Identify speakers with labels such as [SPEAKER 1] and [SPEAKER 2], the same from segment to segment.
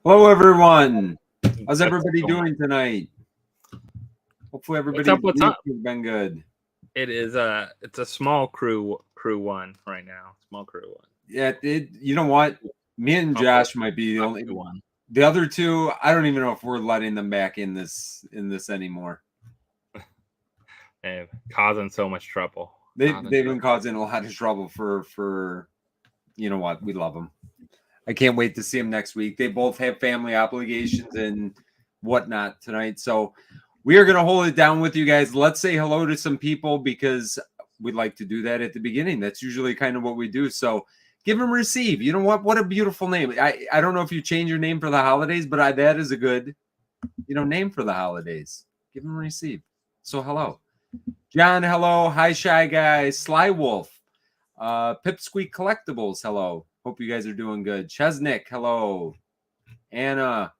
[SPEAKER 1] Hello, everyone. How's everybody doing tonight? Hopefully, everybody's week has been good.
[SPEAKER 2] It is it's a small crew one right now. Small crew one.
[SPEAKER 1] Yeah, you know what? Me and Josh might be the only
[SPEAKER 2] one.
[SPEAKER 1] The other two, I don't even know if we're letting them back in this anymore.
[SPEAKER 2] They're causing so much trouble.
[SPEAKER 1] They've been causing a lot of trouble for you know what? We love them. I can't wait to see them next week. They both have family obligations and whatnot tonight. So we are going to hold it down with you guys. Let's say hello to some people because we like to do that at the beginning. That's usually kind of what we do. So give and receive. You know what? What a beautiful name. I don't know if you change your name for the holidays, but that is a good, name for the holidays. Give and receive. So hello. John, hello. Hi, Shy Guy. Sly Wolf. Pipsqueak Collectibles, hello. Hope you guys are doing good. Chesnick, hello. Anna,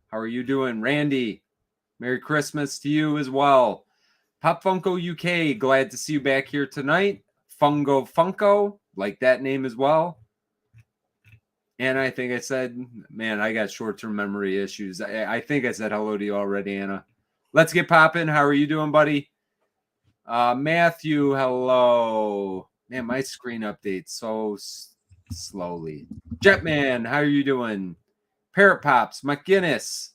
[SPEAKER 1] how are you doing? Randy, Merry Christmas to you as well. Pop Funko UK, glad to see you back here tonight. Funko, like that name as well. And I think I said, man, I got short-term memory issues. I think I said hello to you already, Anna. Let's get popping. How are you doing, buddy? Matthew, hello. Man, my screen updates so slowly. Jetman, how are you doing? Parrot Pops, McGinnis,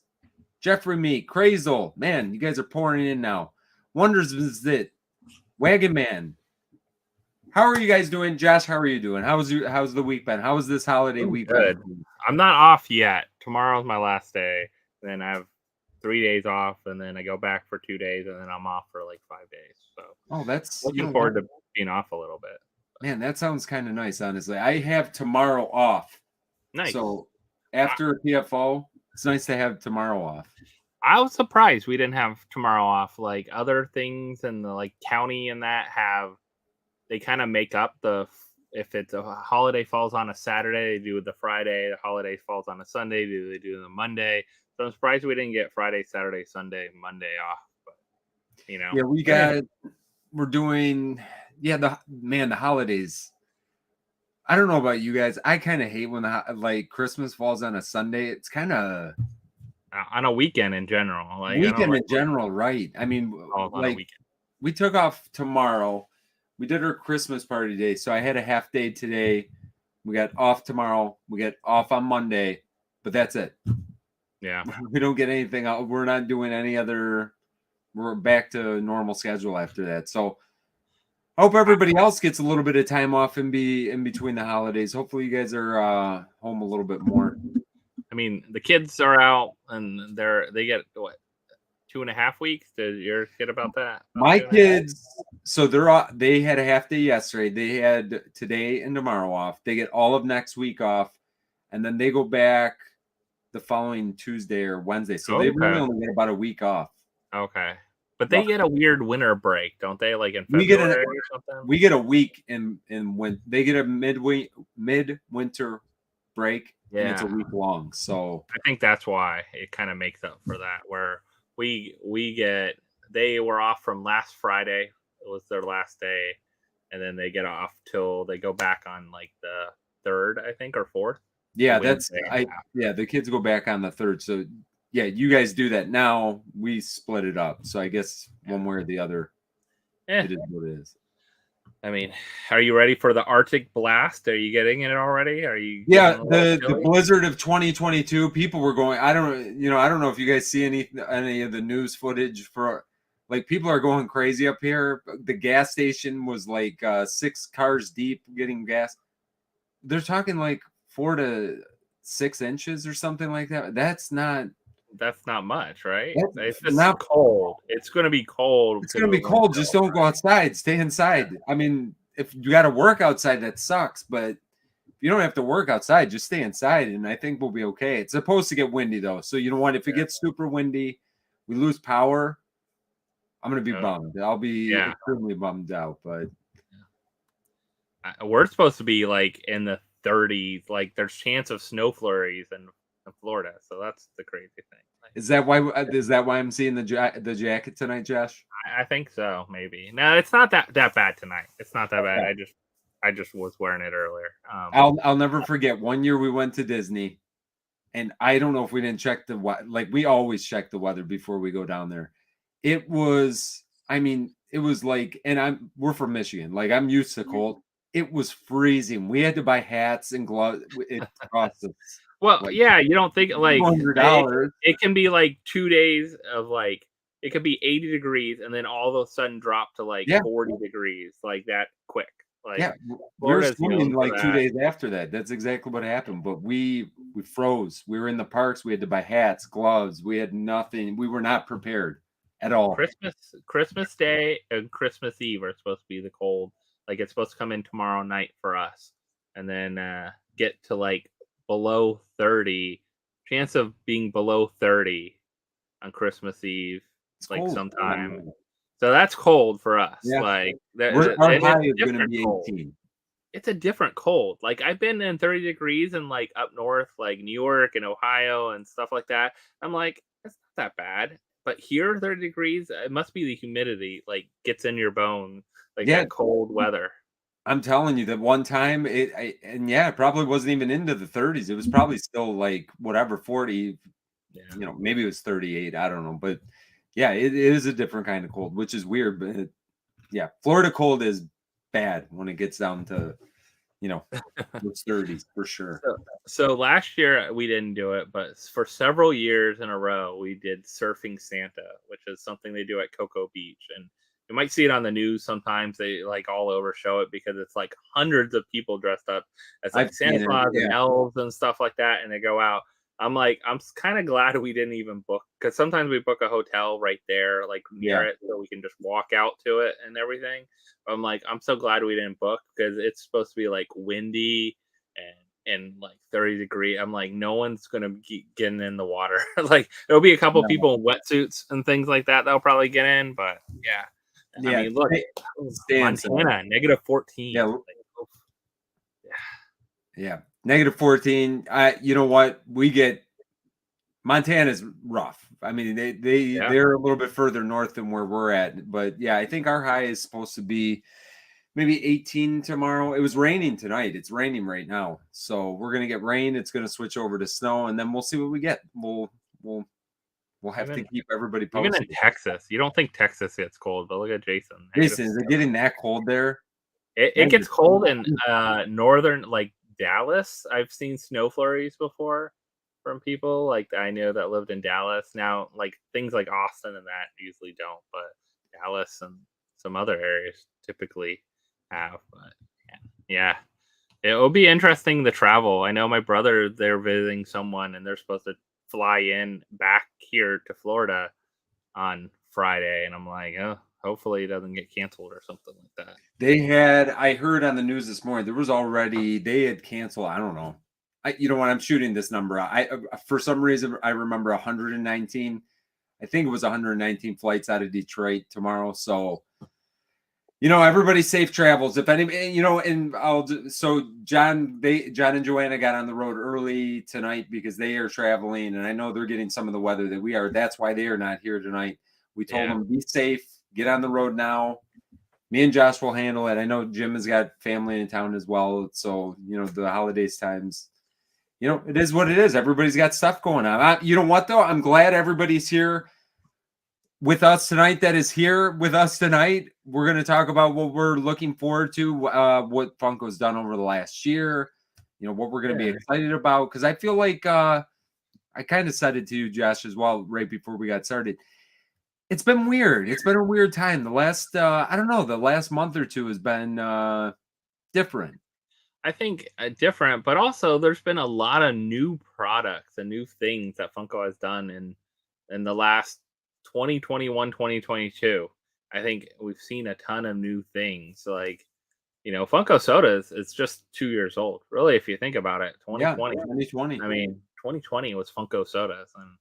[SPEAKER 1] Jeffrey Meek, Crazel. Man, you guys are pouring in now. Wonders Visit, Wagon Man. How are you guys doing? Josh, how are you doing? How's the week been? How was this holiday week?
[SPEAKER 2] Good. I'm not off yet. Tomorrow's my last day. Then I have 3 days off, and then I go back for 2 days, and then I'm off for like 5 days. So
[SPEAKER 1] that's
[SPEAKER 2] looking forward to being off a little bit.
[SPEAKER 1] Man, that sounds kind of nice, honestly. I have tomorrow off.
[SPEAKER 2] Nice.
[SPEAKER 1] So after PFO, it's nice to have tomorrow off.
[SPEAKER 2] I was surprised we didn't have tomorrow off. Like other things in the county and that they kind of make up if it's a holiday falls on a Saturday, they do the Friday. The holiday falls on a Sunday, they do the Monday. So I'm surprised we didn't get Friday, Saturday, Sunday, Monday off. But
[SPEAKER 1] yeah, we're doing. Yeah, the holidays. I don't know about you guys. I kind of hate when Christmas falls on a Sunday. It's kind of
[SPEAKER 2] on a weekend in general.
[SPEAKER 1] Right? I mean, we took off tomorrow. We did our Christmas party day, so I had a half day today. We got off tomorrow. We get off on Monday, but that's it.
[SPEAKER 2] Yeah,
[SPEAKER 1] we don't get anything out. We're not doing any other. We're back to normal schedule after that. So. I hope everybody else gets a little bit of time off in between the holidays. Hopefully you guys are home a little bit more.
[SPEAKER 2] I mean, the kids are out and they get what, 2.5 weeks? Did yours get about that?
[SPEAKER 1] My kids, so they had a half day yesterday. They had today and tomorrow off. They get all of next week off, and then they go back the following Tuesday or Wednesday. So they really only get about a week off.
[SPEAKER 2] Okay. But they get a weird winter break, don't they? Like in February or something?
[SPEAKER 1] We get a week in when they get a mid-winter break, and it's a week long. So
[SPEAKER 2] I think that's why it kind of makes up for that. Where they were off from last Friday. It was their last day, and then they get off till they go back on like the 3rd, I think, or 4th.
[SPEAKER 1] Yeah, the kids go back on the 3rd. So. Yeah, you guys do that now. We split it up, so I guess one way or the other, it is what it is.
[SPEAKER 2] I mean, are you ready for the Arctic blast? Are you getting it already? Are you?
[SPEAKER 1] Yeah, the blizzard of 2022. People were going. I don't know if you guys see any of the news footage for. People are going crazy up here. The gas station was 6 cars deep getting gas. They're talking 4 to 6 inches or something like that. That's not
[SPEAKER 2] much, right? It's just not cold. It's going to be cold.
[SPEAKER 1] It's going to be cold. Just don't go outside. Stay inside. I mean, if you got to work outside, that sucks. But if you don't have to work outside, just stay inside, and I think we'll be okay. It's supposed to get windy, though. So you know what? If it gets super windy, we lose power, I'm going to be bummed. I'll be extremely bummed out. But
[SPEAKER 2] we're supposed to be in the 30s. There's chance of snow flurries in Florida, so that's the crazy thing.
[SPEAKER 1] Is that why I'm seeing the jacket tonight, Josh?
[SPEAKER 2] I think so, maybe. No, it's not that bad tonight. It's not that bad. I just was wearing it earlier.
[SPEAKER 1] I'll never forget. One year we went to Disney, and I don't know if we didn't check the like we always check the weather before we go down there. It was, I mean, it was like, and we're from Michigan, like I'm used to cold. It was freezing. We had to buy hats and gloves. It cost us
[SPEAKER 2] Well,
[SPEAKER 1] like
[SPEAKER 2] yeah, you don't think like
[SPEAKER 1] $200.
[SPEAKER 2] it can be like 2 days of like it could be 80 degrees and then all of a sudden drop to like
[SPEAKER 1] Yeah,
[SPEAKER 2] 40 degrees like that quick. Like
[SPEAKER 1] yeah. We were
[SPEAKER 2] Florida's
[SPEAKER 1] swimming
[SPEAKER 2] known for
[SPEAKER 1] like 2
[SPEAKER 2] that.
[SPEAKER 1] days after that. That's exactly what happened. But we froze. We were in the parks. We had to buy hats, gloves. We had nothing. We were not prepared at all.
[SPEAKER 2] Christmas Day and Christmas Eve are supposed to be the cold. Like it's supposed to come in tomorrow night for us, and then get to like below 30. Chance of being below 30 on Christmas Eve,
[SPEAKER 1] It's
[SPEAKER 2] like
[SPEAKER 1] cold.
[SPEAKER 2] sometime. So that's cold for us.
[SPEAKER 1] Yeah.
[SPEAKER 2] Like
[SPEAKER 1] Our
[SPEAKER 2] and it's
[SPEAKER 1] high is
[SPEAKER 2] a
[SPEAKER 1] going to
[SPEAKER 2] different
[SPEAKER 1] be
[SPEAKER 2] cold.
[SPEAKER 1] 18.
[SPEAKER 2] It's a different cold. Like I've been in 30 degrees and like up north, like New York and Ohio and stuff like that. I'm like, it's not that bad. But here, 30 degrees, it must be the humidity, like gets in your bone, like
[SPEAKER 1] Yeah,
[SPEAKER 2] that cold weather.
[SPEAKER 1] I'm telling you that one time and yeah, it probably wasn't even into the 30s. It was probably still like whatever 40,
[SPEAKER 2] Yeah.
[SPEAKER 1] maybe it was 38. I don't know, but yeah, it is a different kind of cold, which is weird. But yeah, Florida cold is bad when it gets down to those 30s for sure.
[SPEAKER 2] So last year we didn't do it, but for several years in a row we did Surfing Santa, which is something they do at Cocoa Beach, and you might see it on the news sometimes. They like all over show it because it's like hundreds of people dressed up as like
[SPEAKER 1] I've
[SPEAKER 2] Santa
[SPEAKER 1] seen it.
[SPEAKER 2] Claus and
[SPEAKER 1] Yeah,
[SPEAKER 2] elves and stuff like that, and they go out. I'm like, I'm kind of glad we didn't even book because sometimes we book a hotel right there, like near
[SPEAKER 1] yeah,
[SPEAKER 2] it, so we can just walk out to it and everything. I'm like, I'm so glad we didn't book because it's supposed to be like windy and like 30 degree. I'm like, no one's gonna be getting in the water. Like there'll be a couple
[SPEAKER 1] no,
[SPEAKER 2] people in wetsuits and things like that that'll probably get in, but yeah. I
[SPEAKER 1] yeah.
[SPEAKER 2] mean, look,
[SPEAKER 1] Stay inside.
[SPEAKER 2] Montana -14.
[SPEAKER 1] Yeah,
[SPEAKER 2] Like, oof,
[SPEAKER 1] yeah. -14. You know what? We get Montana's rough. I mean,
[SPEAKER 2] yeah.
[SPEAKER 1] they're a little bit further north than where we're at, but yeah, I think our high is supposed to be maybe 18 tomorrow. It was raining tonight. It's raining right now, so we're gonna get rain. It's gonna switch over to snow, and then we'll see what we get. We'll have to
[SPEAKER 2] Even
[SPEAKER 1] keep everybody
[SPEAKER 2] even in
[SPEAKER 1] posted.
[SPEAKER 2] Texas, you don't think Texas gets cold, but look at Jason.
[SPEAKER 1] Jason, is it getting that cold there?
[SPEAKER 2] It gets cold in northern like Dallas. I've seen snow flurries before from people like I know that lived in Dallas. Now, like things like Austin and that usually don't, but Dallas and some other areas typically have. But yeah, it will be interesting to travel. I know my brother they're visiting someone and they're supposed to fly in back here to Florida on Friday, and I'm like, oh, hopefully it doesn't get canceled or something like that.
[SPEAKER 1] I heard on the news this morning, they had canceled, I don't know. You know what, I'm shooting this number out. For some reason, I remember 119. I think it was 119 flights out of Detroit tomorrow. So, everybody safe travels. If any, and so John and Joanna got on the road early tonight because they are traveling, and I know they're getting some of the weather that we are. That's why they are not here tonight. We told them be safe, get on the road now. Me and Josh will handle it. I know Jim has got family in town as well. So, the holidays times, it is what it is. Everybody's got stuff going on. You know what, though? I'm glad everybody's here with us tonight that is here with us tonight. We're going to talk about what we're looking forward to, what Funko's done over the last year, what we're going to be excited about. Because I feel like I kind of said it to you, Josh, as well, right before we got started. It's been weird. It's been a weird time. The last, I don't know, the last month or two has been different.
[SPEAKER 2] I think different, but also there's been a lot of new products and new things that Funko has done in the last 2021, 2022. I think we've seen a ton of new things. Like, Funko Sodas, it's just 2 years old. Really, if you think about it,
[SPEAKER 1] Yeah,
[SPEAKER 2] 2020.
[SPEAKER 1] 2020.
[SPEAKER 2] I mean, 2020 was Funko Sodas, and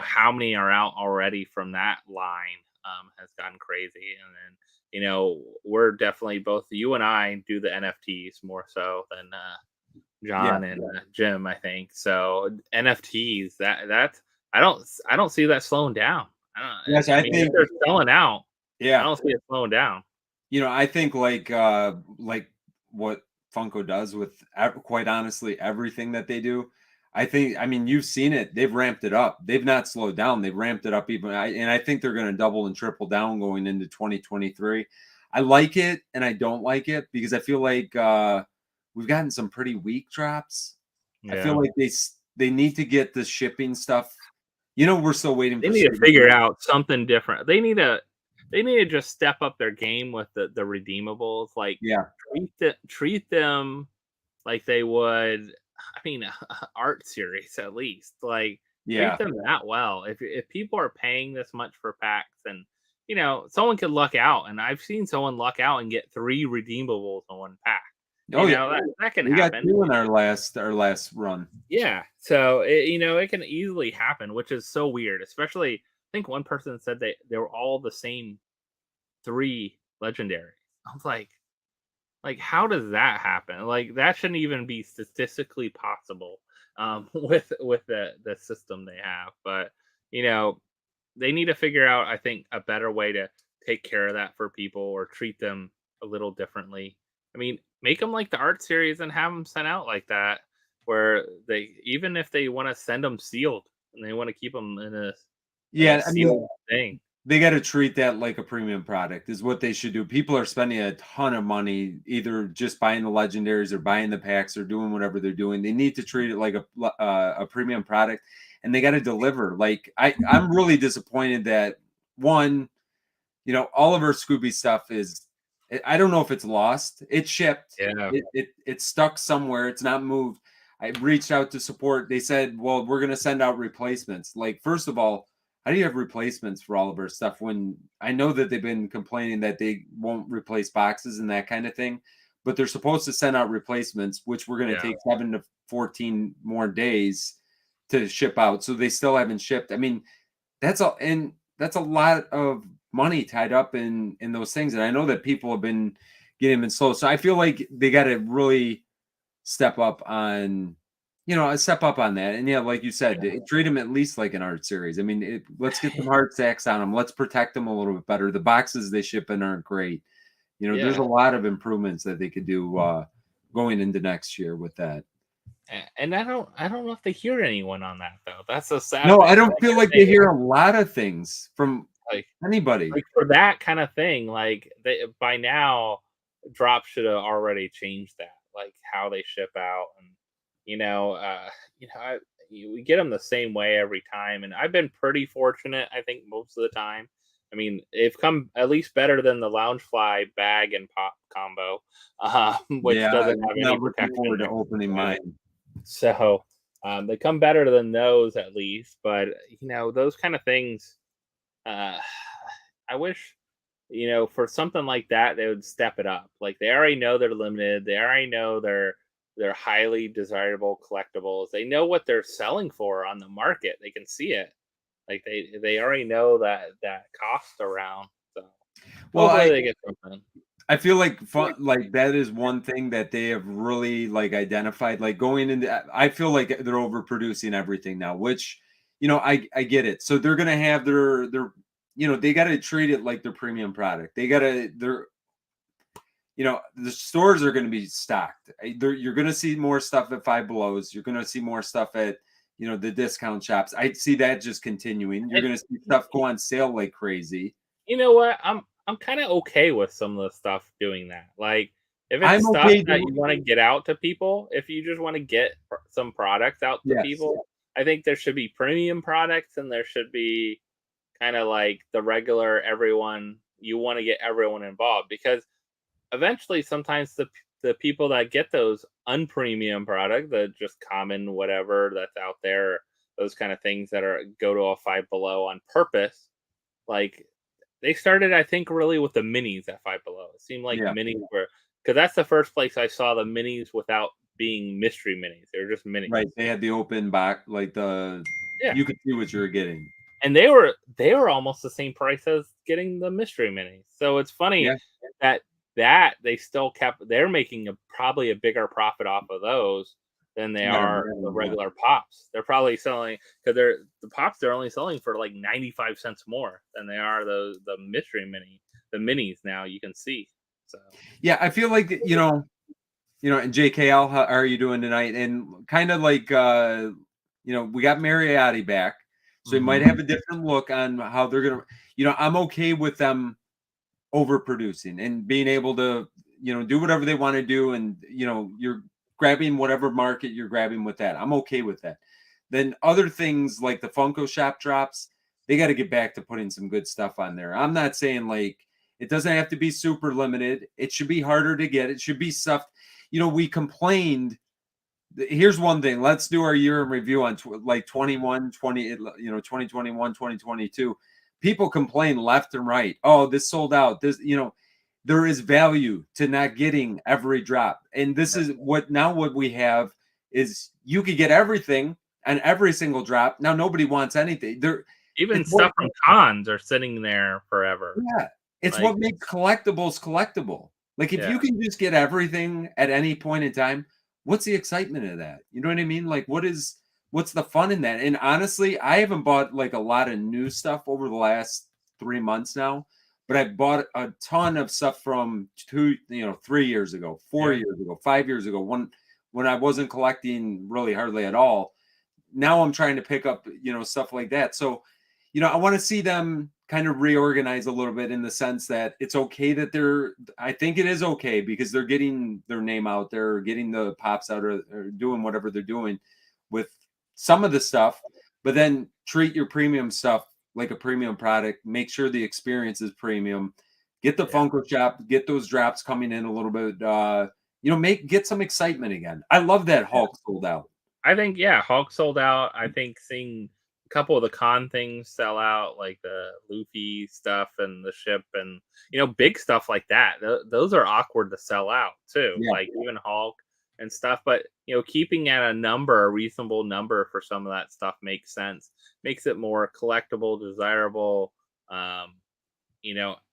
[SPEAKER 2] how many are out already from that line has gotten crazy. And then we're definitely both you and I do the NFTs more so than John and Jim, I think. So NFTs that's I don't see that slowing down.
[SPEAKER 1] Yes,
[SPEAKER 2] I
[SPEAKER 1] I
[SPEAKER 2] mean, if
[SPEAKER 1] think.
[SPEAKER 2] they're selling out, I
[SPEAKER 1] Yeah,
[SPEAKER 2] don't see it slowing down.
[SPEAKER 1] I think like what Funko does with quite honestly everything that they do. I mean, you've seen it. They've ramped it up. They've not slowed down. They've ramped it up even. And I think they're going to double and triple down going into 2023. I like it and I don't like it because I feel like we've gotten some pretty weak drops. I feel
[SPEAKER 2] Yeah.
[SPEAKER 1] like they need to get the shipping stuff. You know, we're still waiting
[SPEAKER 2] They
[SPEAKER 1] for
[SPEAKER 2] need to figure out something different. They need to just step up their game with the redeemables. Like
[SPEAKER 1] Yeah,
[SPEAKER 2] treat them like they would. I mean, art series at least. Like treat
[SPEAKER 1] yeah.
[SPEAKER 2] them that well. If people are paying this much for packs, and someone could luck out, and I've seen someone luck out and get 3 redeemables in one pack.
[SPEAKER 1] Oh yeah,
[SPEAKER 2] That can
[SPEAKER 1] we got
[SPEAKER 2] happen.
[SPEAKER 1] 2 in our last run.
[SPEAKER 2] Yeah, so it can easily happen, which is so weird. Especially, I think one person said they were all the same 3 legendary. I was like, how does that happen? Like, that shouldn't even be statistically possible with the system they have. But they need to figure out, I think, a better way to take care of that for people or treat them a little differently. I mean, make them like the art series and have them sent out like that, where they, even if they want to send them sealed and they want to keep them in a
[SPEAKER 1] Yeah, I mean,
[SPEAKER 2] sealed thing.
[SPEAKER 1] they got to treat that like a premium product is what they should do. People are spending a ton of money either just buying the legendaries or buying the packs or doing whatever they're doing. They need to treat it like a premium product, and they got to deliver. Like I'm really disappointed that one, all of our Scooby stuff is. I don't know if it's lost. It's shipped.
[SPEAKER 2] Yeah,
[SPEAKER 1] It's stuck somewhere. It's not moved. I reached out to support. They said, "Well, we're going to send out replacements." Like, first of all, how do you have replacements for all of our stuff when I know that they've been complaining that they won't replace boxes and that kind of thing, but they're supposed to send out replacements, which we're going to
[SPEAKER 2] yeah.
[SPEAKER 1] take 7 to 14 more days to ship out. So they still haven't shipped. I mean, that's a lot of money tied up in those things. And I know that people have been getting them slow. So I feel like they got to really step up on step up on that. And yeah, like you said, treat them at least like an art series. I mean, let's get some hard sacks on them. Let's protect them a little bit better. The boxes they ship in aren't great. There's
[SPEAKER 2] Yeah.
[SPEAKER 1] a lot of improvements that they could do going into next year with that.
[SPEAKER 2] And I don't know if they hear anyone on that though. That's a sad
[SPEAKER 1] No,
[SPEAKER 2] thing.
[SPEAKER 1] I
[SPEAKER 2] 'Cause
[SPEAKER 1] don't feel like they hear a lot of things from
[SPEAKER 2] like
[SPEAKER 1] anybody.
[SPEAKER 2] for that kind of thing, like by now, drop should have already changed that, like how they ship out, and you know, uh, we get them the same way every time, and I've been pretty fortunate. I think most of the time. I mean, they've come at least better than the Loungefly bag and pop combo, which
[SPEAKER 1] Yeah,
[SPEAKER 2] doesn't have
[SPEAKER 1] I'm
[SPEAKER 2] any
[SPEAKER 1] not looking
[SPEAKER 2] protection
[SPEAKER 1] forward to
[SPEAKER 2] next
[SPEAKER 1] opening
[SPEAKER 2] to it.
[SPEAKER 1] mine.
[SPEAKER 2] So they come better than those at least, but those kind of things. Uh, I wish for something like that they would step it up. Like they already know they're limited. They already know they're highly desirable collectibles. They know what they're selling for on the market. They can see it. Like they already know that cost around. So
[SPEAKER 1] Well,
[SPEAKER 2] hopefully
[SPEAKER 1] I
[SPEAKER 2] they get something.
[SPEAKER 1] I feel like like that is one thing that they have really like identified. Like going into, I feel like they're overproducing everything now, which I get it. So they're gonna have their they got to treat it like their premium product. They got to the stores are going to be stocked. You're going to see more stuff at Five Belows. You're going to see more stuff at the discount shops. I see that just continuing. You're
[SPEAKER 2] And
[SPEAKER 1] going to see stuff go on sale like crazy.
[SPEAKER 2] you know what? I'm kind of okay with some of the stuff doing that. Like if it's
[SPEAKER 1] I'm
[SPEAKER 2] stuff
[SPEAKER 1] okay
[SPEAKER 2] that
[SPEAKER 1] doing.
[SPEAKER 2] you want to get out to people, if you just want to get some products out to
[SPEAKER 1] Yes.
[SPEAKER 2] people, I think there should be premium products and there should be kind of like the regular everyone. You want to get everyone involved because eventually, sometimes the people that get those unpremium product, the just common whatever that's out there, those kind of things that are go to a Five Below on purpose, like they started, I think, really with the minis at Five Below. It seemed like
[SPEAKER 1] Yeah.
[SPEAKER 2] minis were because that's the first place I saw the minis without being mystery minis. They were just minis.
[SPEAKER 1] Right. They had the open box, like
[SPEAKER 2] Yeah,
[SPEAKER 1] you could see what you were getting.
[SPEAKER 2] and they were almost the same price as getting the mystery minis. So it's funny
[SPEAKER 1] Yeah.
[SPEAKER 2] that they still kept they're making probably a bigger profit off of those than they
[SPEAKER 1] Yeah.
[SPEAKER 2] are the regular pops. They're probably selling because the pops they're only selling for like 95 cents more than they are the mystery mini the minis now you can see. So
[SPEAKER 1] Yeah, I feel like and JKL, how are you doing tonight? And kind of like we got Mariotti back, so we might have a different look on how they're gonna. I'm okay with them overproducing and being able to, do whatever they want to do, and you're grabbing whatever market you're grabbing with that. I'm okay with that. Then other things like the Funko Shop drops, they got to get back to putting some good stuff on there. I'm not saying like it doesn't have to be super limited. It should be harder to get. It should be stuff. We complained. Here's one thing. Let's do our year in review on 21, 2021, 2022. People complain left and right. Oh, this sold out. There is value to not getting every drop. And this is what we have is you could get everything and every single drop. Now nobody wants anything.
[SPEAKER 2] Even stuff from cons are sitting there forever.
[SPEAKER 1] Yeah. It's what makes collectibles collectible. Like if you can just get everything at any point in time, what's the excitement of that? You know what I mean? Like what's the fun in that? And honestly, I haven't bought like a lot of new stuff over the last 3 months now, but I bought a ton of stuff from 3 years ago, 4 years ago, 5 years ago, when I wasn't collecting really hardly at all. Now I'm trying to pick up, stuff like that. So, I want to see them kind of reorganize a little bit in the sense that it's okay that I think it is okay because they're getting their name out there, getting the pops out or doing whatever they're doing with some of the stuff, but then treat your premium stuff like a premium product. Make sure the experience is premium. Get the Funko Shop, get those drops coming in a little bit. Get some excitement again. I love that Hulk sold out.
[SPEAKER 2] I think Hulk sold out. I think seeing a couple of the con things sell out, like the Luffy stuff and the ship, and big stuff like that. Those are awkward to sell out too. Yeah. Like even Hulk and stuff. But keeping at a reasonable number for some of that stuff makes sense. Makes it more collectible, desirable.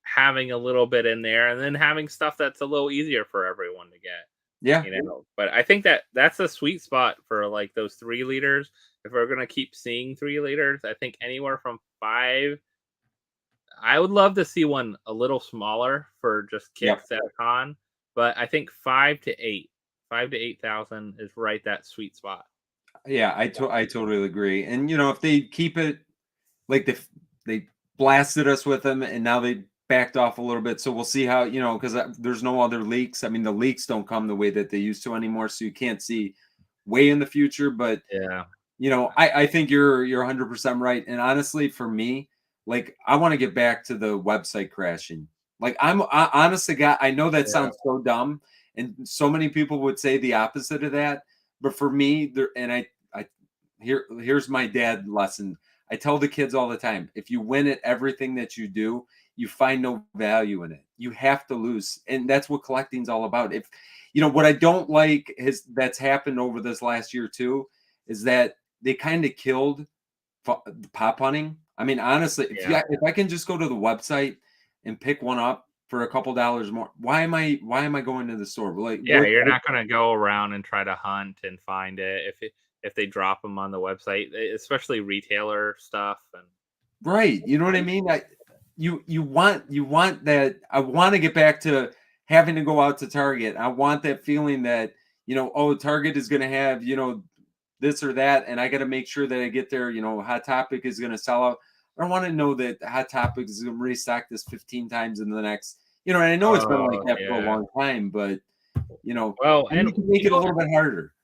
[SPEAKER 2] Having a little bit in there, and then having stuff that's a little easier for everyone to get.
[SPEAKER 1] Yeah.
[SPEAKER 2] But I think that's a sweet spot for like those 3 liters. If we're gonna keep seeing 3 liters, I think anywhere from 5. I would love to see one a little smaller for just kicks at a con, but I think 5 to 8,000 is right that sweet spot.
[SPEAKER 1] Yeah, I totally agree. And if they keep it like they blasted us with them, and now they backed off a little bit, so we'll see how because there's no other leaks. I mean, the leaks don't come the way that they used to anymore, so you can't see way in the future. But I think you're 100% right. And honestly, for me, like I want to get back to the website crashing. Like I honestly I know that sounds so dumb, and so many people would say the opposite of that. But for me, here's my dad lesson. I tell the kids all the time, if you win at everything that you do, you find no value in it. You have to lose. And that's what collecting's all about. If what I don't like that's happened over this last year too, is that they kind of killed pop hunting. I mean, honestly, if I can just go to the website and pick one up for a couple dollars more, why am I going to the store? Like,
[SPEAKER 2] you're not going to go around and try to hunt and find it if they drop them on the website, especially retailer stuff. And
[SPEAKER 1] right, you know what I mean? You want that. I want to get back to having to go out to Target. I want that feeling that Target is going to have this or that, and I got to make sure that I get there. Hot Topic is going to sell out. I don't want to know that Hot Topic is going to restock this 15 times in the next. And I know it's been like that for a long time, but
[SPEAKER 2] well, and
[SPEAKER 1] you can make it a little bit harder.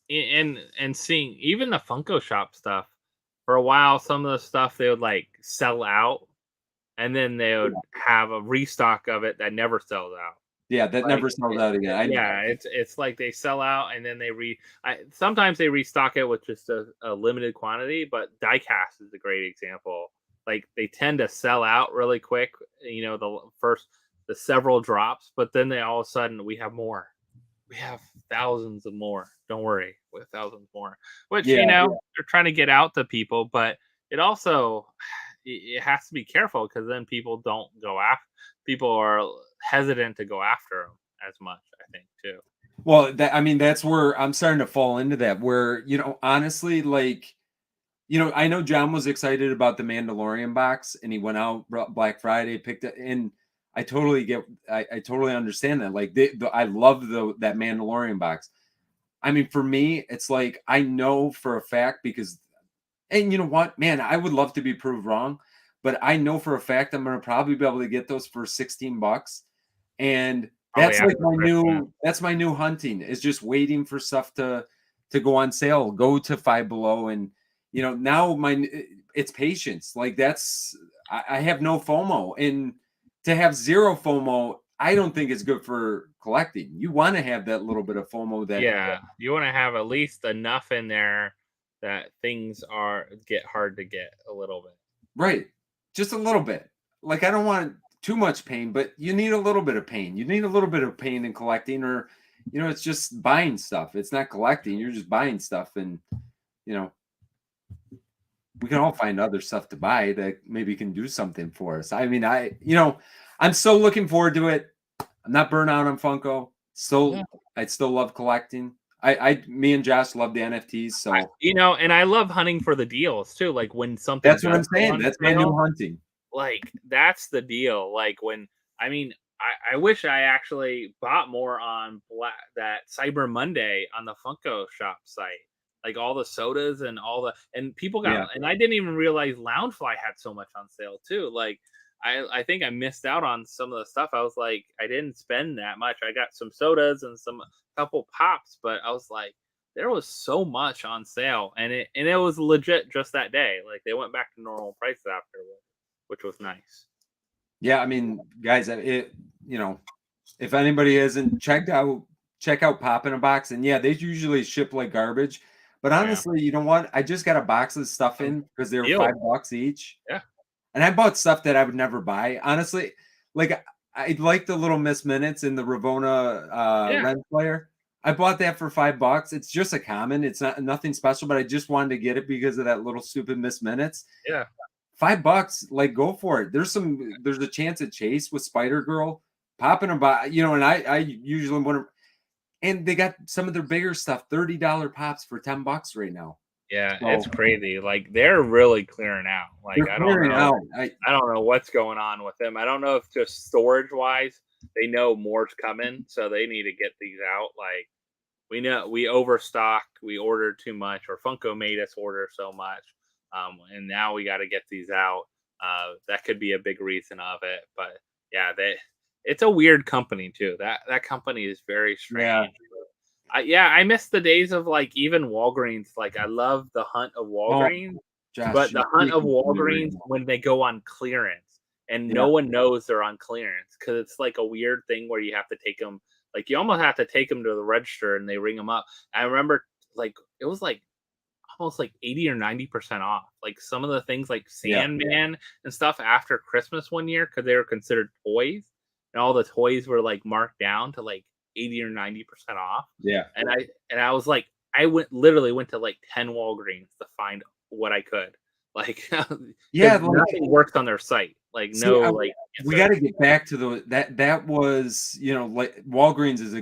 [SPEAKER 2] And seeing even the Funko Shop stuff, for a while, some of the stuff they would like sell out, and then they would have a restock of it that never sells out.
[SPEAKER 1] Yeah, that never sells out again.
[SPEAKER 2] It's like they sell out and then they sometimes they restock it with just a limited quantity, but diecast is a great example. Like they tend to sell out really quick, the several drops, but then they all of a sudden we have more. We have thousands of more. Don't worry, we have thousands more. Which they're trying to get out to people, but it also it has to be careful because then people don't go after. People are hesitant to go after them as much, I think, too.
[SPEAKER 1] Well, that's where I'm starting to fall into that. Where honestly, like, I know John was excited about the Mandalorian box, and he went out Black Friday, picked it, and I totally I totally understand that. Like, I love that Mandalorian box. I mean, for me, it's like I know for a fact because And you know what, man, I would love to be proved wrong, but I know for a fact I'm gonna probably be able to get those for 16 bucks. And
[SPEAKER 2] Probably
[SPEAKER 1] that's like
[SPEAKER 2] after Christmas.
[SPEAKER 1] that's my new hunting is just waiting for stuff to go on sale, go to Five Below. And now it's patience. Like I have no FOMO. And to have zero FOMO, I don't think it's good for collecting. You want to have that little bit of FOMO that
[SPEAKER 2] Yeah, you want to have at least enough in there that things get hard to get a little bit.
[SPEAKER 1] right. Just a little bit. Like I don't want too much pain, but you need a little bit of pain. You need a little bit of pain in collecting, or it's just buying stuff. It's not collecting. You're just buying stuff, and you know, we can all find other stuff to buy that maybe can do something for us. I mean, I'm still looking forward to it. I'm not burnt out on Funko.
[SPEAKER 2] Yeah.
[SPEAKER 1] I still love collecting. Me and Josh love the NFTs, so
[SPEAKER 2] And I love hunting for the deals too. Like when something
[SPEAKER 1] that's what I'm
[SPEAKER 2] does go
[SPEAKER 1] saying.
[SPEAKER 2] on
[SPEAKER 1] That's my
[SPEAKER 2] sale,
[SPEAKER 1] new hunting.
[SPEAKER 2] like that's the deal. Like when I mean, I wish I actually bought more on that Cyber Monday on the Funko Shop site. Like all the sodas and and people
[SPEAKER 1] Yeah.
[SPEAKER 2] and I didn't even realize Loungefly had so much on sale too. Like I think I missed out on some of the stuff. I was like, I didn't spend that much. I got some sodas and some couple pops, but I was like, there was so much on sale, and it was legit just that day. Like they went back to normal prices afterward, which was nice.
[SPEAKER 1] Yeah, I mean, guys, if anybody hasn't check out Pop in a Box. And yeah, they usually ship like garbage. But
[SPEAKER 2] Yeah.
[SPEAKER 1] honestly, you know what? I just got a box of stuff in because they were
[SPEAKER 2] Deal.
[SPEAKER 1] $5 each.
[SPEAKER 2] Yeah.
[SPEAKER 1] And I bought stuff that I would never buy. Honestly, like I like the little Miss Minutes in the Ravona
[SPEAKER 2] Yeah.
[SPEAKER 1] lens player. I bought that for $5. It's just a common. It's not nothing special, but I just wanted to get it because of that little stupid Miss Minutes.
[SPEAKER 2] Yeah.
[SPEAKER 1] $5, like go for it. There's a chance at Chase with Spider Girl popping about, and I usually want to, and they got some of their bigger stuff, $30 pops for $10 right now.
[SPEAKER 2] Yeah,
[SPEAKER 1] So
[SPEAKER 2] it's crazy. Like they're really clearing out. Like
[SPEAKER 1] they're clearing out.
[SPEAKER 2] I don't know what's going on with them. I don't know if just storage wise, they know more's coming, so they need to get these out. Like we know we overstocked, we ordered too much, or Funko made us order so much, and now we got to get these out. That could be a big reason of it, but yeah, it's a weird company too. That company is very strange. Yeah, I miss the days of like even Walgreens. Like I love the hunt of Walgreens,
[SPEAKER 1] Josh,
[SPEAKER 2] but the hunt of
[SPEAKER 1] speaking to me right
[SPEAKER 2] Walgreens
[SPEAKER 1] now.
[SPEAKER 2] when they go on clearance and
[SPEAKER 1] Yeah.
[SPEAKER 2] no one knows they're on clearance because it's like a weird thing where you have to take them. Like you almost have to take them to the register and they ring them up. I remember like it was like almost like 80 or 90% off. Like some of the things like
[SPEAKER 1] Yeah.
[SPEAKER 2] Sandman and stuff after Christmas one year because they were considered toys and all the toys were like marked down to like 80 or 90% off.
[SPEAKER 1] Yeah.
[SPEAKER 2] And I was like, I literally went to like 10 Walgreens to find what I could. Like,
[SPEAKER 1] Yeah, like,
[SPEAKER 2] nothing works on their site. Like,
[SPEAKER 1] we got to get back to that was, like Walgreens is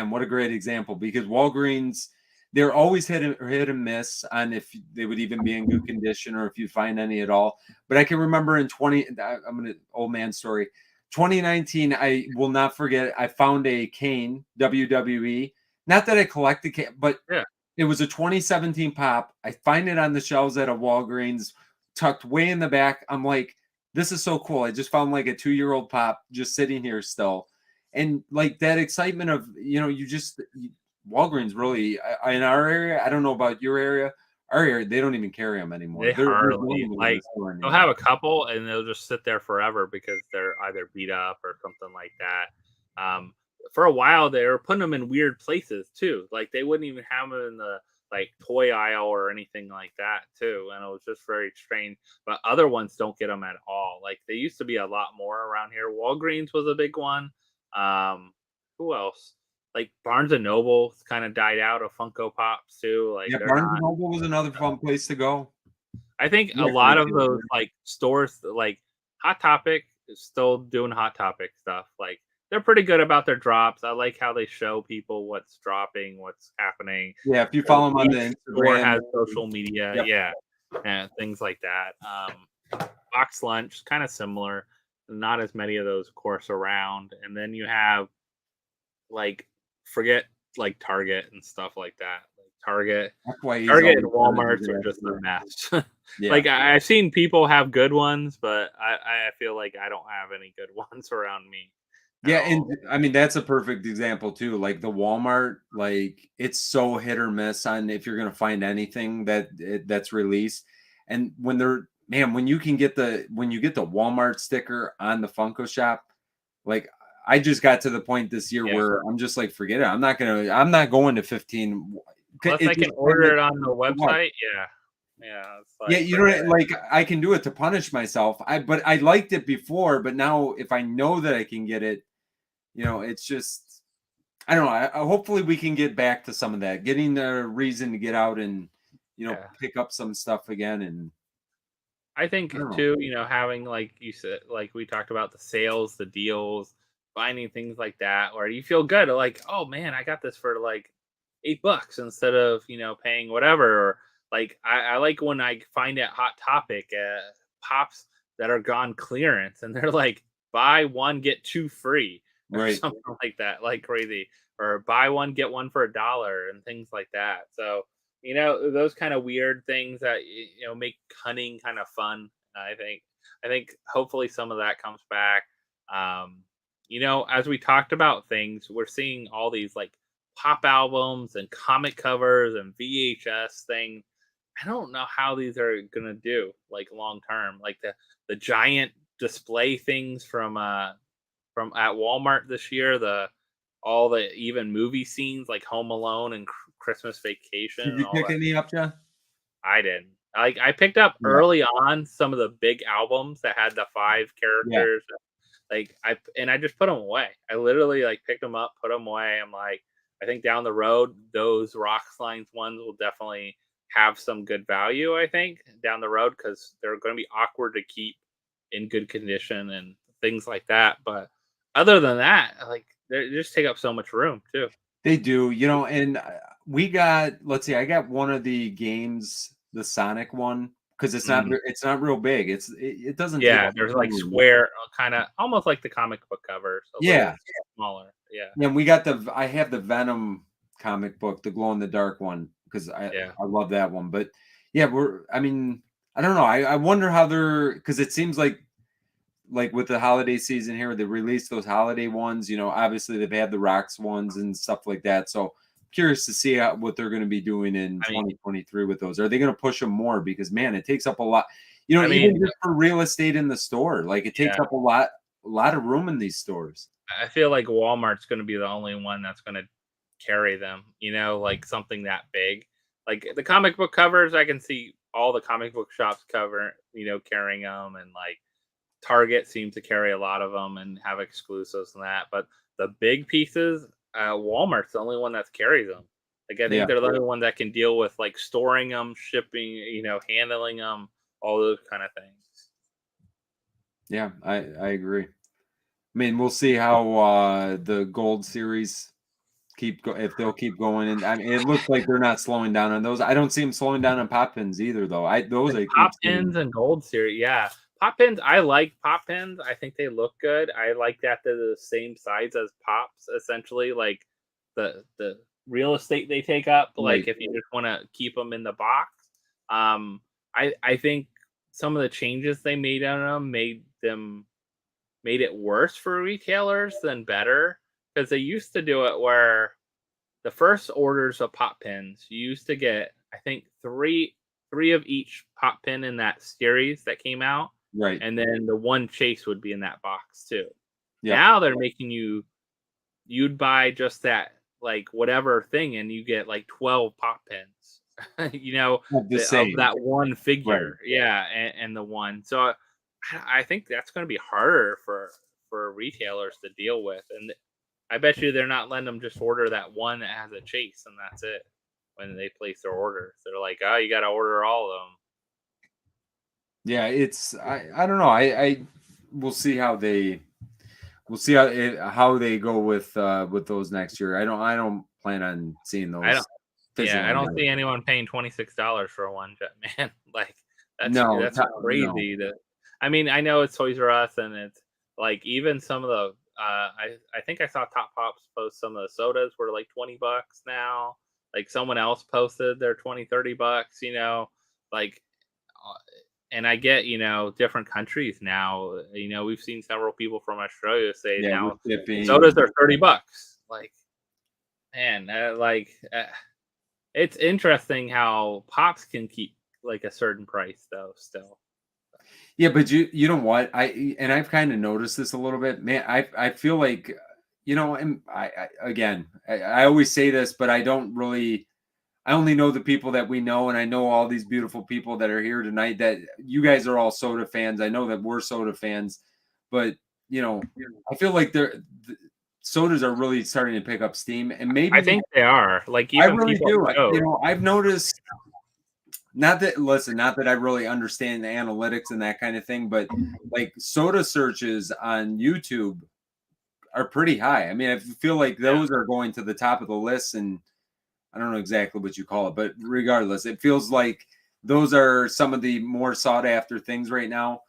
[SPEAKER 1] what a great example, because Walgreens, they're always hit and miss on if they would even be in good condition or if you find any at all. But I can remember I'm gonna old man story. 2019, I will not forget. I found a Kane WWE. Not that I collected Kane, but
[SPEAKER 2] Yeah.
[SPEAKER 1] it was a 2017 pop. I find it on the shelves at a Walgreens, tucked way in the back. I'm like, this is so cool. I just found like a 2-year-old pop just sitting here still, and like that excitement of Walgreens really in our area. I don't know about your area. Our area, they don't even carry them anymore.
[SPEAKER 2] They
[SPEAKER 1] There's
[SPEAKER 2] hardly
[SPEAKER 1] no one in the
[SPEAKER 2] like
[SPEAKER 1] store
[SPEAKER 2] they'll
[SPEAKER 1] anymore.
[SPEAKER 2] have a couple and they'll just sit there forever because they're either beat up or something like that. For a while they were putting them in weird places too. Like they wouldn't even have them in the like toy aisle or anything like that too, and it was just very strange. But other ones don't get them at all. Like they used to be a lot more around here. Walgreens was a big one. Who else? Like Barnes and Noble kind of died out of Funko Pops too. Like
[SPEAKER 1] Yeah,
[SPEAKER 2] they're
[SPEAKER 1] Barnes and
[SPEAKER 2] not.
[SPEAKER 1] Noble was another fun place to go.
[SPEAKER 2] I think a
[SPEAKER 1] Yeah,
[SPEAKER 2] lot
[SPEAKER 1] great
[SPEAKER 2] of those
[SPEAKER 1] deal.
[SPEAKER 2] like stores, like Hot Topic, is still doing Hot Topic stuff. Like they're pretty good about their drops. I like how they show people what's dropping, what's happening.
[SPEAKER 1] Yeah, if you follow them on the
[SPEAKER 2] Each store
[SPEAKER 1] Instagram,
[SPEAKER 2] has social media,
[SPEAKER 1] yep.
[SPEAKER 2] yeah, and things like that. Box Lunch, kind of similar. Not as many of those, of course, around. And then you have like forget like Target and stuff like that. Like Target
[SPEAKER 1] FYE's
[SPEAKER 2] and
[SPEAKER 1] always better
[SPEAKER 2] Walmart's
[SPEAKER 1] than
[SPEAKER 2] are just a
[SPEAKER 1] that.
[SPEAKER 2] mess.
[SPEAKER 1] Yeah.
[SPEAKER 2] Like I've seen people have good ones, but I feel like I don't have any good ones around me at
[SPEAKER 1] Yeah, and
[SPEAKER 2] all.
[SPEAKER 1] I mean that's a perfect example too. Like the Walmart, like it's so hit or miss on if you're gonna find anything that's released. And when they're man, when you can get when you get the Walmart sticker on the Funko shop, like I just got to the point this year
[SPEAKER 2] Yeah.
[SPEAKER 1] where I'm just like, forget it. I'm not going to 15.
[SPEAKER 2] Unless
[SPEAKER 1] It
[SPEAKER 2] I
[SPEAKER 1] just
[SPEAKER 2] can
[SPEAKER 1] it
[SPEAKER 2] order
[SPEAKER 1] makes
[SPEAKER 2] it on the
[SPEAKER 1] too much.
[SPEAKER 2] website, yeah. Yeah, it's
[SPEAKER 1] Yeah,
[SPEAKER 2] like,
[SPEAKER 1] you know,
[SPEAKER 2] forget it.
[SPEAKER 1] like I can do it to punish myself. But I liked it before, but now if I know that I can get it, it's just I don't know. Hopefully we can get back to some of that, getting the reason to get out and
[SPEAKER 2] Yeah.
[SPEAKER 1] pick up some stuff again. And
[SPEAKER 2] I
[SPEAKER 1] I
[SPEAKER 2] think
[SPEAKER 1] don't know.
[SPEAKER 2] too, having like you said, like we talked about the sales, the deals, finding things like that, where you feel good, like, oh man, I got this for like $8 instead of paying whatever. Or like I like when I find at Hot Topic pops that are gone clearance, and they're like buy one get two free or
[SPEAKER 1] Right.
[SPEAKER 2] something like that, like crazy, or buy one get one for $1 and things like that. So those kind of weird things that make hunting kind of fun. I think hopefully some of that comes back. um as we talked about things, we're seeing all these like pop albums and comic covers and VHS things. I don't know how these are gonna do like long term, like the giant display things from at Walmart this year, the all the even movie scenes like Home Alone and Christmas Vacation
[SPEAKER 1] Did
[SPEAKER 2] and
[SPEAKER 1] you
[SPEAKER 2] all
[SPEAKER 1] pick
[SPEAKER 2] that.
[SPEAKER 1] any up, John?
[SPEAKER 2] I didn't. Like I picked up
[SPEAKER 1] Yeah.
[SPEAKER 2] early on some of the big albums that had the 5
[SPEAKER 1] Yeah.
[SPEAKER 2] characters. Like I just put them away. I literally like picked them up, put them away. I'm like, I think down the road those Rock Lines ones will definitely have some good value. I think down the road because they're going to be awkward to keep in good condition and things like that. But other than that, like they just take up so much room too.
[SPEAKER 1] They do, and let's see, I got one of the games, the Sonic one, because
[SPEAKER 2] Mhm.
[SPEAKER 1] it's not real big. It doesn't take a
[SPEAKER 2] Yeah, there's
[SPEAKER 1] ton of
[SPEAKER 2] like
[SPEAKER 1] room.
[SPEAKER 2] square, kind of almost like the comic book covers, a little
[SPEAKER 1] Yeah.
[SPEAKER 2] smaller. Yeah,
[SPEAKER 1] Yeah, and I have the Venom comic book, the glow in the dark one, because
[SPEAKER 2] yeah,
[SPEAKER 1] I love that one. But yeah, I mean, I don't know. I wonder how because it seems like with the holiday season here, they released those holiday ones. Obviously they've had the Rocks ones and stuff like that. So curious to see what they're going to be doing in
[SPEAKER 2] I mean,
[SPEAKER 1] 2023 with those. Are they going to push them more? Because man, it takes up a lot.
[SPEAKER 2] I
[SPEAKER 1] Even
[SPEAKER 2] mean,
[SPEAKER 1] just for real estate in the store, like it takes
[SPEAKER 2] yeah.
[SPEAKER 1] up a lot of room in these stores.
[SPEAKER 2] I feel like Walmart's gonna be the only one that's gonna carry them, like something that big. Like the comic book covers, I can see all the comic book shops carrying them, and like Target seems to carry a lot of them and have exclusives and that. But the big pieces, Walmart's the only one that carries them. Like I
[SPEAKER 1] Yeah.
[SPEAKER 2] think they're the only one that can deal with like storing them, shipping, handling them, all those kind of things.
[SPEAKER 1] Yeah, I agree. I mean, we'll see how the Gold Series if they'll keep going. And I mean, it looks like they're not slowing down on those. I don't see them slowing down on pop pins either, though. I keep
[SPEAKER 2] Pop
[SPEAKER 1] seeing.
[SPEAKER 2] pins and gold series, yeah. Pop pins, I like pop pins. I think they look good. I like that they're the same size as pops, essentially. Like the real estate they take up. Like
[SPEAKER 1] Right.
[SPEAKER 2] if you just want to keep them in the box, um, I think some of the changes they made on them made it worse for retailers than better, because they used to do it where the first orders of pop pins, you used to get, I think, three of each pop pin in that series that came out,
[SPEAKER 1] Right.
[SPEAKER 2] and then the one chase would be in that box too.
[SPEAKER 1] Yep.
[SPEAKER 2] Now they're making you'd buy just that like whatever thing, and you get like 12 pop pins,
[SPEAKER 1] Of the
[SPEAKER 2] of
[SPEAKER 1] same.
[SPEAKER 2] that one
[SPEAKER 1] Right.
[SPEAKER 2] figure, yeah, and the one. So I think that's going to be harder for retailers to deal with, and I bet you they're not letting them just order that one that has a chase and that's it when they place their orders. They're like, oh, you got to order all of them.
[SPEAKER 1] Yeah. I don't know. I we'll see how how they go with those next year. I don't plan on seeing
[SPEAKER 2] I don't.
[SPEAKER 1] those
[SPEAKER 2] Yeah, I
[SPEAKER 1] fizzling
[SPEAKER 2] don't
[SPEAKER 1] out.
[SPEAKER 2] see anyone paying $26 for a one jet, man. Like
[SPEAKER 1] No,
[SPEAKER 2] that's
[SPEAKER 1] no.
[SPEAKER 2] crazy. I mean, I know it's Toys R Us, and it's like even some of the. I think I saw Top Pops post some of the sodas were like $20 now. Like someone else posted they're 20, $30. Like and I get, different countries now. We've seen several people from Australia say
[SPEAKER 1] Yeah, with
[SPEAKER 2] now
[SPEAKER 1] shipping.
[SPEAKER 2] sodas are $30. Like, man, it's interesting how pops can keep like a certain price though. Still,
[SPEAKER 1] Yeah, but you know what? I've kind of noticed this a little bit. Man, I feel like and I always say this, but I don't really. I only know the people that we know, and I know all these beautiful people that are here tonight. That you guys are all soda fans. I know that we're soda fans, but I feel like sodas are really starting to pick up steam, and
[SPEAKER 2] I
[SPEAKER 1] maybe
[SPEAKER 2] think they are like
[SPEAKER 1] I
[SPEAKER 2] even
[SPEAKER 1] really
[SPEAKER 2] people
[SPEAKER 1] do.
[SPEAKER 2] who know.
[SPEAKER 1] I've noticed. Not that I really understand the analytics and that kind of thing, but like soda searches on YouTube are pretty high. I mean, I feel like
[SPEAKER 2] Yeah,
[SPEAKER 1] those are going to the top of the list, and I don't know exactly what you call it, but regardless, it feels like those are some of the more sought after things right now.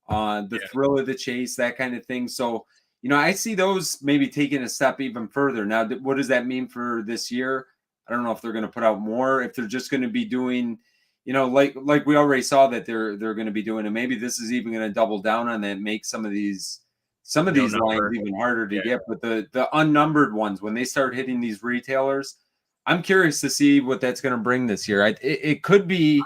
[SPEAKER 1] The
[SPEAKER 2] yeah.
[SPEAKER 1] thrill of the chase, that kind of thing. So, I see those maybe taking a step even further. Now, what does that mean for this year? I don't know if they're going to put out more, if they're just going to be doing, like we already saw that they're going to be doing, and maybe this is even going to double down on that, make some of
[SPEAKER 2] No
[SPEAKER 1] these lines
[SPEAKER 2] number.
[SPEAKER 1] even harder to
[SPEAKER 2] Yeah.
[SPEAKER 1] get. But the unnumbered ones, when they start hitting these retailers, I'm curious to see what that's going to bring this year. It could be,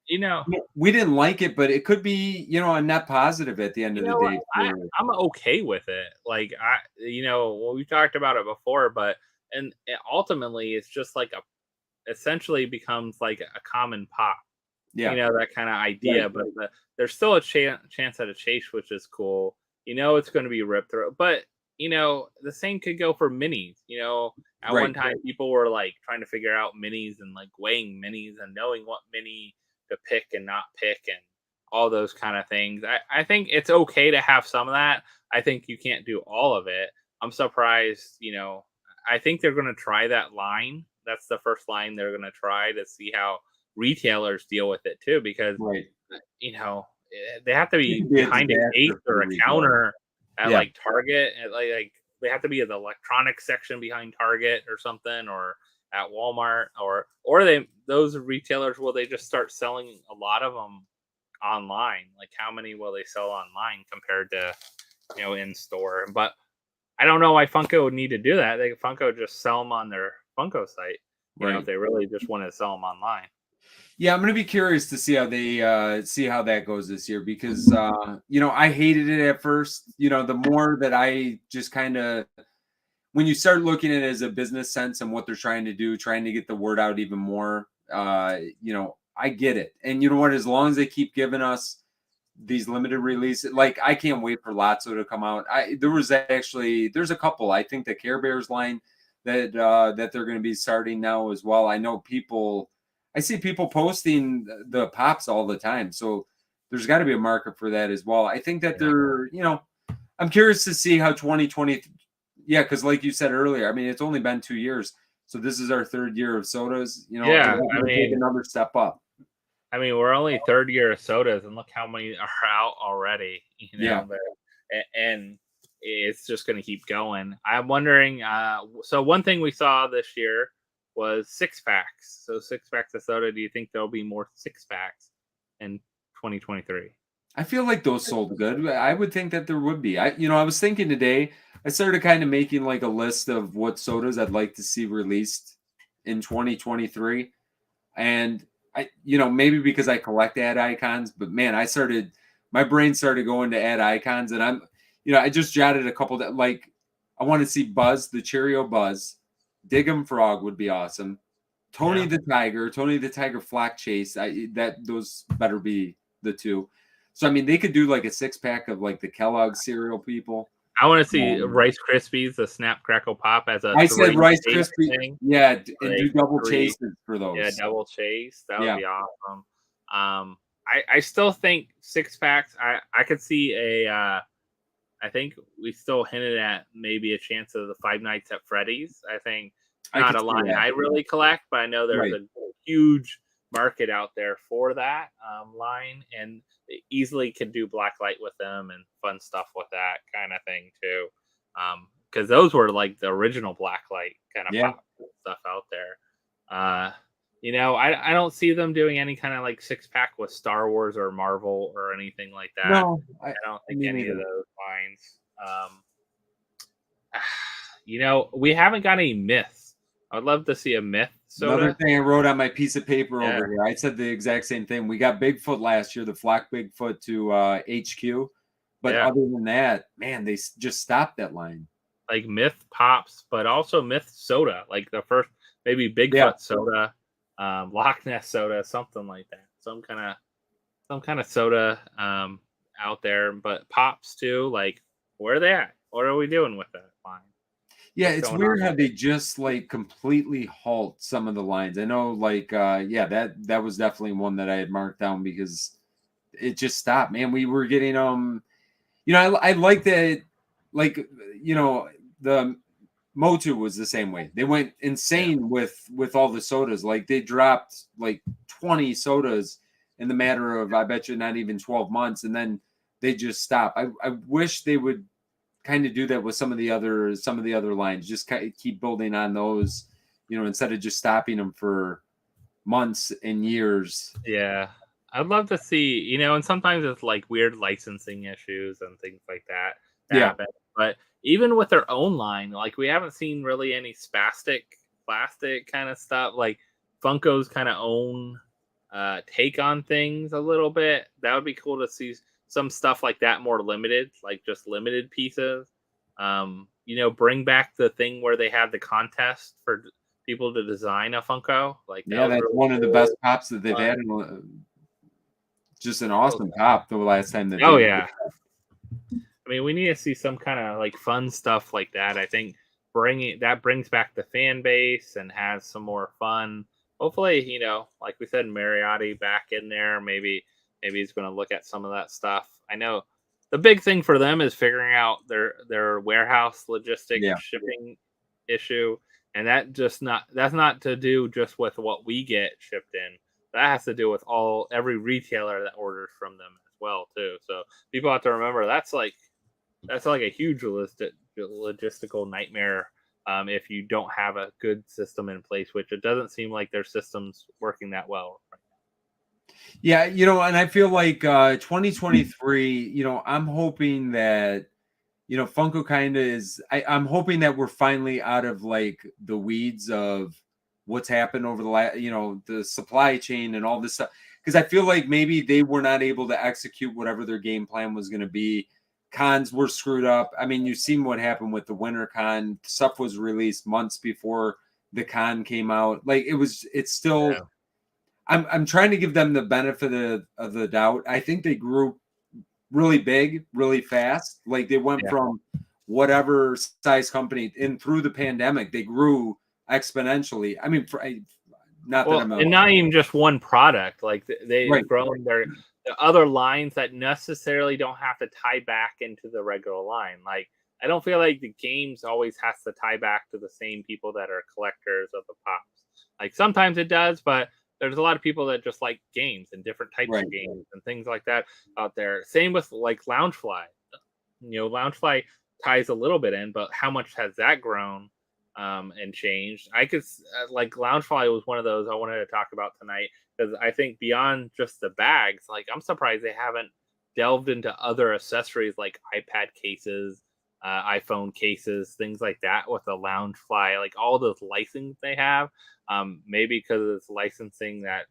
[SPEAKER 2] You know,
[SPEAKER 1] we didn't like it, but it could be, a net positive at the end
[SPEAKER 2] you
[SPEAKER 1] of the
[SPEAKER 2] know what?
[SPEAKER 1] day.
[SPEAKER 2] I'm okay with it. Like well, we talked about it before, but ultimately, it's just like essentially becomes like a common pop.
[SPEAKER 1] Yeah,
[SPEAKER 2] That kind of
[SPEAKER 1] right.
[SPEAKER 2] idea. But there's still a chance at a chase, which is cool. It's going to be ripped through, but the same could go for minis. At
[SPEAKER 1] Right.
[SPEAKER 2] one time, people were like trying to figure out minis and like weighing minis and knowing what mini to pick and not pick and all those kind of things. I think it's okay to have some of that. I think you can't do all of it. I'm surprised. I think they're going to try that line. That's the first line they're going to try to see how retailers deal with it too, because
[SPEAKER 1] Right.
[SPEAKER 2] they have to
[SPEAKER 1] It
[SPEAKER 2] be
[SPEAKER 1] could be a
[SPEAKER 2] behind a gate
[SPEAKER 1] disaster for
[SPEAKER 2] or
[SPEAKER 1] the
[SPEAKER 2] a
[SPEAKER 1] retailer.
[SPEAKER 2] counter at
[SPEAKER 1] Yeah.
[SPEAKER 2] like Target, and like they have to be in the electronics section behind Target or something, or at Walmart, or those retailers, will they just start selling a lot of them online? Like how many will they sell online compared to in store? But I don't know why Funko would need to do that. Funko just sell them on their Funko site. If
[SPEAKER 1] Right.
[SPEAKER 2] they really just want to sell them online.
[SPEAKER 1] Yeah, I'm going to be curious to see how they see how that goes this year, because I hated it at first. The more that I just kind of, when you start looking at it as a business sense and what they're trying to do, trying to get the word out even more, I get it. And you know what? As long as they keep giving us these limited releases, like I can't wait for Lotso to come out. There's a couple. I think the Care Bears line that they're going to be starting now as well. I see people posting the pops all the time, so there's got to be a market for that as well. I think that I'm curious to see how 2020. Yeah, because like you said earlier, I mean, it's only been 2 years, so this is our third year of sodas.
[SPEAKER 2] Yeah,
[SPEAKER 1] We'll take another step up.
[SPEAKER 2] we're only third year of sodas, and look how many are out already.
[SPEAKER 1] Yeah,
[SPEAKER 2] And it's just going to keep going. I'm wondering. So one thing we saw this year was 6-packs. So 6-packs of soda. Do you think there'll be more 6-packs in 2023?
[SPEAKER 1] I feel like those sold good. I would think that there would be. I was thinking today. I started kind of making like a list of what sodas I'd like to see released in 2023. And maybe because I collect ad icons, but man, my brain started going to ad icons, and I just jotted a couple that, like, I want to see Buzz, the Cheerio Buzz, Dig'em Frog would be awesome. Tony
[SPEAKER 2] Yeah.
[SPEAKER 1] the Tiger Flock Chase. Those better be the two. So I mean, they could do like a 6-pack of like the Kellogg cereal people.
[SPEAKER 2] I want to see Rice Krispies, the Snap Crackle Pop, as a
[SPEAKER 1] I said Rice
[SPEAKER 2] chase
[SPEAKER 1] Krispie,
[SPEAKER 2] thing.
[SPEAKER 1] yeah, and
[SPEAKER 2] Like
[SPEAKER 1] do double
[SPEAKER 2] 3,
[SPEAKER 1] chases for
[SPEAKER 2] yeah,
[SPEAKER 1] those.
[SPEAKER 2] double chase. That would
[SPEAKER 1] Yeah,
[SPEAKER 2] be awesome. I still think 6-packs. I could see I think we still hinted at maybe a chance of the Five Nights at Freddy's. I think
[SPEAKER 1] I
[SPEAKER 2] not
[SPEAKER 1] could
[SPEAKER 2] a
[SPEAKER 1] see
[SPEAKER 2] line
[SPEAKER 1] that.
[SPEAKER 2] I really collect, but I know there's
[SPEAKER 1] Right.
[SPEAKER 2] a huge market out there for that line, and they easily could do blacklight with them and fun stuff with that kind of thing too. Because those were like the original blacklight kind of
[SPEAKER 1] Yeah.
[SPEAKER 2] pop stuff out there. Uh, I don't see them doing any kind of like 6-pack with Star Wars or Marvel or anything like that.
[SPEAKER 1] No,
[SPEAKER 2] I don't think
[SPEAKER 1] me
[SPEAKER 2] any of
[SPEAKER 1] neither.
[SPEAKER 2] those lines. We haven't got any myths. I'd love to see a myth
[SPEAKER 1] Another
[SPEAKER 2] soda.
[SPEAKER 1] thing I wrote on my piece of paper
[SPEAKER 2] Yeah,
[SPEAKER 1] over here, I said the exact same thing. We got Bigfoot last year, the flock Bigfoot to HQ. But
[SPEAKER 2] yeah,
[SPEAKER 1] other than that, man, they just stopped that line.
[SPEAKER 2] like myth pops, but also myth soda, like the first maybe
[SPEAKER 1] Yeah.
[SPEAKER 2] Bigfoot soda, Loch Ness soda, something like that. Some kind of soda out there, but pops too. Like, where are they at? What are we doing with that line?
[SPEAKER 1] Yeah,
[SPEAKER 2] What's
[SPEAKER 1] it's
[SPEAKER 2] going on
[SPEAKER 1] weird how
[SPEAKER 2] with it?
[SPEAKER 1] they just like completely halt some of the lines. I know, like, yeah, that was definitely one that I had marked down because it just stopped, man. We were getting I like that, like, you know, the Motu was the same way. They went
[SPEAKER 2] Yeah,
[SPEAKER 1] insane with all the sodas. Like they dropped like 20 sodas in the matter of, I bet you, not even 12 months, and then they just stopped. I wish they would kind of do that with some of the other lines. Just kind of keep building on those, instead of just stopping them for months and years.
[SPEAKER 2] yeah. I'd love to see, and sometimes it's like weird licensing issues and things like that
[SPEAKER 1] Yeah,
[SPEAKER 2] happen. But even with their own line, like we haven't seen really any spastic plastic kind of stuff. Like Funko's kind of own take on things a little bit. That would be cool to see some stuff like that more limited, like just limited pieces. Bring back the thing where they had the contest for people to design a Funko. Like that
[SPEAKER 1] yeah,
[SPEAKER 2] was
[SPEAKER 1] that's
[SPEAKER 2] really
[SPEAKER 1] one of the best
[SPEAKER 2] cool.
[SPEAKER 1] pops that they've
[SPEAKER 2] Fun.
[SPEAKER 1] had. Just an
[SPEAKER 2] That was
[SPEAKER 1] awesome pop the last time that
[SPEAKER 2] Oh
[SPEAKER 1] they.
[SPEAKER 2] yeah. I mean, we need to see some kind of like fun stuff like that. I think bringing that brings back the fan base and has some more fun. Hopefully, like we said, Mariotti back in there. Maybe he's going to look at some of that stuff. I know the big thing for them is figuring out their warehouse logistic
[SPEAKER 1] Yeah,
[SPEAKER 2] shipping issue, and that's not to do just with what we get shipped in. That has to do with every retailer that orders from them as well too. So people have to remember that's like a huge logistical nightmare if you don't have a good system in place, which it doesn't seem like their system's working that well.
[SPEAKER 1] yeah, and I feel like 2023. I'm hoping that Funko kind of is. I'm hoping that we're finally out of like the weeds of what's happened over the last, the supply chain and all this stuff. Because I feel like maybe they were not able to execute whatever their game plan was going to be. Cons were screwed up. I mean, you've seen what happened with the Winter Con. Stuff was released months before the con came out. Like it's still.
[SPEAKER 2] Yeah,
[SPEAKER 1] I'm trying to give them the benefit of the doubt. I think they grew really big, really fast. Like they went
[SPEAKER 2] yeah.
[SPEAKER 1] from whatever size company, and through the pandemic, they grew exponentially. I mean, not that
[SPEAKER 2] Well,
[SPEAKER 1] I'm a
[SPEAKER 2] and not even just one product. Like they've
[SPEAKER 1] right,
[SPEAKER 2] grown the other lines that necessarily don't have to tie back into the regular line. Like I don't feel like the games always has to tie back to the same people that are collectors of the pops. Like sometimes it does, but there's a lot of people that just like games and different types
[SPEAKER 1] right,
[SPEAKER 2] of games and things like that out there. Same with like Loungefly. Loungefly ties a little bit in, but how much has that grown and changed? Like Loungefly was one of those I wanted to talk about tonight because I think beyond just the bags, like I'm surprised they haven't delved into other accessories like iPad cases, iPhone cases, things like that with a Loungefly, like all those licensing they have. Maybe because it's licensing that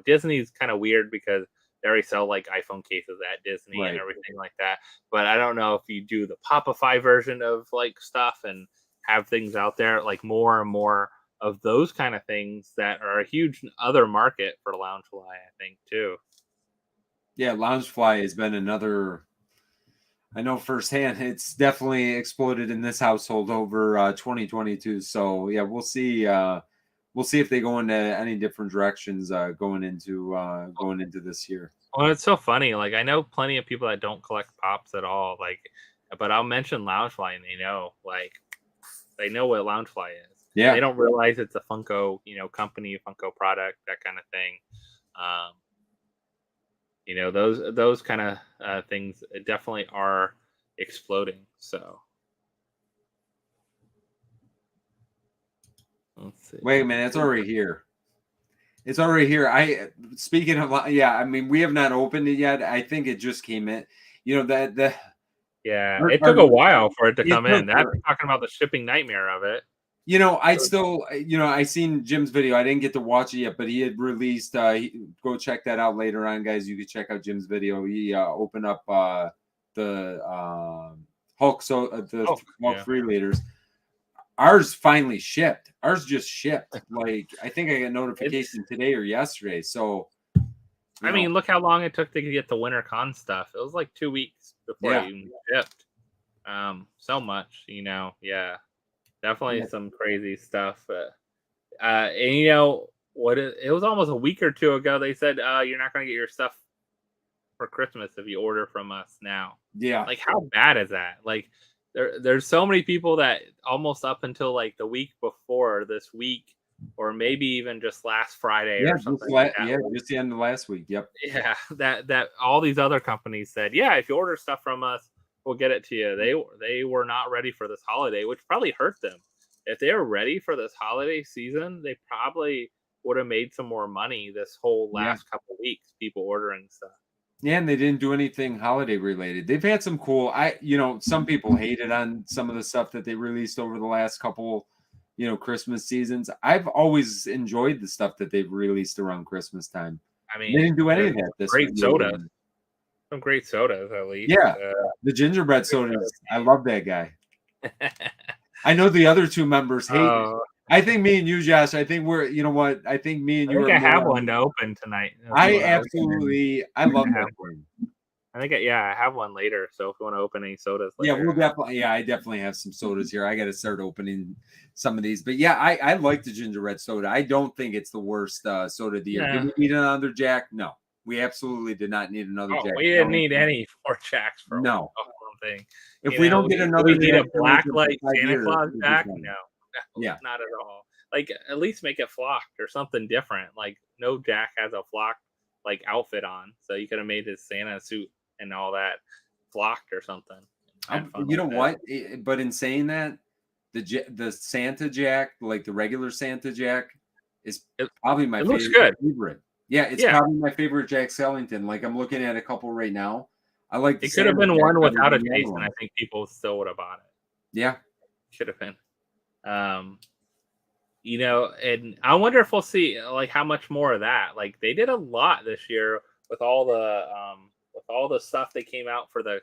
[SPEAKER 2] Disney's kind of weird because they already sell like iPhone cases at Disney and
[SPEAKER 1] right.
[SPEAKER 2] everything like that. But I don't know if you do the Popify version of like stuff and have things out there like more and more of those kind of things that are a huge other market for Loungefly, I think too.
[SPEAKER 1] Yeah, Loungefly has been another. I know firsthand. It's definitely exploded in this household over 2022. So yeah, we'll see. We'll see if they go into any different directions going into this year.
[SPEAKER 2] Well, it's so funny. Like I know plenty of people that don't collect pops at all. Like, but I'll mention Loungefly and they know what Loungefly is. And they
[SPEAKER 1] Yeah,
[SPEAKER 2] don't realize it's a Funko, company, Funko product, that kind of thing. Um, those kind of things definitely are exploding. So let's see.
[SPEAKER 1] wait a minute, it's already here. It's already here. Speaking of, yeah, I mean, we have not opened it yet. I think it just came in. You know that
[SPEAKER 2] Yeah, it took a while for it to come in. That's
[SPEAKER 1] for,
[SPEAKER 2] talking about the shipping nightmare of it.
[SPEAKER 1] you know, I seen Jim's video. I didn't get to watch it yet, but he had released. Go check that out later on, guys. You can check out Jim's video. He opened up the Hulk, the Hulk
[SPEAKER 2] yeah.
[SPEAKER 1] 3 liters. Ours finally shipped. Ours just shipped. Like I think I got notification today or yesterday. So
[SPEAKER 2] I mean, look how long it took to get the WinterCon stuff. It was like 2 weeks before it even shipped. So much, yeah, definitely some crazy stuff. And you know what? It was almost a week or two ago. They said you're not going to get your stuff for Christmas if you order from us now.
[SPEAKER 1] Yeah,
[SPEAKER 2] like how bad is that? Like there's so many people that almost up until like the week before this week, or maybe even just last Friday or something.
[SPEAKER 1] Just the end of last week. Yep.
[SPEAKER 2] Yeah, that all these other companies said, yeah, if you order stuff from us, we'll get it to you. They were not ready for this holiday, which probably hurt them. If they were ready for this holiday season, they probably would have made some more money this whole last couple weeks, people ordering stuff.
[SPEAKER 1] Yeah, and they didn't do anything holiday related. They've had some cool, some people hated on some of the stuff that they released over the last couple, Christmas seasons. I've always enjoyed the stuff that they've released around Christmas time.
[SPEAKER 2] I mean,
[SPEAKER 1] they didn't do any of that this
[SPEAKER 2] great soda. Some great sodas, at least.
[SPEAKER 1] Yeah, the gingerbread sodas. I love that guy. I know the other two members hate. I think me and you, Josh. I think we're. You know what? I think me and you.
[SPEAKER 2] I have one to open tonight.
[SPEAKER 1] I love that one.
[SPEAKER 2] I think I have one later. So if you want to open any sodas, later.
[SPEAKER 1] Yeah, we'll definitely. Yeah, I definitely have some sodas here. I got to start opening some of these. But yeah, I like the gingerbread soda. I don't think it's the worst soda of the year. Did we need another Jack? No. We absolutely did not need another Jack.
[SPEAKER 2] We didn't need any more Jacks for one thing.
[SPEAKER 1] If we don't get another,
[SPEAKER 2] we need a black light Santa Claus Jack. No, not at all. Like at least make it flocked or something different. Like no Jack has a flocked like outfit on, so you could have made his Santa suit and all that flocked or something.
[SPEAKER 1] You know what? But in saying that, the Santa Jack, like the regular Santa Jack, is probably my favorite. Yeah, it's probably my favorite Jack Skellington. Like I'm looking at a couple right now. I like.
[SPEAKER 2] It could have been one without a taste, and I think people still would have bought it.
[SPEAKER 1] Yeah,
[SPEAKER 2] should have been. And I wonder if we'll see like how much more of that. Like they did a lot this year with all the stuff that came out for the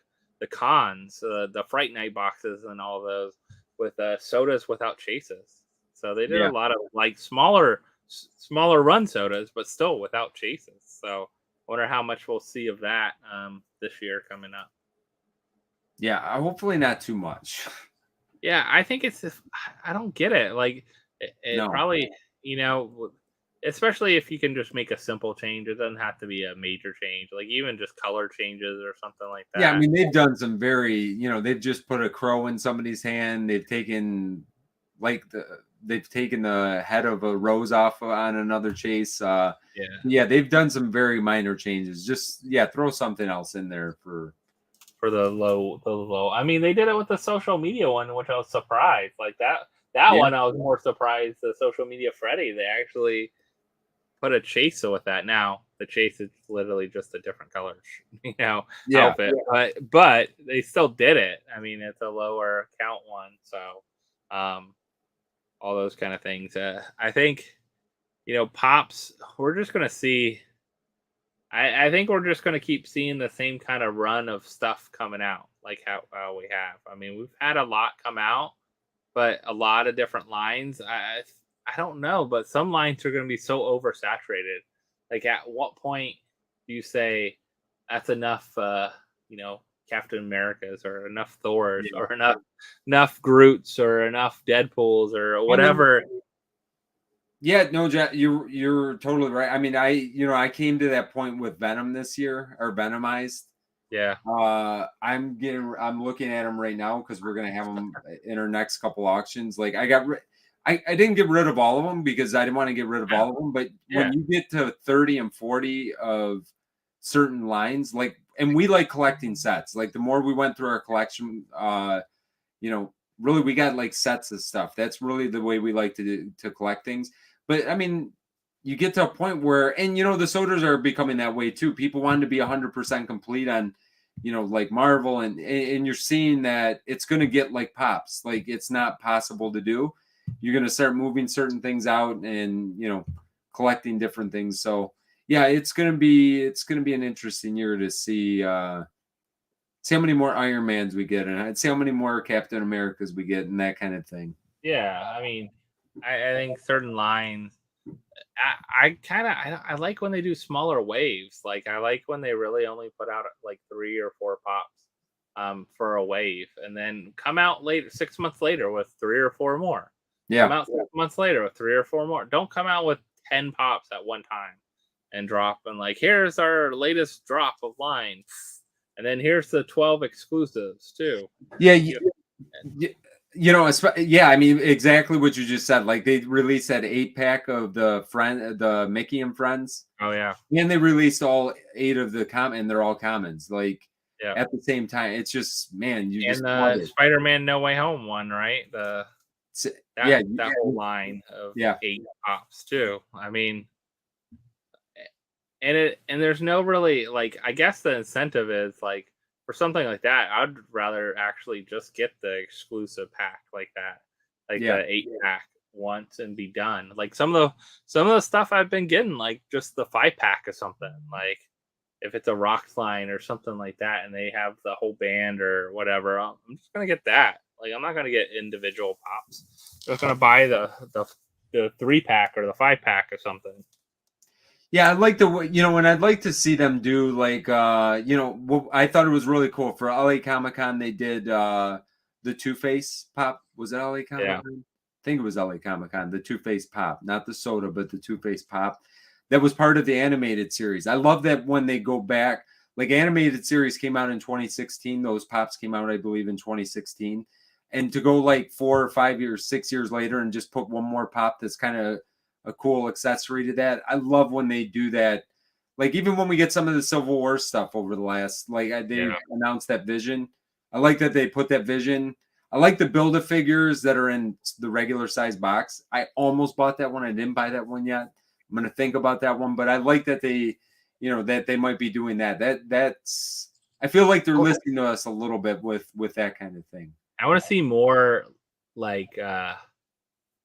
[SPEAKER 2] cons, the Fright Night boxes, and all those with sodas without chases. So they did a lot of like smaller run sodas, but still without chases. So I wonder how much we'll see of that this year coming up.
[SPEAKER 1] Yeah, hopefully not too much.
[SPEAKER 2] Yeah, I think I don't get it. Like it probably, especially if you can just make a simple change. It doesn't have to be a major change. Like even just color changes or something like that.
[SPEAKER 1] Yeah, I mean they've done some they've just put a crow in somebody's hand. They've taken the head of a rose off on another chase. They've done some very minor changes. Just throw something else in there for
[SPEAKER 2] the low. I mean, they did it with the social media one, which I was surprised. Like that one, I was more surprised. The social media Freddy, they actually put a chase with that. Now the chase is literally just a different color, outfit. But they still did it. I mean, it's a lower count one, so all those kind of things. I think pops. We're just gonna see. I think we're just going to keep seeing the same kind of run of stuff coming out, like how we have. I mean, we've had a lot come out, but a lot of different lines. I don't know, but some lines are going to be so oversaturated. Like, at what point do you say that's enough? Captain Americas or enough Thors or enough Groots or enough Deadpools or whatever.
[SPEAKER 1] Yeah, no, Jack, you're totally right. I mean, I came to that point with Venom this year, or Venomized.
[SPEAKER 2] Yeah.
[SPEAKER 1] I'm looking at them right now because we're gonna have them in our next couple auctions. Like I didn't get rid of all of them because I didn't want to get rid of all of them. But when you get to 30 and 40 of certain lines, and we like collecting sets. Like the more we went through our collection, really we got like sets of stuff. That's really the way we like to collect things. But I mean, you get to a point where, and the sodas are becoming that way too. People want to be 100% complete on, like Marvel, and you're seeing that it's going to get like Pops. Like it's not possible to do. You're going to start moving certain things out and collecting different things. So yeah, it's going to be an interesting year to see how many more Iron Mans we get, and I'd see how many more Captain Americas we get, and that kind of thing.
[SPEAKER 2] Yeah, I mean, I think certain lines. I like when they do smaller waves. Like I like when they really only put out like 3 or 4 pops for a wave, and then come out later 6 months later with 3 or 4 more. Come
[SPEAKER 1] Yeah.
[SPEAKER 2] out 6 months later with 3 or 4 more. Don't come out with 10 pops at one time and drop and like here's our latest drop of line, and then here's the 12 exclusives too.
[SPEAKER 1] Yeah. Yeah, I mean, exactly what you just said. Like they released that 8-pack of the Mickey and Friends.
[SPEAKER 2] Oh yeah.
[SPEAKER 1] And they released all 8 of the and they're all commons. Like
[SPEAKER 2] Yeah.
[SPEAKER 1] at the same time, it's just, man, you just
[SPEAKER 2] and the Spider-Man No Way Home one, right? That whole line of 8 pops too. I mean, and there's no really like, I guess the incentive is like for something like that, I'd rather actually just get the exclusive pack like that, like the 8-pack once and be done. Like some of the stuff I've been getting, like just the 5-pack or something. Like if it's a Rocks line or something like that, and they have the whole band or whatever, I'm just gonna get that. Like I'm not gonna get individual pops. I'm just gonna buy the 3-pack or the 5-pack or something.
[SPEAKER 1] Yeah, I'd like to, and I'd like to see them do like, I thought it was really cool for LA Comic Con. They did the Two-Face pop. Was it LA Comic Con? I think it was LA Comic Con. The Two-Face pop, not the soda, but the Two-Face pop. That was part of the animated series. I love that when they go back, like animated series came out in 2016. Those pops came out, I believe, in 2016. And to go like 4 or 5 years, 6 years later and just put one more pop that's kind of a cool accessory to that. I love when they do that. Like even when we get some of the Civil War stuff over the last, like they announced that Vision. I like that they put that Vision. I like the Build-A-Figures that are in the regular size box. I almost bought that one. I didn't buy that one yet. I'm going to think about that one, but I like that they, that they might be doing that. That's, I feel like they're listening to us a little bit with that kind of thing.
[SPEAKER 2] I want to see more like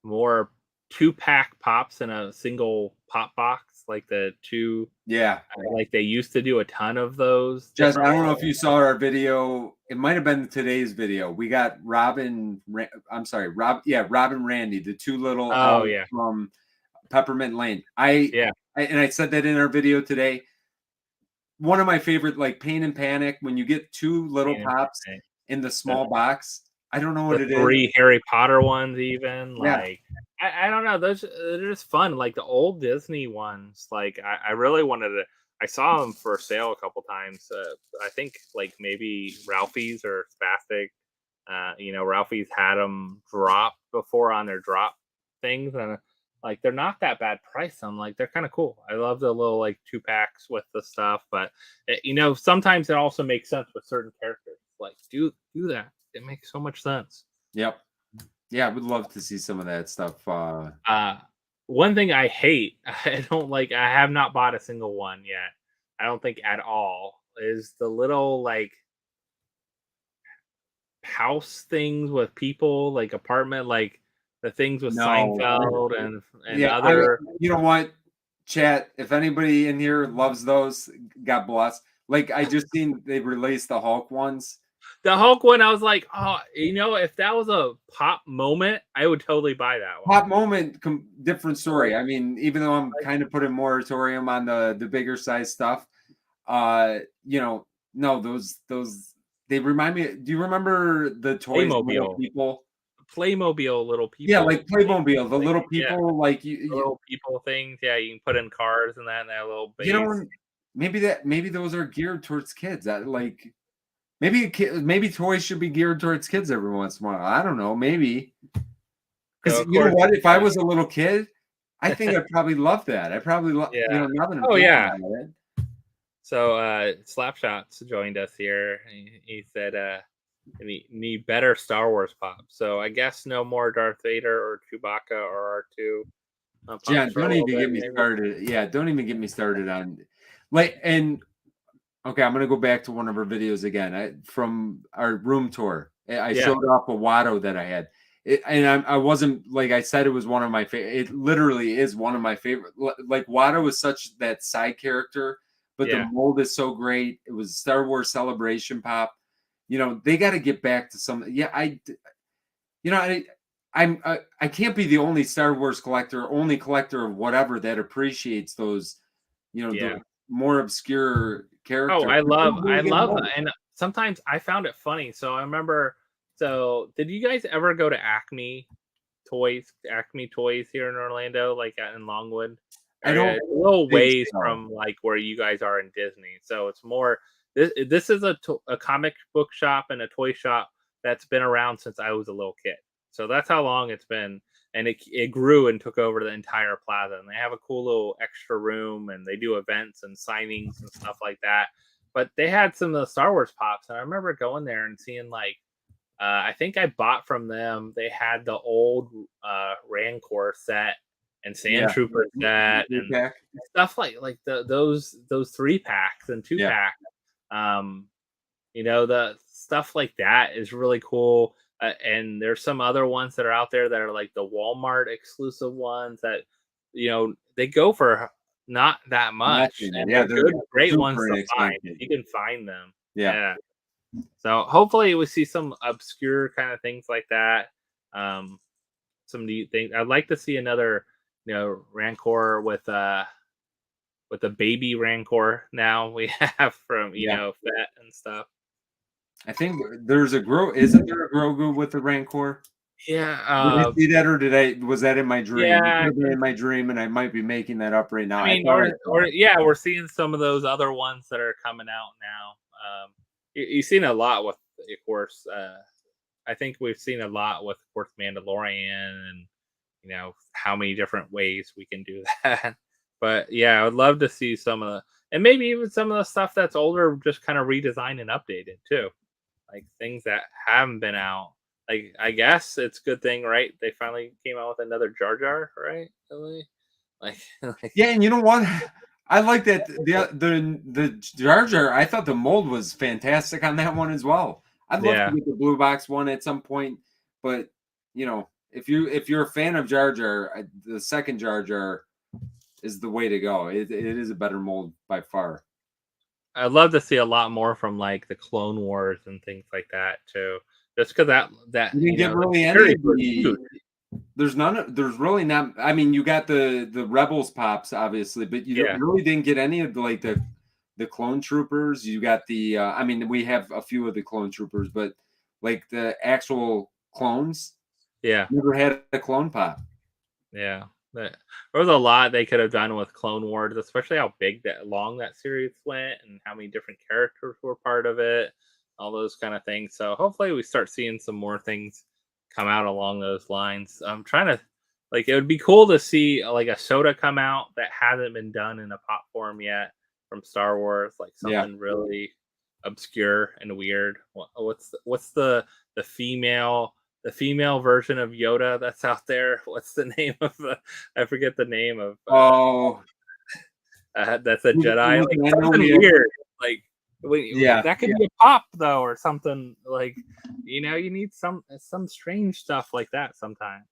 [SPEAKER 2] more 2-pack pops in a single pop box, like the 2.
[SPEAKER 1] Yeah,
[SPEAKER 2] like they used to do a ton of those.
[SPEAKER 1] Jess, I don't know if you saw our video. It might have been today's video. We got Rob and Randy, the 2 little from Peppermint Lane. And I said that in our video today. One of my favorite, like Pain and Panic, when you get 2 little pops in the small box. I don't know what it is.
[SPEAKER 2] 3 Harry Potter ones, even like I don't know. Those they're just fun. Like the old Disney ones. Like I really wanted to. I saw them for sale a couple times. I think like maybe Ralphie's or Spastic. Ralphie's had them drop before on their drop things, and like they're not that bad price. I'm like they're kind of cool. I love the little like 2-packs with the stuff, but sometimes it also makes sense with certain characters. Like do that. It makes so much sense.
[SPEAKER 1] Yep. Yeah, I would love to see some of that stuff.
[SPEAKER 2] One thing I hate, I don't like, I have not bought a single one yet. I don't think at all, is the little like house things with people, like apartment, like the things with Seinfeld and other.
[SPEAKER 1] You know what, chat? If anybody in here loves those, God bless. Like I just seen they released the Hulk ones.
[SPEAKER 2] The Hulk one, I was like, oh, if that was a pop moment, I would totally buy that one.
[SPEAKER 1] Pop moment, different story. I mean, even though I'm kind of putting moratorium on the bigger size stuff, no, those they remind me. Do you remember the toys?
[SPEAKER 2] Playmobil
[SPEAKER 1] people.
[SPEAKER 2] Playmobil little people.
[SPEAKER 1] Yeah, like Playmobil, the little people, like
[SPEAKER 2] little people things. Yeah, you can put in cars and that little base.
[SPEAKER 1] Maybe those are geared towards kids. That like. Maybe toys should be geared towards kids every once in a while. I don't know, maybe. Because you know what? If I was a little kid, I think I'd probably love that. I probably love,
[SPEAKER 2] So Slapshots joined us here. He said need better Star Wars pop. So I guess no more Darth Vader or Chewbacca or R2.
[SPEAKER 1] John,
[SPEAKER 2] for a
[SPEAKER 1] don't
[SPEAKER 2] little
[SPEAKER 1] even
[SPEAKER 2] bit,
[SPEAKER 1] get me
[SPEAKER 2] maybe.
[SPEAKER 1] started. Yeah, don't even get me started on and okay, I'm gonna go back to one of our videos again. From our room tour. I
[SPEAKER 2] Yeah,
[SPEAKER 1] showed off a Watto that I had. I wasn't like I said it was one of my favorite. It literally is one of my favorite. Like Watto is such that side character, but the
[SPEAKER 2] yeah.
[SPEAKER 1] mold is so great. It was Star Wars Celebration pop. They got to get back to some. Yeah, I can't be the only Star Wars collector, only collector of whatever that appreciates those,
[SPEAKER 2] Yeah.
[SPEAKER 1] the more obscure
[SPEAKER 2] Oh,
[SPEAKER 1] characters.
[SPEAKER 2] I
[SPEAKER 1] But
[SPEAKER 2] love
[SPEAKER 1] then
[SPEAKER 2] I
[SPEAKER 1] you get
[SPEAKER 2] love
[SPEAKER 1] more.
[SPEAKER 2] and sometimes I found it funny. So I remember did you guys ever go to Acme Toys here in Orlando, like in Longwood
[SPEAKER 1] I
[SPEAKER 2] area?
[SPEAKER 1] don't
[SPEAKER 2] It's a little
[SPEAKER 1] think
[SPEAKER 2] ways
[SPEAKER 1] so.
[SPEAKER 2] from like where you guys are in Disney. So it's more this is a comic book shop and a toy shop that's been around since I was a little kid. So that's how long it's been. And it grew and took over the entire plaza. And they have a cool little extra room and they do events and signings and stuff like that. But they had some of the Star Wars pops. And I remember going there and seeing like I think I bought from them. They had the old Rancor set and Sand
[SPEAKER 1] Yeah.
[SPEAKER 2] Trooper set and
[SPEAKER 1] Pack.
[SPEAKER 2] stuff like those 3 packs and two
[SPEAKER 1] Yeah.
[SPEAKER 2] pack. Um, the stuff like that is really cool. And there's some other ones that are out there that are like the Walmart exclusive ones that they go for not that much,
[SPEAKER 1] Nothing.
[SPEAKER 2] and
[SPEAKER 1] Yeah,
[SPEAKER 2] they're
[SPEAKER 1] they're
[SPEAKER 2] good, great ones
[SPEAKER 1] super
[SPEAKER 2] to find
[SPEAKER 1] inexpensive.
[SPEAKER 2] if you can find them.
[SPEAKER 1] Yeah.
[SPEAKER 2] Yeah. So hopefully we see some obscure kind of things like that. Um, some neat things. I'd like to see another, Rancor with a baby Rancor. Now we have from
[SPEAKER 1] Yeah.
[SPEAKER 2] Fett and stuff.
[SPEAKER 1] I think there's a isn't there a Grogu with the Rancor?
[SPEAKER 2] Yeah,
[SPEAKER 1] Did you see that, or was that in my dream? It
[SPEAKER 2] yeah.
[SPEAKER 1] could have been in my dream, and I might be making that up right now.
[SPEAKER 2] I
[SPEAKER 1] I
[SPEAKER 2] mean,
[SPEAKER 1] thought I saw
[SPEAKER 2] or
[SPEAKER 1] it.
[SPEAKER 2] yeah, we're seeing some of those other ones that are coming out now. You've seen a lot with, of course. I think we've seen a lot with, of course, Mandalorian, and how many different ways we can do that. But yeah, I would love to see some of and maybe even some of the stuff that's older, just kind of redesigned and updated too, like things that haven't been out. Like I guess it's a good thing, right? They finally came out with another Jar Jar, right? Really? Like, like
[SPEAKER 1] Yeah, and you know what? I like that the Jar Jar. I thought the mold was fantastic on that one as well. I'd love to
[SPEAKER 2] yeah.
[SPEAKER 1] get the blue box one at some point, but if you're a fan of Jar Jar, the second Jar Jar is the way to go. It is a better mold by far.
[SPEAKER 2] I'd love to see a lot more from like the Clone Wars and things like that too. Just because that
[SPEAKER 1] You didn't get
[SPEAKER 2] the
[SPEAKER 1] really any
[SPEAKER 2] series
[SPEAKER 1] of
[SPEAKER 2] was
[SPEAKER 1] the.
[SPEAKER 2] huge.
[SPEAKER 1] There's really not. I mean, you got the Rebels pops obviously, but you
[SPEAKER 2] Yeah,
[SPEAKER 1] really didn't get any of the clone troopers. You got the. I mean, we have a few of the clone troopers, but like the actual clones,
[SPEAKER 2] yeah,
[SPEAKER 1] never had a clone pop.
[SPEAKER 2] yeah. There was a lot they could have done with Clone Wars, especially how long that series went, and how many different characters were part of it, all those kind of things. So hopefully we start seeing some more things come out along those lines. I'm trying to like it would be cool to see like a soda come out that hasn't been done in a pop form yet from Star Wars, like
[SPEAKER 1] Yeah.
[SPEAKER 2] something really obscure and weird. What's the female version of Yoda that's out there? What's the name of the? I forget the name of.
[SPEAKER 1] Oh,
[SPEAKER 2] That's a Jedi. Like
[SPEAKER 1] listen, I know
[SPEAKER 2] something
[SPEAKER 1] we have.
[SPEAKER 2] weird. Like
[SPEAKER 1] Yeah,
[SPEAKER 2] that could be a pop though, or something like. You need some strange stuff like that sometimes.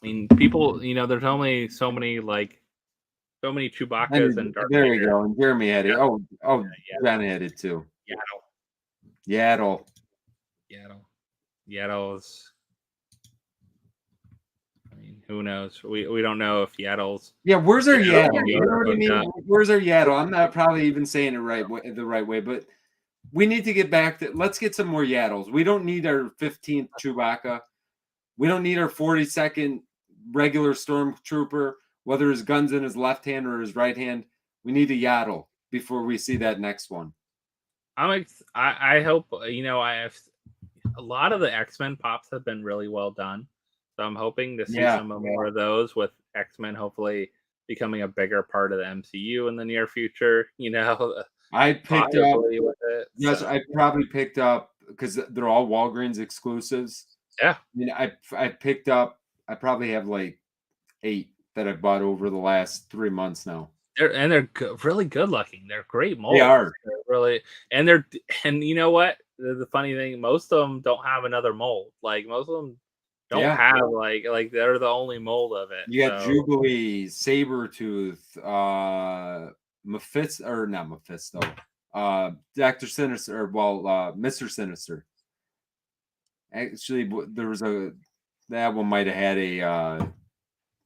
[SPEAKER 2] I mean, people. There's only so many Chewbacca's and Darth
[SPEAKER 1] there we
[SPEAKER 2] Vader.
[SPEAKER 1] go. And Jeremy had it.
[SPEAKER 2] Yeah,
[SPEAKER 1] Oh,
[SPEAKER 2] yeah,
[SPEAKER 1] John had it too.
[SPEAKER 2] Yaddle,
[SPEAKER 1] Yaddle.
[SPEAKER 2] Yaddle, Yaddle's. I mean, who knows? We don't know if Yaddle's.
[SPEAKER 1] Yeah, where's our
[SPEAKER 2] Yeah,
[SPEAKER 1] Yaddle? You know what I mean? Where's our Yaddle? I'm not probably even saying it the right way, but we need to get back to. Let's get some more Yaddles. We don't need our 15th Chewbacca. We don't need our 42nd regular stormtrooper, whether his gun's in his left hand or his right hand. We need a Yaddle before we see that next one.
[SPEAKER 2] I hope I have a lot of the X-Men pops have been really well done. So I'm hoping to see some more of those with X-Men hopefully becoming a bigger part of the MCU in the near future.
[SPEAKER 1] I picked up.
[SPEAKER 2] with it.
[SPEAKER 1] Yes,
[SPEAKER 2] So.
[SPEAKER 1] I probably picked up because they're all Walgreens exclusives.
[SPEAKER 2] Yeah.
[SPEAKER 1] I mean, I picked up I probably have like 8 that I've bought over the last 3 months now.
[SPEAKER 2] They're really good looking. They're great
[SPEAKER 1] They
[SPEAKER 2] molds.
[SPEAKER 1] are.
[SPEAKER 2] They're really, and they're and you know what? The funny thing, most of them don't have another mold. Like most of them don't
[SPEAKER 1] Yeah.
[SPEAKER 2] have like they're the only mold of it.
[SPEAKER 1] You got
[SPEAKER 2] So
[SPEAKER 1] Jubilee, Sabretooth, Mephisto, or not Mephisto, Dr. Sinister, or Mr. Sinister. Actually, that one might have had a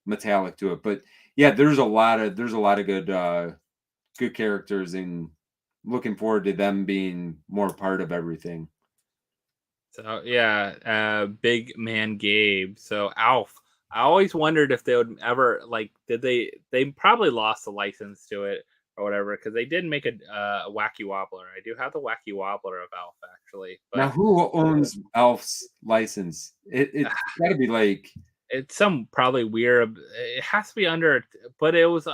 [SPEAKER 1] metallic to it, but yeah, there's a lot of good characters, and looking forward to them being more part of everything.
[SPEAKER 2] So yeah, Big Man Gabe. So Alf. I always wondered if they would ever like. Did they probably lost the license to it or whatever? Because they did make a Wacky Wobbler. I do have the Wacky Wobbler of Alf actually,
[SPEAKER 1] Now,
[SPEAKER 2] but
[SPEAKER 1] who owns Elf's license? It's got to be like,
[SPEAKER 2] it's some probably weird. It has to be under, but it was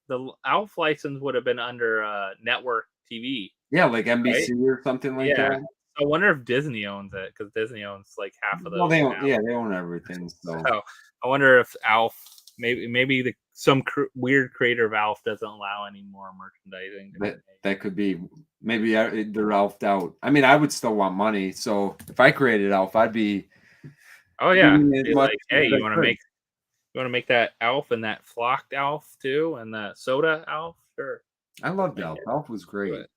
[SPEAKER 2] the Alf license would have been under network TV,
[SPEAKER 1] yeah, like
[SPEAKER 2] right?
[SPEAKER 1] NBC or something like
[SPEAKER 2] Yeah.
[SPEAKER 1] that.
[SPEAKER 2] I wonder if Disney owns it because Disney owns like half of
[SPEAKER 1] Well,
[SPEAKER 2] those now.
[SPEAKER 1] they own everything. So
[SPEAKER 2] So I wonder if Alf maybe some weird creator of Alf doesn't allow any more merchandising to be made.
[SPEAKER 1] that could be, maybe they're Alfed out. I mean, I would still want money. So if I created Alf, I'd be
[SPEAKER 2] Oh yeah,
[SPEAKER 1] doing as
[SPEAKER 2] be
[SPEAKER 1] much
[SPEAKER 2] like,
[SPEAKER 1] as
[SPEAKER 2] hey,
[SPEAKER 1] I could.
[SPEAKER 2] you want to make that Alf and that flocked Alf too, and the soda Alf? Sure,
[SPEAKER 1] I loved
[SPEAKER 2] make
[SPEAKER 1] Alf.
[SPEAKER 2] it.
[SPEAKER 1] Alf was
[SPEAKER 2] Do
[SPEAKER 1] great.
[SPEAKER 2] it.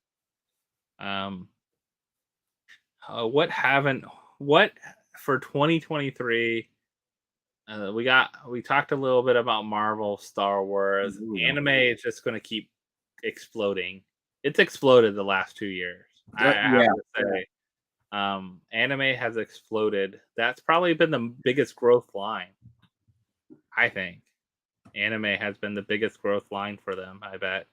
[SPEAKER 2] What haven't what for 2023? We talked a little bit about Marvel, Star Wars,
[SPEAKER 1] Ooh, yeah.
[SPEAKER 2] anime is just going to keep exploding. It's exploded the last 2 years. I have
[SPEAKER 1] Yeah.
[SPEAKER 2] to say, anime has exploded. That's probably been the biggest growth line. I think anime has been the biggest growth line for them. I bet.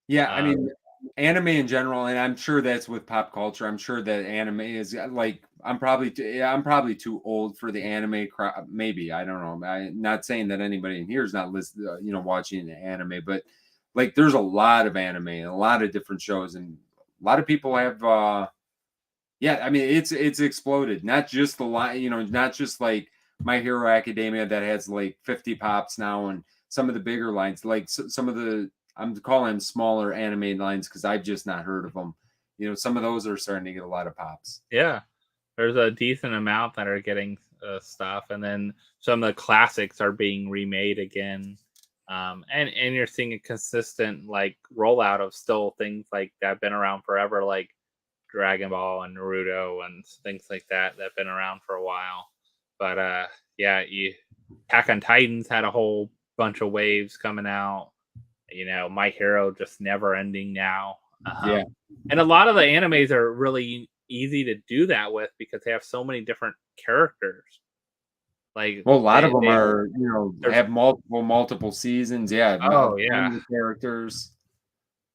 [SPEAKER 1] Yeah, I
[SPEAKER 2] Um,
[SPEAKER 1] mean, anime in general, and I'm sure that's with pop culture. I'm sure that anime is like, I'm probably too old for the anime crowd. Maybe, I don't know. I'm not saying that anybody in here is not listening, watching anime, but like, there's a lot of anime and a lot of different shows, and a lot of people have. Yeah, I mean, it's exploded. Not just the line, not just like My Hero Academia that has like 50 pops now, and some of the bigger lines, like some of the, I'm calling them smaller anime lines because I've just not heard of them. Some of those are starting to get a lot of pops.
[SPEAKER 2] yeah, there's a decent amount that are getting stuff, and then some of the classics are being remade again. And you're seeing a consistent like rollout of still things like that have been around forever, like Dragon Ball and Naruto and things like that that've been around for a while. But yeah, Attack on Titans had a whole bunch of waves coming out. My Hero just never ending now.
[SPEAKER 1] Yeah.
[SPEAKER 2] And a lot of the animes are really easy to do that with because they have so many different characters. Like
[SPEAKER 1] Well, a lot of them
[SPEAKER 2] they
[SPEAKER 1] are,
[SPEAKER 2] there's
[SPEAKER 1] have multiple seasons. Yeah,
[SPEAKER 2] oh yeah,
[SPEAKER 1] the characters.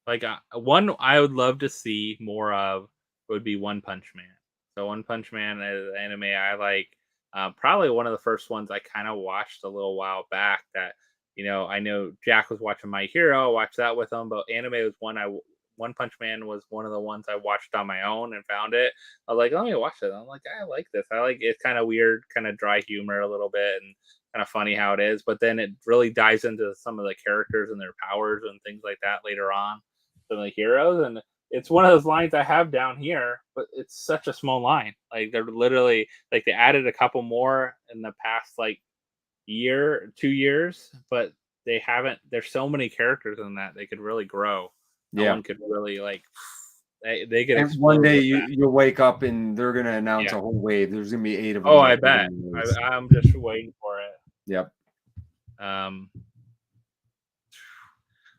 [SPEAKER 2] like one I would love to see more of would be One Punch Man. So One Punch Man is an anime I like. Probably one of the first ones I kind of watched a little while back. That I know Jack was watching My Hero. I watched that with him, but anime was One Punch Man was one of the ones I watched on my own and found it. I was like, let me watch it. I'm like, I like this. I like it's kind of weird, kind of dry humor a little bit, and kind of funny how it is. But then it really dives into some of the characters and their powers and things like that later on. Some of the heroes, and it's one of those lines I have down here, but it's such a small line. Like they're literally like they added a couple more in the past like year, 2 years, but they haven't. There's so many characters in that they could really grow. No
[SPEAKER 1] Yeah.
[SPEAKER 2] one could really like they could
[SPEAKER 1] And one
[SPEAKER 2] explode
[SPEAKER 1] day
[SPEAKER 2] with that.
[SPEAKER 1] you'll wake up and they're gonna announce
[SPEAKER 2] Yeah.
[SPEAKER 1] a whole wave. There's gonna be 8 of them.
[SPEAKER 2] Oh, I bet. I'm just waiting for it.
[SPEAKER 1] Yep.
[SPEAKER 2] Um,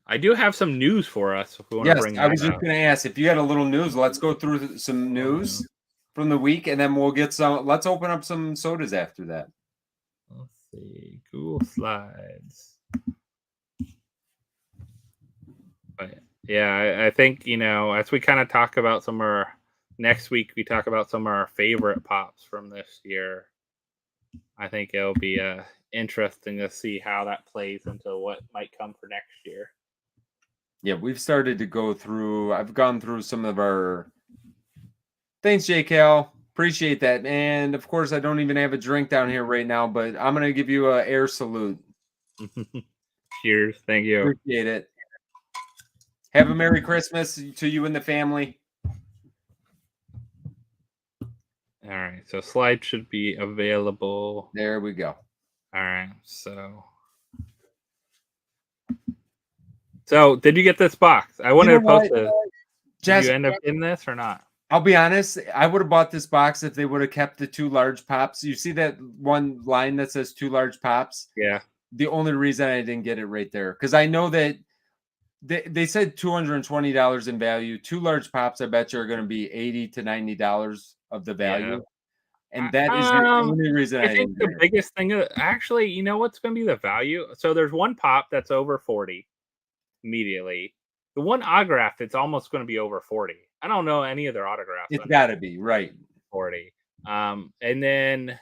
[SPEAKER 2] I do have some news for us if we want to
[SPEAKER 1] Yes,
[SPEAKER 2] bring
[SPEAKER 1] I
[SPEAKER 2] that
[SPEAKER 1] was just
[SPEAKER 2] up.
[SPEAKER 1] going to ask if you had a little news. Let's go through some news from the week, and then we'll get some. Let's open up some sodas after that.
[SPEAKER 2] Let's see. Google Slides. But yeah, I think, as we kind of talk about some of our next week, we talk about some of our favorite pops from this year. I think it'll be interesting to see how that plays into what might come for next year.
[SPEAKER 1] Yeah, we've started to go through. I've gone through some of our. Thanks, JKL. Appreciate that. And of course, I don't even have a drink down here right now, but I'm gonna give you a air salute.
[SPEAKER 2] Cheers. Thank you.
[SPEAKER 1] Appreciate it. Have a Merry Christmas to you and the family.
[SPEAKER 2] All right. So slide should be available.
[SPEAKER 1] There we go.
[SPEAKER 2] All right. So did you get this box? I wanted to post it. Did you end up in this or not?
[SPEAKER 1] I'll be honest, I would have bought this box if they would have kept the 2 large pops. You see that one line that says 2 large pops?
[SPEAKER 2] Yeah.
[SPEAKER 1] The only reason I didn't get it right there, because I know that they said $220 in value. 2 large pops, I bet you, are going to be $80 to $90 of the value. Yeah. And that is the only reason I
[SPEAKER 2] think the biggest thing, actually, you know what's going to be the value? So there's one pop that's over 40 immediately. The one autograph, it's almost going to be over 40. I don't know any other autographs.
[SPEAKER 1] It's got to be, right.
[SPEAKER 2] 40. And then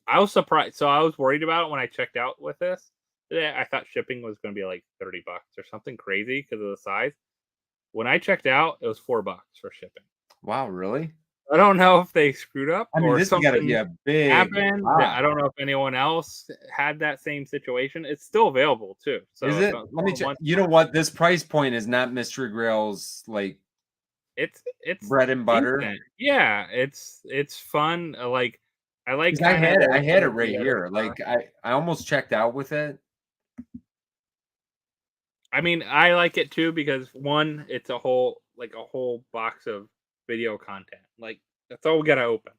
[SPEAKER 2] I was surprised. So I was worried about it when I checked out with this. I thought shipping was going to be like $30 or something crazy because of the size. When I checked out, it was $4 for shipping.
[SPEAKER 1] Wow, really?
[SPEAKER 2] I don't know if they screwed up.
[SPEAKER 1] I mean, this got to be a big
[SPEAKER 2] happened. I don't know if anyone else had that same situation. It's still available too. So
[SPEAKER 1] is it? Let me check. You know what? This price point is not Mystery Grail's like.
[SPEAKER 2] It's
[SPEAKER 1] bread and butter.
[SPEAKER 2] Decent. Yeah, it's fun. I like.
[SPEAKER 1] I had it right here. Like I almost checked out with it.
[SPEAKER 2] I mean, I like it too because one, it's a whole box of video content. Like that's all we gotta open.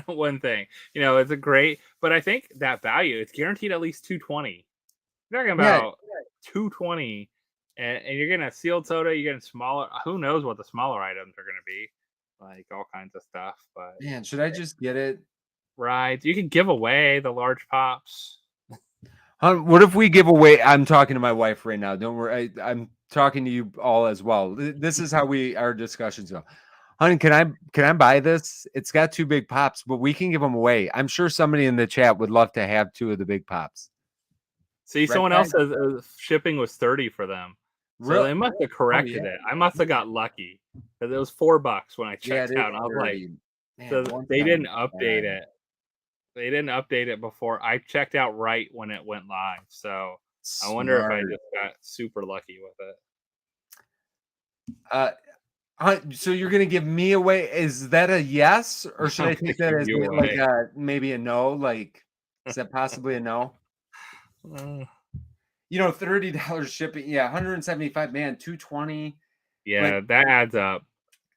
[SPEAKER 2] One thing. You know, it's a great, but I think that value, it's guaranteed at least $220. You're talking about $220, and you're getting a sealed soda, you're getting smaller. Who knows what the smaller items are gonna be? Like all kinds of stuff. But
[SPEAKER 1] man, should I just get it?
[SPEAKER 2] Right. You can give away the large pops.
[SPEAKER 1] What if we give away? I'm talking to my wife right now. Don't worry. I'm talking to you all as well. This is how our discussions go. Honey, can I buy this? It's got 2 big pops, but we can give them away. I'm sure somebody in the chat would love to have 2 of the big pops.
[SPEAKER 2] See, someone else says shipping was $30 for them. So really? They must have corrected it. I must have got lucky because it was $4 when I checked out. I was like, man, so they didn't update it. They didn't update it before. I checked out right when it went live. So I wonder if I just got super lucky with
[SPEAKER 1] it. So you're going to give me away? Is that a yes? Or should I take that as like maybe a no? Like, is that possibly a no? You know, $30 shipping. Yeah, 175, man, 220.
[SPEAKER 2] Yeah, that adds up.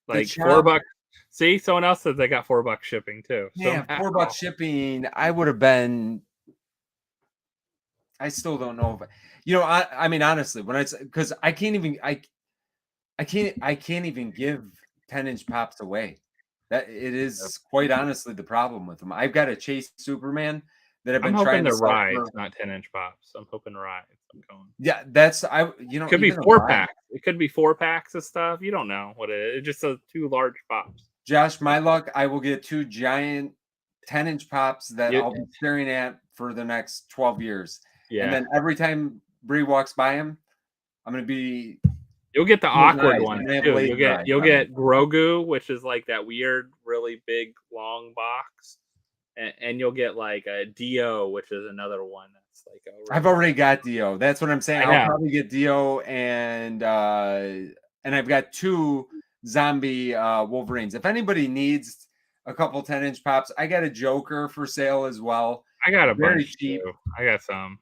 [SPEAKER 2] Like $4. See, someone else says they got $4 shipping too.
[SPEAKER 1] Yeah, $4 shipping. I would have been. I still don't know if I mean, honestly, when because I can't even give 10-inch pops away. That it is quite honestly the problem with them. I've got a Chase Superman that I've been trying to
[SPEAKER 2] ride, not 10-inch pops. I'm hoping ride.
[SPEAKER 1] Yeah, that's
[SPEAKER 2] it could be 4-packs. It could be 4-packs of stuff. You don't know what it is. It's just 2 large pops.
[SPEAKER 1] Josh, my luck, I will get 2 giant 10-inch pops that I'll be staring at for the next 12 years. Yeah. And then every time Bree walks by him, I'm going to be.
[SPEAKER 2] You'll get the awkward one too. You'll get Grogu, which is like that weird, really big, long box. And you'll get like a Dio, which is another one that's like
[SPEAKER 1] I've already got Dio. That's what I'm saying. I'll probably get Dio and I've got 2 zombie Wolverines. If anybody needs a couple 10-inch pops, I got a Joker for sale as well.
[SPEAKER 2] I got a very cheap. I got some.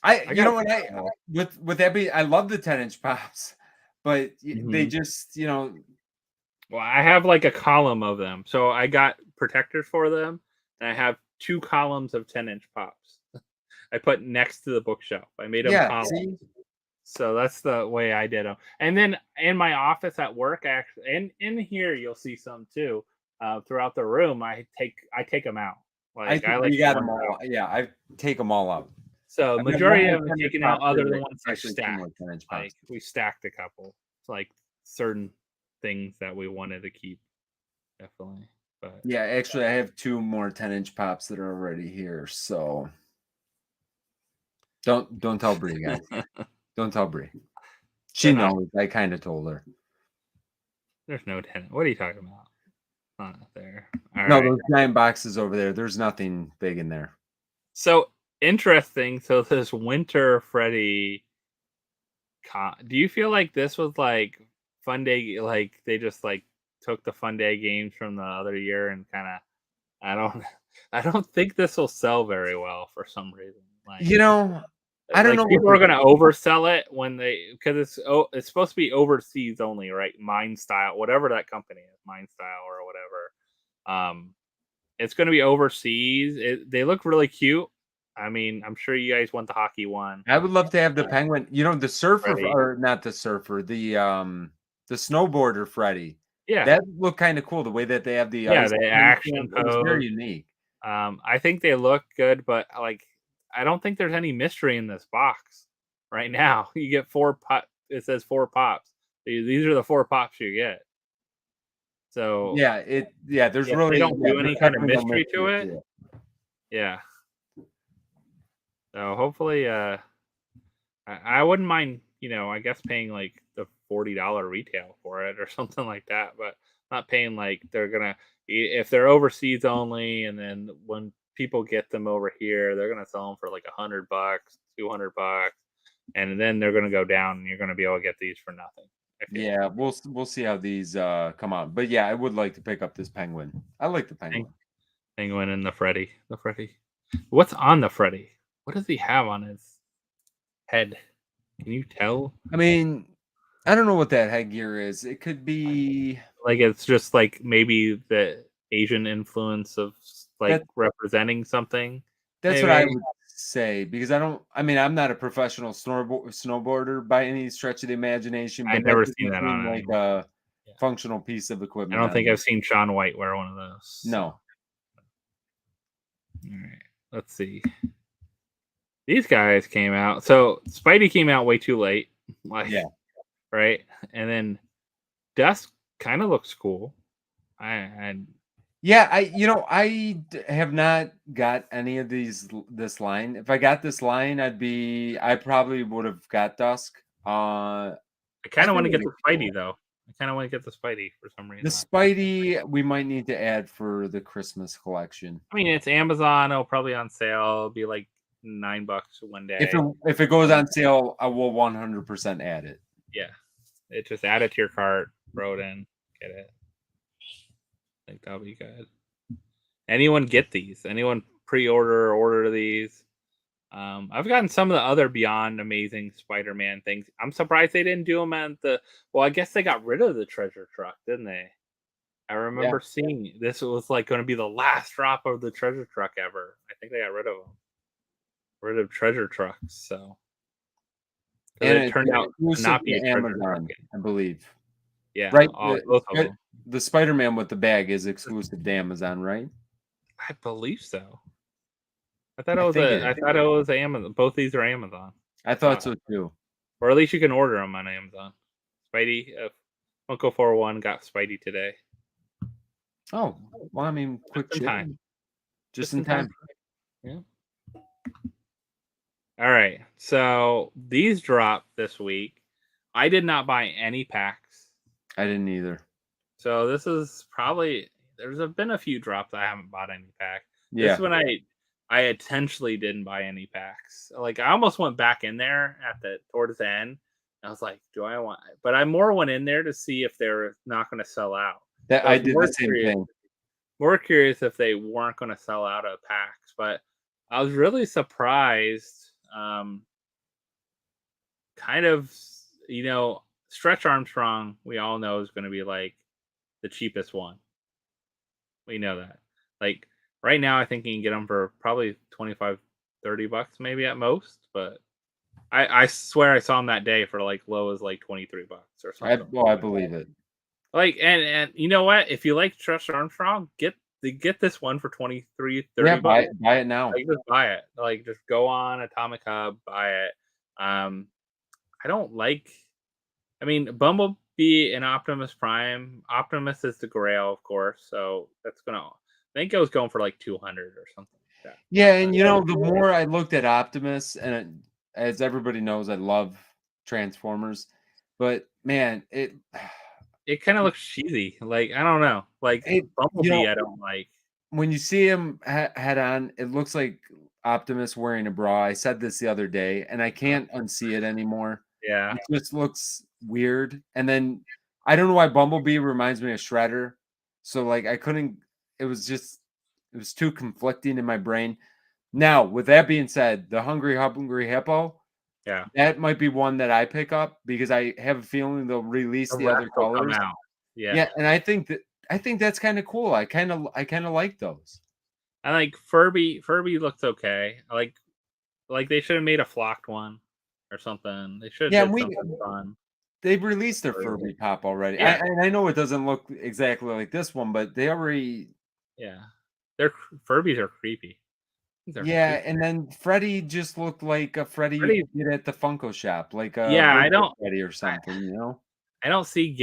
[SPEAKER 1] With that being, I love the 10-inch pops, but they just
[SPEAKER 2] Well, I have like a column of them, so I got protectors for them, and I have 2 columns of 10-inch pops. I put next to the bookshelf. I made them columns. See? So that's the way I did them. And then in my office at work, actually, and in here you'll see some too. Throughout the room, I take them out. Like I like
[SPEAKER 1] you got them all. Yeah, I take them all out.
[SPEAKER 2] So majority of them are taken out, other than ones I stacked. Like we stacked a couple. It's like certain things that we wanted to keep, definitely. But
[SPEAKER 1] yeah, actually, I have 2 more 10-inch pops that are already here. So don't tell Bree, guys. Don't tell Bree. She knows. I kind of told her.
[SPEAKER 2] There's no 10. What are you talking about? Not there. All
[SPEAKER 1] No,
[SPEAKER 2] right.
[SPEAKER 1] those giant boxes over there. There's nothing big in there.
[SPEAKER 2] So interesting. So this winter Freddy do you feel like this was like fun day, like they just like took the fun day games from the other year and kind of I don't I don't think this will sell very well for some reason.
[SPEAKER 1] You know, I don't
[SPEAKER 2] Like
[SPEAKER 1] know what
[SPEAKER 2] people
[SPEAKER 1] the
[SPEAKER 2] are gonna oversell it when because it's supposed to be overseas only, right? Mind Style, whatever that company is, Mind Style or whatever. It's gonna be overseas. They look really cute. I mean, I'm sure you guys want the hockey one.
[SPEAKER 1] I would love to have the penguin. You know, the surfer
[SPEAKER 2] Ready?
[SPEAKER 1] or not the surfer, the snowboarder Freddy.
[SPEAKER 2] Yeah,
[SPEAKER 1] That looked kind of cool. The way that they have the
[SPEAKER 2] yeah,
[SPEAKER 1] ice
[SPEAKER 2] the
[SPEAKER 1] cream
[SPEAKER 2] action
[SPEAKER 1] stamp, it was
[SPEAKER 2] pose.
[SPEAKER 1] very unique.
[SPEAKER 2] I think they look good, but like, I don't think there's any mystery in this box right now. You get four pop. It says four pops. These are the four pops you get. So
[SPEAKER 1] Yeah, there's
[SPEAKER 2] if they
[SPEAKER 1] really
[SPEAKER 2] don't do
[SPEAKER 1] there's
[SPEAKER 2] any kind of
[SPEAKER 1] definitely no
[SPEAKER 2] mystery to
[SPEAKER 1] mystery
[SPEAKER 2] it,
[SPEAKER 1] to it.
[SPEAKER 2] yeah. So hopefully, I wouldn't mind, I guess paying like the $40 retail for it or something like that, but not paying like they're gonna if they're overseas only, and then when people get them over here, they're gonna sell them for like $100, $200, and then they're gonna go down, and you're gonna be able to get these for nothing. I feel
[SPEAKER 1] Yeah, we'll see how these come out. But yeah, I would like to pick up this penguin. I like the
[SPEAKER 2] Peng-
[SPEAKER 1] penguin.
[SPEAKER 2] Penguin and the Freddy. What's on the Freddy? What does he have on his head? Can you tell?
[SPEAKER 1] I mean, I don't know what that headgear is. It could be
[SPEAKER 2] Like it's just like maybe the Asian influence of like
[SPEAKER 1] that
[SPEAKER 2] representing something,
[SPEAKER 1] that's what I
[SPEAKER 2] maybe.
[SPEAKER 1] would say because I mean, I'm not a professional snowboarder by any stretch of the imagination,
[SPEAKER 2] I
[SPEAKER 1] but that
[SPEAKER 2] never seen
[SPEAKER 1] doesn't
[SPEAKER 2] that
[SPEAKER 1] seem
[SPEAKER 2] on
[SPEAKER 1] like
[SPEAKER 2] anyone.
[SPEAKER 1] a
[SPEAKER 2] Yeah.
[SPEAKER 1] functional piece of
[SPEAKER 2] I
[SPEAKER 1] equipment
[SPEAKER 2] don't
[SPEAKER 1] on
[SPEAKER 2] think
[SPEAKER 1] me.
[SPEAKER 2] I've seen Shaun White wear one of those. So.
[SPEAKER 1] No.
[SPEAKER 2] All right, let's see. These guys came out. So Spidey came out way too late, like
[SPEAKER 1] Yeah.
[SPEAKER 2] right, and then Dusk kind of looks cool. I
[SPEAKER 1] Yeah, have not got any of this line. If I got this line, I probably would have got Dusk.
[SPEAKER 2] I
[SPEAKER 1] I
[SPEAKER 2] kind of want
[SPEAKER 1] think
[SPEAKER 2] to
[SPEAKER 1] it
[SPEAKER 2] get the
[SPEAKER 1] looks cool.
[SPEAKER 2] Spidey though. I kind of want to get the Spidey for some
[SPEAKER 1] The
[SPEAKER 2] reason.
[SPEAKER 1] Spidey we might need to add for the Christmas collection.
[SPEAKER 2] I mean, it's Amazon. It'll probably on sale. It'll be like $9 one
[SPEAKER 1] If
[SPEAKER 2] day.
[SPEAKER 1] it goes on sale, I will 100% add it.
[SPEAKER 2] Yeah, it just add it to your cart, throw it in, get it. I think that'll be good. Anyone get these? Anyone pre-order or order these? I've gotten some of the other Beyond Amazing Spider-Man things. I'm surprised they didn't do them at the. Well, I guess they got rid of the treasure truck, didn't they? I
[SPEAKER 1] Yeah.
[SPEAKER 2] remember seeing this was like going to be the last drop of the treasure truck ever. I think they got rid of them. Rid of treasure trucks. So
[SPEAKER 1] And
[SPEAKER 2] it
[SPEAKER 1] it's
[SPEAKER 2] turned out to
[SPEAKER 1] exclusive
[SPEAKER 2] not be a
[SPEAKER 1] to
[SPEAKER 2] treasure truck.
[SPEAKER 1] Amazon, I believe.
[SPEAKER 2] Yeah,
[SPEAKER 1] Right?
[SPEAKER 2] both of them.
[SPEAKER 1] The Spider-Man with the bag is exclusive to Amazon, right?
[SPEAKER 2] I believe so. I thought it
[SPEAKER 1] I
[SPEAKER 2] was
[SPEAKER 1] think it
[SPEAKER 2] I
[SPEAKER 1] is.
[SPEAKER 2] thought it was Amazon. Both these are Amazon.
[SPEAKER 1] I thought so too.
[SPEAKER 2] Or at least you can order them on Amazon. Spidey, Funko 401 got Spidey today.
[SPEAKER 1] Oh, well, I mean, quick
[SPEAKER 2] Just in time.
[SPEAKER 1] shipping. Just in time.
[SPEAKER 2] Yeah. All right. So these dropped this week. I did not buy any packs.
[SPEAKER 1] I didn't either.
[SPEAKER 2] So this is probably there's been a few drops I haven't bought any pack. This
[SPEAKER 1] Yeah.
[SPEAKER 2] is when I intentionally didn't buy any packs. Like I almost went back in there towards the end. I was like, do I want? But I more went in there to see if they're not going to sell out.
[SPEAKER 1] That
[SPEAKER 2] So
[SPEAKER 1] I
[SPEAKER 2] was
[SPEAKER 1] did
[SPEAKER 2] more
[SPEAKER 1] the same
[SPEAKER 2] curious-
[SPEAKER 1] thing.
[SPEAKER 2] More curious if they weren't going to sell out of packs, but I was really surprised. Kind of, Stretch Armstrong, we all know is going to be like the cheapest one. We know that. Like right now, I think you can get them for probably 25, $30 maybe at most. But I swear I saw them that day for like low as like $23 or something.
[SPEAKER 1] I believe it.
[SPEAKER 2] Like and you know what? If you like Stretch Armstrong, get this one for 23, 30
[SPEAKER 1] Yeah,
[SPEAKER 2] bucks.
[SPEAKER 1] buy it now.
[SPEAKER 2] Like just buy it. Like just go on Atomic Hub, buy it. I don't like. I mean, Bumblebee and Optimus Prime. Optimus is the Grail, of course. So that's gonna. I think it was going for like 200 or something like that.
[SPEAKER 1] Yeah, and the more I looked at Optimus, and as everybody knows, I love Transformers, but man,
[SPEAKER 2] it kind of looks cheesy. Like I don't know. Like
[SPEAKER 1] It, you
[SPEAKER 2] Bumblebee,
[SPEAKER 1] know,
[SPEAKER 2] I don't like.
[SPEAKER 1] when you see him head on, it looks like Optimus wearing a bra. I said this the other day, and I
[SPEAKER 2] Uh,
[SPEAKER 1] can't unsee it anymore.
[SPEAKER 2] yeah,
[SPEAKER 1] It just looks weird. And then I don't know why Bumblebee reminds me of Shredder. So like I couldn't. It was just it was too conflicting in my brain. Now, with that being said, the Hungry Hippo,
[SPEAKER 2] yeah.
[SPEAKER 1] that might be one that I pick up because I have a feeling they'll release
[SPEAKER 2] The
[SPEAKER 1] the other
[SPEAKER 2] rest will come
[SPEAKER 1] colors.
[SPEAKER 2] out. Yeah,
[SPEAKER 1] Yeah, and I think that's kind of cool. I kind of like those.
[SPEAKER 2] I like Furby. Furby looks okay. I like they should have made a flocked one or something. They should have
[SPEAKER 1] Yeah, and
[SPEAKER 2] did
[SPEAKER 1] we
[SPEAKER 2] something fun.
[SPEAKER 1] they've released their
[SPEAKER 2] Or-
[SPEAKER 1] Furby pop already.
[SPEAKER 2] Yeah,
[SPEAKER 1] I know it doesn't look exactly like this one, but they already
[SPEAKER 2] yeah. Their Furbies are creepy. These are
[SPEAKER 1] yeah,
[SPEAKER 2] creepy.
[SPEAKER 1] and then Freddy just looked like a Freddy you
[SPEAKER 2] Freddy.
[SPEAKER 1] could get at the Funko shop, like a
[SPEAKER 2] Yeah,
[SPEAKER 1] birthday Freddy or
[SPEAKER 2] I,
[SPEAKER 1] something, you know?
[SPEAKER 2] I don't see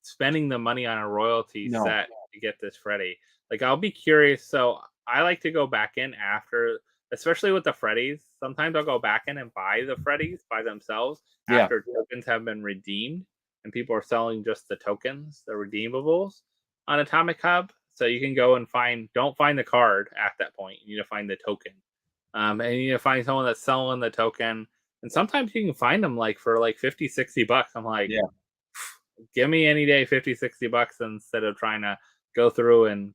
[SPEAKER 2] spending the money on a royalty
[SPEAKER 1] No.
[SPEAKER 2] set to get this Freddy. Like I'll be curious. So I like to go back in after, especially with the Freddys. Sometimes I'll go back in and buy the Freddys by themselves
[SPEAKER 1] Yeah.
[SPEAKER 2] after tokens have been redeemed and people are selling just the tokens, the redeemables on Atomic Hub. So you can go and don't find the card at that point. You need to find the token. And you need to find someone that's selling the token. And sometimes you can find them like for like 50, $60. I'm like,
[SPEAKER 1] Yeah.
[SPEAKER 2] give me any day 50, $60 instead of trying to go through and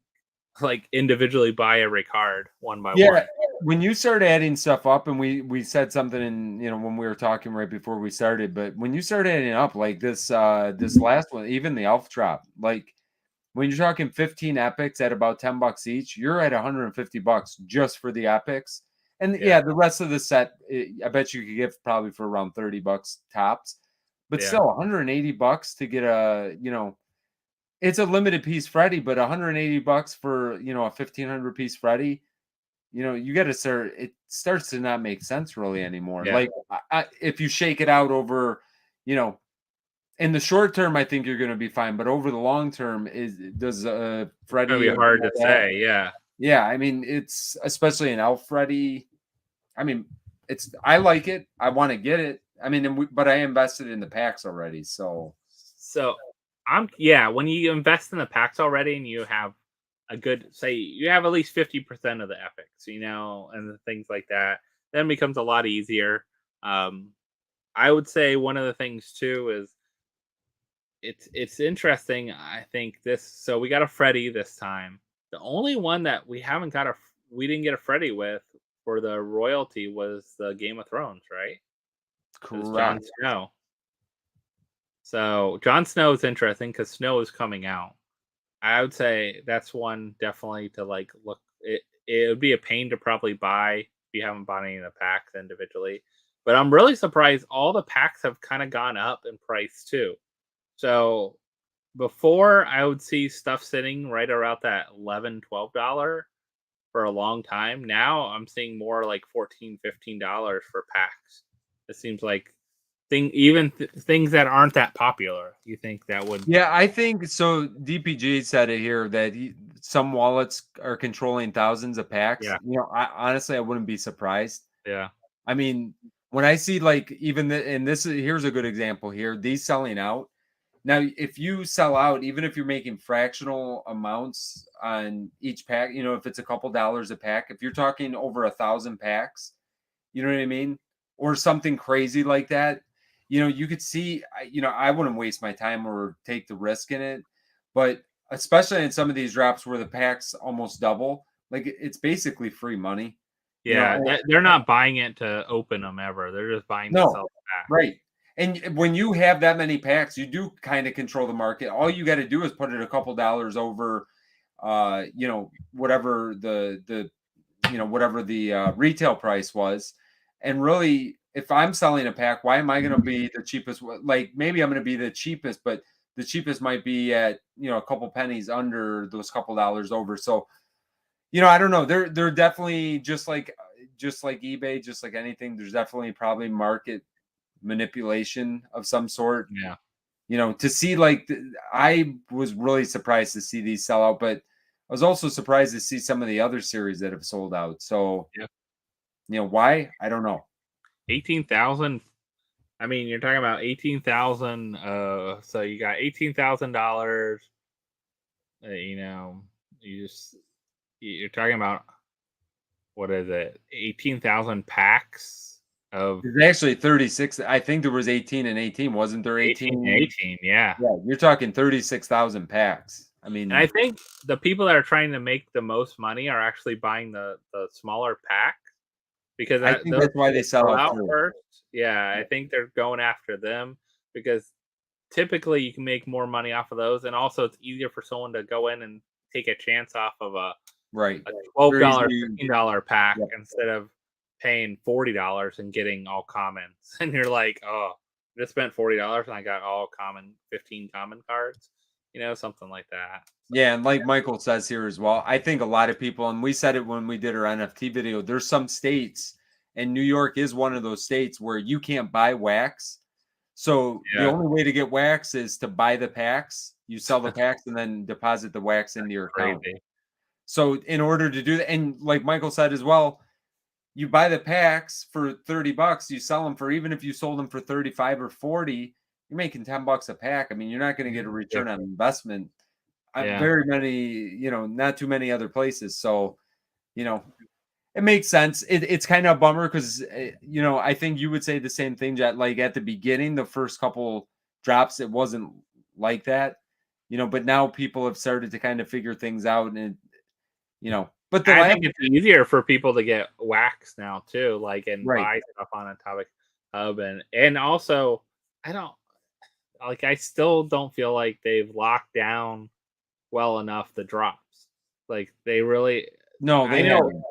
[SPEAKER 2] like individually buy every card one by
[SPEAKER 1] Yeah,
[SPEAKER 2] one.
[SPEAKER 1] when you start adding stuff up and we said something in, when we were talking right before we started, but when you start adding up like this last one, even the elf drop, like when you're talking 15 epics at about $10 each, you're at $150 just for the epics. And
[SPEAKER 2] Yeah.
[SPEAKER 1] yeah, the rest of the set, I bet you could get probably for around $30 tops. But
[SPEAKER 2] Yeah.
[SPEAKER 1] still, $180 to get it's a limited piece Freddy, but $180 for a 1,500 piece Freddy, you got to start. It starts to not make sense really anymore.
[SPEAKER 2] Yeah.
[SPEAKER 1] Like if you shake it out over, you know, in the short term, I think you're going to be fine. But over the long term, does
[SPEAKER 2] It's gonna be
[SPEAKER 1] Freddy
[SPEAKER 2] hard
[SPEAKER 1] like
[SPEAKER 2] to
[SPEAKER 1] that?
[SPEAKER 2] say. Yeah.
[SPEAKER 1] Yeah, I mean, it's especially an elf Freddy. I mean, I like it. I want to get it. I mean, but I invested in the packs already, so
[SPEAKER 2] So when you invest in the packs already and you have a good say you have at least 50% of the epics, and the things like that, then it becomes a lot easier. Um I would say one of the things too is it's interesting. I think so we got a Freddy this time. The only one that we didn't get a Freddy with for the royalty was the Game of Thrones, right? It was Jon
[SPEAKER 1] correct.
[SPEAKER 2] Snow. So Jon Snow is interesting because Snow is coming out. I would say that's one definitely to like look. It would be a pain to probably buy if you haven't bought any of the packs individually. But I'm really surprised all the packs have kind of gone up in price too. So before I would see stuff sitting right around that $11, $12 for a long time. Now I'm seeing more like $14, $15 for packs. It seems like things that aren't that popular. You think that would?
[SPEAKER 1] Yeah, I think so. DPG said it here that some wallets are controlling thousands of packs.
[SPEAKER 2] Yeah,
[SPEAKER 1] Honestly, I wouldn't be surprised.
[SPEAKER 2] yeah,
[SPEAKER 1] I mean, when I see like even and here's a good example here. These selling out. Now, if you sell out, even if you're making fractional amounts on each pack, if it's a couple dollars a pack, if you're talking over 1,000 packs, you know what I mean? Or something crazy like that. You could see, I wouldn't waste my time or take the risk in it. But especially in some of these drops where the packs almost double, like it's basically free money. You know,
[SPEAKER 2] yeah. They're not buying it to open them ever. They're just buying to
[SPEAKER 1] no,
[SPEAKER 2] sell the pack.
[SPEAKER 1] right. And when you have that many packs, you do kind of control the market. All you got to do is put it a couple dollars over, whatever whatever the retail price was. And really, if I'm selling a pack, why am I going to be the cheapest? Like maybe I'm going to be the cheapest, but the cheapest might be at a couple pennies under those couple dollars over. So I don't know. They're definitely just like eBay, just like anything. There's definitely probably market manipulation of some sort.
[SPEAKER 2] Yeah,
[SPEAKER 1] To see I was really surprised to see these sell out, but I was also surprised to see some of the other series that have sold out. So
[SPEAKER 2] yeah.
[SPEAKER 1] why? I don't know.
[SPEAKER 2] 18,000. I mean, you're talking about 18,000. So you got $18,000. You know, you just you're talking about what is it? 18,000 packs of
[SPEAKER 1] It's actually 36. I think there was 18 and 18. Wasn't there
[SPEAKER 2] 18 and
[SPEAKER 1] 18?
[SPEAKER 2] 18. Yeah.
[SPEAKER 1] Yeah, you're talking 36,000 packs. I
[SPEAKER 2] And I
[SPEAKER 1] mean,
[SPEAKER 2] think the people that are trying to make the most money are actually buying the smaller pack because
[SPEAKER 1] I think
[SPEAKER 2] those
[SPEAKER 1] that's why they sell
[SPEAKER 2] go
[SPEAKER 1] out
[SPEAKER 2] out
[SPEAKER 1] too.
[SPEAKER 2] first. Yeah, I think they're going after them because typically you can make more money off of those, and also it's easier for someone to go in and take a chance off of
[SPEAKER 1] Right.
[SPEAKER 2] a $12,
[SPEAKER 1] Crazy.
[SPEAKER 2] $15 pack
[SPEAKER 1] Yeah.
[SPEAKER 2] instead of paying $40 and getting all commons. And you're like, oh, I just spent $40 and I got all common 15 common cards, something like that. So,
[SPEAKER 1] Yeah, and like Michael says here as well, I think a lot of people, and we said it when we did our NFT video, there's some states, and New York is one of those states where you can't buy wax. So the
[SPEAKER 2] yeah,
[SPEAKER 1] only way to get wax is to buy the packs. You sell the packs and then deposit the wax into your account.
[SPEAKER 2] crazy.
[SPEAKER 1] So in order to do that, and like Michael said as well, you buy the packs for $30, you sell them for, even if you sold them for 35 or 40, you're making $10 a pack. I mean, you're not going to get a
[SPEAKER 2] Yeah.
[SPEAKER 1] return on investment.
[SPEAKER 2] Yeah.
[SPEAKER 1] Very many, not too many other places. So, you know, it makes sense. It's kind of a bummer because, I think you would say the same thing, Jet. Like at the beginning, the first couple drops, it wasn't like that, but now people have started to kind of figure things out. But the
[SPEAKER 2] I
[SPEAKER 1] last,
[SPEAKER 2] think it's easier for people to get wax now too, like and
[SPEAKER 1] right.
[SPEAKER 2] buy stuff on Atomic Hub and also I don't I still don't feel like they've locked down well enough the drops. Like they really
[SPEAKER 1] No,
[SPEAKER 2] I
[SPEAKER 1] they
[SPEAKER 2] know
[SPEAKER 1] haven't.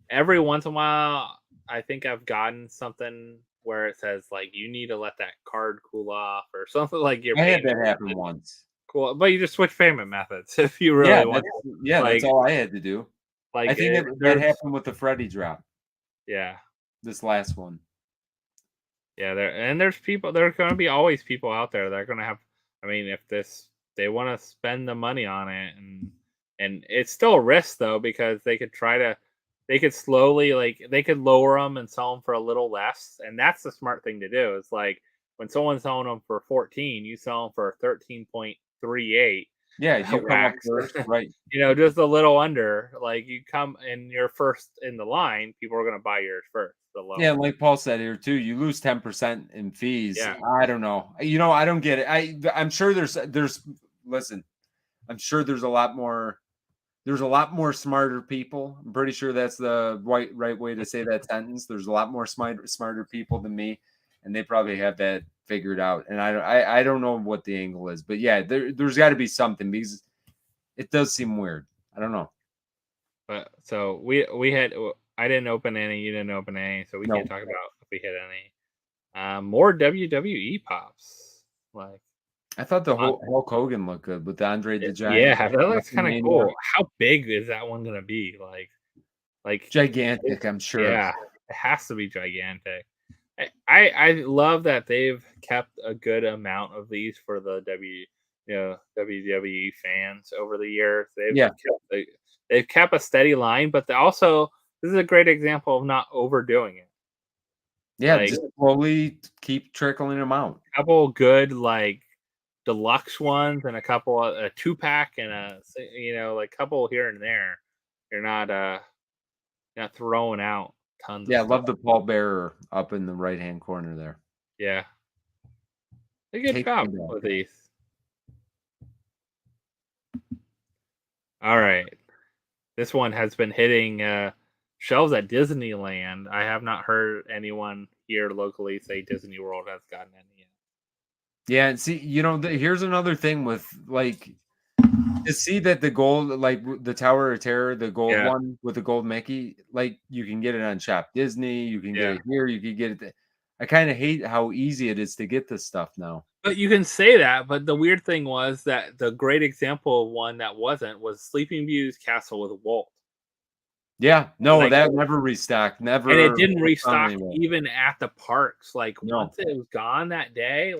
[SPEAKER 2] every once in a while I think I've gotten something where it says like you need to let that card cool off or something like your
[SPEAKER 1] I had
[SPEAKER 2] payment
[SPEAKER 1] that happen
[SPEAKER 2] method
[SPEAKER 1] once.
[SPEAKER 2] cool, but you just switch payment methods if you
[SPEAKER 1] Yeah,
[SPEAKER 2] really want to.
[SPEAKER 1] that's
[SPEAKER 2] Like
[SPEAKER 1] all I had to do. I think that
[SPEAKER 2] there's
[SPEAKER 1] happened with the Freddy drop,
[SPEAKER 2] yeah.
[SPEAKER 1] this last one.
[SPEAKER 2] Yeah, there's gonna be always people out there that are gonna have I mean, if they wanna spend the money on it and it's still a risk though, because they could slowly they could lower them and sell them for a little less, and that's the smart thing to do. It's like when someone's selling them for 14, you sell them for 13.38
[SPEAKER 1] Yeah, you come up
[SPEAKER 2] wax.
[SPEAKER 1] first, right?
[SPEAKER 2] Just a little under. Like you come and you're first in the line, people are gonna buy yours first, the
[SPEAKER 1] Yeah,
[SPEAKER 2] lower.
[SPEAKER 1] and like Paul said here too, you lose 10% in fees.
[SPEAKER 2] Yeah.
[SPEAKER 1] I don't know. I don't get it. I'm sure there's listen, I'm sure there's a lot more smarter people. I'm pretty sure that's the right way to say that sentence. There's a lot more smarter people than me, and they probably have that figured out. And I don't know what the angle is, but yeah, there's got to be something because it does seem weird. I don't know.
[SPEAKER 2] But so we had I didn't open any, you didn't open any, so we can't
[SPEAKER 1] No,
[SPEAKER 2] talk about if we hit any. More WWE pops. Like
[SPEAKER 1] I thought the
[SPEAKER 2] uh,
[SPEAKER 1] whole Hulk Hogan looked good with Andre the Giant.
[SPEAKER 2] yeah, that looks kind of
[SPEAKER 1] WrestleMania.
[SPEAKER 2] cool. How big is that one gonna be? Like
[SPEAKER 1] Gigantic, I'm sure.
[SPEAKER 2] yeah, it has to be gigantic. I love that they've kept a good amount of these for the WWE fans over the years.
[SPEAKER 1] Yeah,
[SPEAKER 2] They've kept a steady line, but they also this is a great example of not overdoing it.
[SPEAKER 1] yeah.
[SPEAKER 2] Like
[SPEAKER 1] Just slowly keep trickling them out.
[SPEAKER 2] a couple good deluxe ones and a couple a 2-pack and like couple here and there. You're not throwing out tons of
[SPEAKER 1] Yeah, I
[SPEAKER 2] stuff.
[SPEAKER 1] love the Paul Bearer up in the right hand corner there.
[SPEAKER 2] Yeah, a good
[SPEAKER 1] Take
[SPEAKER 2] job
[SPEAKER 1] me back.
[SPEAKER 2] with these. All right. This one has been hitting shelves at Disneyland. I have not heard anyone here locally say Disney World has gotten any yet.
[SPEAKER 1] Yeah, and see, here's another thing with like to see that the gold, like the Tower of Terror, the gold
[SPEAKER 2] Yeah,
[SPEAKER 1] one with the gold Mickey, like you can get it on Shop Disney, you can get
[SPEAKER 2] yeah.
[SPEAKER 1] it here, you can get it. I kind of hate how easy it is to get this stuff now.
[SPEAKER 2] But you can say that, but the weird thing was that the great example of one that wasn't was Sleeping Beauty's Castle with Walt.
[SPEAKER 1] Yeah, no,
[SPEAKER 2] Like,
[SPEAKER 1] that never restocked,
[SPEAKER 2] and it
[SPEAKER 1] never
[SPEAKER 2] didn't
[SPEAKER 1] found
[SPEAKER 2] restock
[SPEAKER 1] anywhere.
[SPEAKER 2] even at the parks. Like
[SPEAKER 1] No,
[SPEAKER 2] once it was gone that day,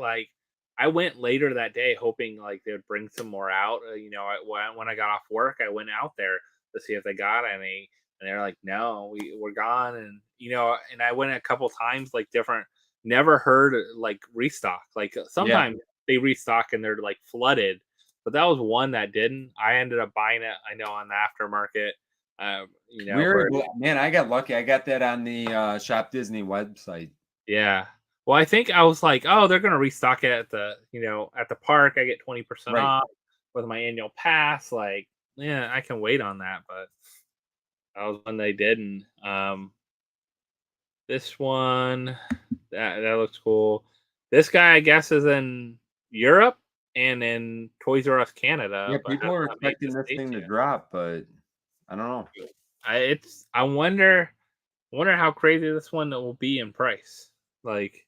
[SPEAKER 2] I went later that day hoping they would bring some more out. When I got off work, I went out there to see if they got any, and they're like, "No, we're gone." And I went a couple times, like different never heard like restock. Like
[SPEAKER 1] Yeah.
[SPEAKER 2] sometimes they restock and they're like flooded, but that was one that didn't. I ended up buying it. I know on the aftermarket,
[SPEAKER 1] We're
[SPEAKER 2] for
[SPEAKER 1] able, man, I got lucky. I got that on the Shop Disney website.
[SPEAKER 2] yeah. Well, I think I was like, oh, they're gonna restock it at the at the park. I get 20%
[SPEAKER 1] Right.
[SPEAKER 2] off with my annual pass. Like, yeah, I can wait on that, but that was when they didn't. This one that looks cool. This guy, I guess, is in Europe and in Toys R Us
[SPEAKER 1] Yeah,
[SPEAKER 2] Canada, but
[SPEAKER 1] people
[SPEAKER 2] has
[SPEAKER 1] are
[SPEAKER 2] not made the
[SPEAKER 1] expecting this
[SPEAKER 2] states
[SPEAKER 1] thing to
[SPEAKER 2] yet.
[SPEAKER 1] drop, but I don't know.
[SPEAKER 2] I wonder how crazy this one will be in price. Like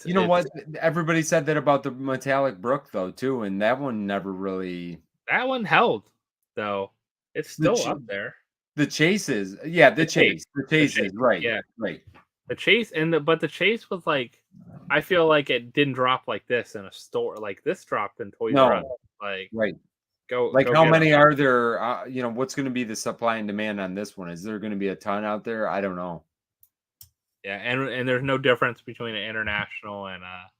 [SPEAKER 1] You know
[SPEAKER 2] it's
[SPEAKER 1] what? Everybody said that about the Metallic Brook though too, and that one never really
[SPEAKER 2] that one held though. It's
[SPEAKER 1] the
[SPEAKER 2] still
[SPEAKER 1] ch-
[SPEAKER 2] up there.
[SPEAKER 1] the chases. Yeah,
[SPEAKER 2] The chase,
[SPEAKER 1] the
[SPEAKER 2] the
[SPEAKER 1] chases.
[SPEAKER 2] chase,
[SPEAKER 1] Right,
[SPEAKER 2] yeah,
[SPEAKER 1] right.
[SPEAKER 2] the chase but the chase was like, I feel like it didn't drop like this in a store. Like this dropped in Toys R Us.
[SPEAKER 1] No,
[SPEAKER 2] Like
[SPEAKER 1] right.
[SPEAKER 2] go
[SPEAKER 1] How
[SPEAKER 2] get them.
[SPEAKER 1] many are there? What's going to be the supply and demand on this one? Is there going to be a ton out there? I don't know.
[SPEAKER 2] Yeah, and there's no difference between an international and a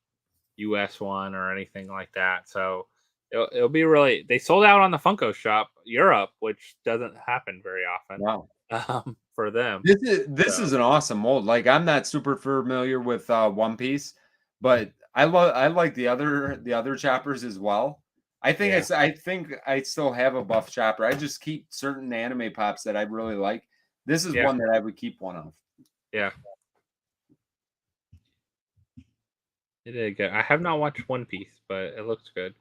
[SPEAKER 2] US one or anything like that. So it'll be really. They sold out on the Funko shop Europe, which doesn't happen very often
[SPEAKER 1] Wow.
[SPEAKER 2] for them.
[SPEAKER 1] This
[SPEAKER 2] So
[SPEAKER 1] is an awesome mold. Like I'm not super familiar with One Piece, but I like the other choppers as well.
[SPEAKER 2] yeah,
[SPEAKER 1] I think I still have a buff chopper. I just keep certain anime pops that I really like. This is
[SPEAKER 2] yeah,
[SPEAKER 1] one that I would keep one of.
[SPEAKER 2] yeah. It did good. I have not watched One Piece, but it looks good.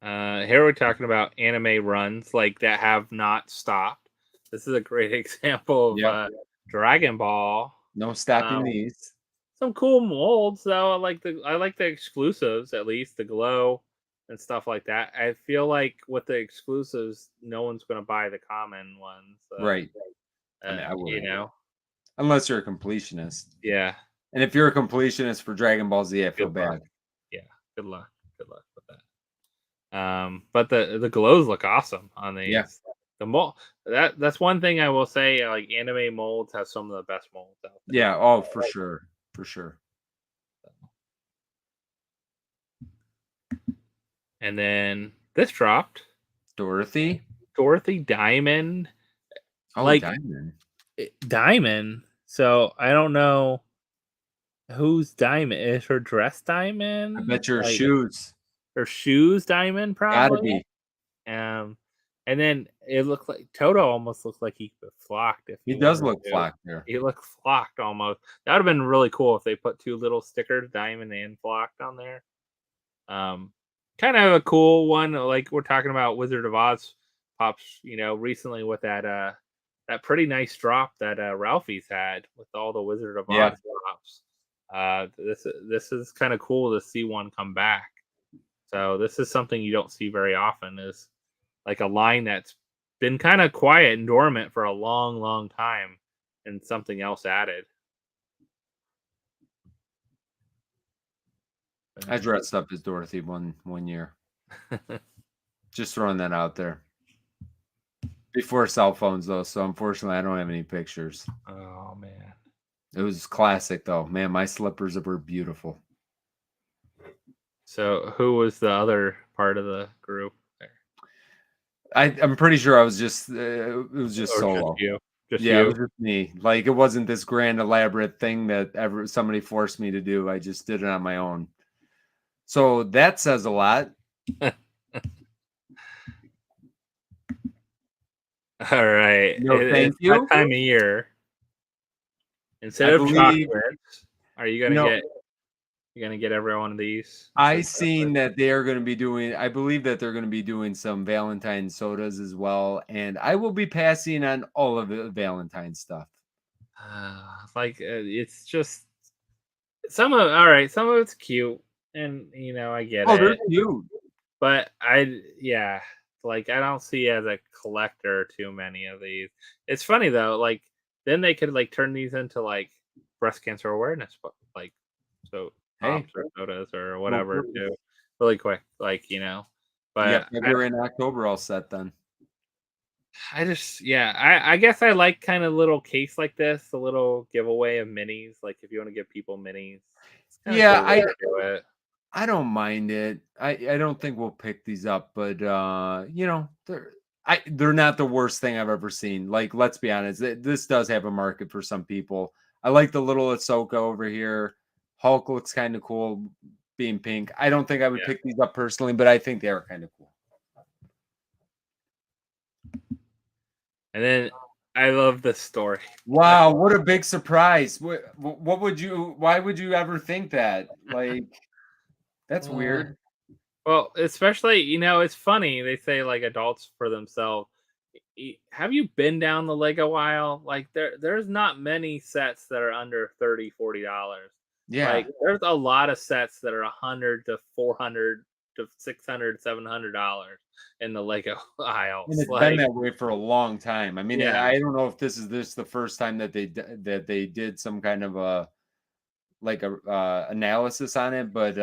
[SPEAKER 2] Here we're talking about anime runs like that have not stopped. This is a great example of
[SPEAKER 1] Yep.
[SPEAKER 2] Dragon Ball.
[SPEAKER 1] No stopping
[SPEAKER 2] Um,
[SPEAKER 1] these.
[SPEAKER 2] some cool molds though. I like the exclusives, at least the glow and stuff like that. I feel like with the exclusives, no one's gonna buy the common ones.
[SPEAKER 1] Right. I mean, I
[SPEAKER 2] You
[SPEAKER 1] wouldn't.
[SPEAKER 2] know,
[SPEAKER 1] Unless you're a completionist.
[SPEAKER 2] yeah.
[SPEAKER 1] And if you're a completionist for Dragon Ball Z, I feel
[SPEAKER 2] Good luck.
[SPEAKER 1] bad.
[SPEAKER 2] Yeah, good luck. Good luck with that. But the glows look awesome on
[SPEAKER 1] Yeah.
[SPEAKER 2] these. The mold that's one thing I will say. Like anime molds have some of the best molds out there.
[SPEAKER 1] Yeah. Oh, for sure. For sure.
[SPEAKER 2] And then this dropped
[SPEAKER 1] Dorothy.
[SPEAKER 2] Dorothy Diamond.
[SPEAKER 1] Oh,
[SPEAKER 2] Like
[SPEAKER 1] Diamond.
[SPEAKER 2] Diamond. So I don't know who's Diamond. Is her dress
[SPEAKER 1] I
[SPEAKER 2] Diamond?
[SPEAKER 1] bet your
[SPEAKER 2] Like
[SPEAKER 1] shoes.
[SPEAKER 2] her shoes Diamond,
[SPEAKER 1] Gotta
[SPEAKER 2] probably.
[SPEAKER 1] be.
[SPEAKER 2] Um, and then it looked like Toto almost looked like he could flocked if
[SPEAKER 1] He
[SPEAKER 2] he
[SPEAKER 1] does
[SPEAKER 2] wanted
[SPEAKER 1] look
[SPEAKER 2] to.
[SPEAKER 1] flocked there.
[SPEAKER 2] He looked flocked almost. That would have been really cool if they put two little stickers, Diamond and flocked, on there. Kind of a cool one. Like we're talking about Wizard of Oz pops, recently with that pretty nice drop that Ralphie's had with all the Wizard of
[SPEAKER 1] Yeah.
[SPEAKER 2] Oz drops. This is kind of cool to see one come back. So this is something you don't see very often. Is like a line that's been kind of quiet and dormant for a long, long time, and something else added.
[SPEAKER 1] I dressed up as Dorothy one year. Just throwing that out there. Before cell phones though, so unfortunately I don't have any pictures.
[SPEAKER 2] Oh man.
[SPEAKER 1] It was classic though. Man, my slippers were beautiful.
[SPEAKER 2] So who was the other part of the group there?
[SPEAKER 1] I'm pretty sure I was just it was just
[SPEAKER 2] Or just
[SPEAKER 1] solo.
[SPEAKER 2] you? Just
[SPEAKER 1] Yeah, it
[SPEAKER 2] you?
[SPEAKER 1] was just me. Like it wasn't this grand elaborate thing that ever somebody forced me to do. I just did it on my own. So that says a lot.
[SPEAKER 2] All right.
[SPEAKER 1] No, thank
[SPEAKER 2] It's that
[SPEAKER 1] you.
[SPEAKER 2] time of year.
[SPEAKER 1] I
[SPEAKER 2] Instead of
[SPEAKER 1] believe,
[SPEAKER 2] chocolates, are you
[SPEAKER 1] you
[SPEAKER 2] gonna
[SPEAKER 1] know,
[SPEAKER 2] get every one of these instead
[SPEAKER 1] I
[SPEAKER 2] of
[SPEAKER 1] seen
[SPEAKER 2] chocolate?
[SPEAKER 1] that they are going to be doing, I believe that they're going to be doing some Valentine sodas as well. And I will be passing on all of the Valentine stuff.
[SPEAKER 2] It's just all right. Some of it's cute, and I get
[SPEAKER 1] Oh, they're
[SPEAKER 2] it.
[SPEAKER 1] cute.
[SPEAKER 2] But yeah, like I don't see as a collector too many of these. It's funny though, like then they could like turn these into like breast cancer awareness, but like so
[SPEAKER 1] Hey,
[SPEAKER 2] pops or sodas or
[SPEAKER 1] no
[SPEAKER 2] whatever
[SPEAKER 1] purpose.
[SPEAKER 2] too, really quick,
[SPEAKER 1] You got
[SPEAKER 2] But
[SPEAKER 1] February and October all set then.
[SPEAKER 2] I guess I like kind of little case like this, a little giveaway of minis. Like if you want to give people minis, it's kind of
[SPEAKER 1] Yeah,
[SPEAKER 2] cool way to do it.
[SPEAKER 1] I don't mind it. I don't think we'll pick these up, but they're not the worst thing I've ever seen. Like, let's be honest, this does have a market for some people. I like the little Ahsoka over here. Hulk looks kind of cool being pink. I don't think I would pick these up personally, but I think they are kind of cool.
[SPEAKER 2] And then I love this story.
[SPEAKER 1] Wow, what a big surprise. What would you why would you ever think that? Like, that's weird.
[SPEAKER 2] Well, especially, it's funny. They say like adults for themselves. Have you been down the Lego aisle? Like there's not many sets that are under $30-$40.
[SPEAKER 1] Yeah.
[SPEAKER 2] Like there's a lot of sets that are $100 to $400 to $600, $700 in the Lego aisles.
[SPEAKER 1] And it's
[SPEAKER 2] Like,
[SPEAKER 1] been that way for a long time. I mean,
[SPEAKER 2] Yeah.
[SPEAKER 1] I don't know if this is the first time that they did some kind of a analysis on it, but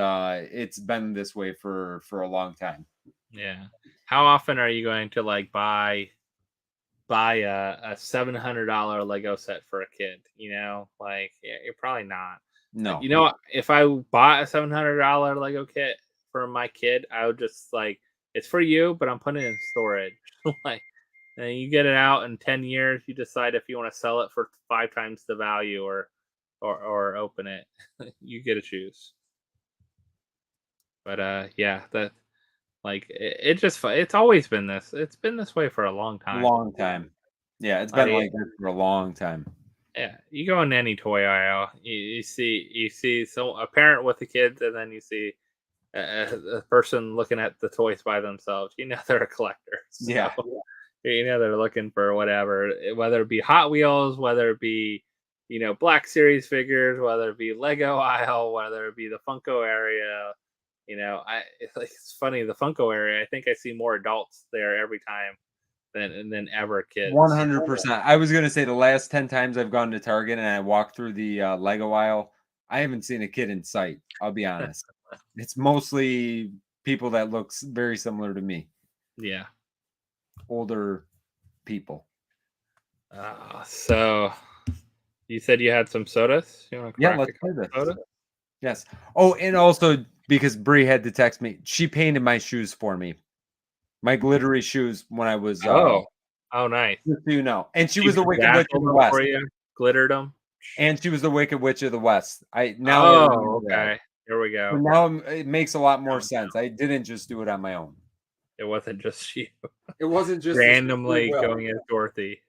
[SPEAKER 1] it's been this way for a long time.
[SPEAKER 2] yeah. How often are you going to like buy a $700 Lego set for a kid? Like you're probably not.
[SPEAKER 1] No.
[SPEAKER 2] If I bought a $700 Lego kit for my kid, I would just like it's for you, but I'm putting it in storage. Like, and you get it out in 10 years, you decide if you want to sell it for 5 times the value or open it. You get to choose. But yeah, that like it's always been this. It's been this way for a long time.
[SPEAKER 1] Long time. Yeah, it's been like this for a long time.
[SPEAKER 2] Yeah, you go in any toy aisle, you see a parent with the kids, and then you see a person looking at the toys by themselves. They're a collector. So,
[SPEAKER 1] Yeah.
[SPEAKER 2] they're looking for whatever, whether it be Hot Wheels, whether it be Black Series figures, whether it be Lego aisle, whether it be the Funko area. It's funny, the Funko area. I think I see more adults there every time than ever kids.
[SPEAKER 1] 100%. I was gonna say the last 10 times I've gone to Target and I walked through the Lego aisle, I haven't seen a kid in sight. I'll be honest. It's mostly people that looks very similar to me.
[SPEAKER 2] Yeah.
[SPEAKER 1] Older people.
[SPEAKER 2] So you said you had some sodas? You want to
[SPEAKER 1] Yeah, let's play this.
[SPEAKER 2] soda?
[SPEAKER 1] Yes. Oh, and also because Bree had to text me, she painted my shoes for me. My glittery shoes when I was
[SPEAKER 2] Oh nice.
[SPEAKER 1] just so you know. And she was the Wicked Witch of the West.
[SPEAKER 2] Glittered them.
[SPEAKER 1] And she was the Wicked Witch of the West.
[SPEAKER 2] Okay. Here we go.
[SPEAKER 1] So now it makes a lot more sense. I didn't just do it on my own.
[SPEAKER 2] It wasn't just you.
[SPEAKER 1] It wasn't just
[SPEAKER 2] randomly going as Dorothy.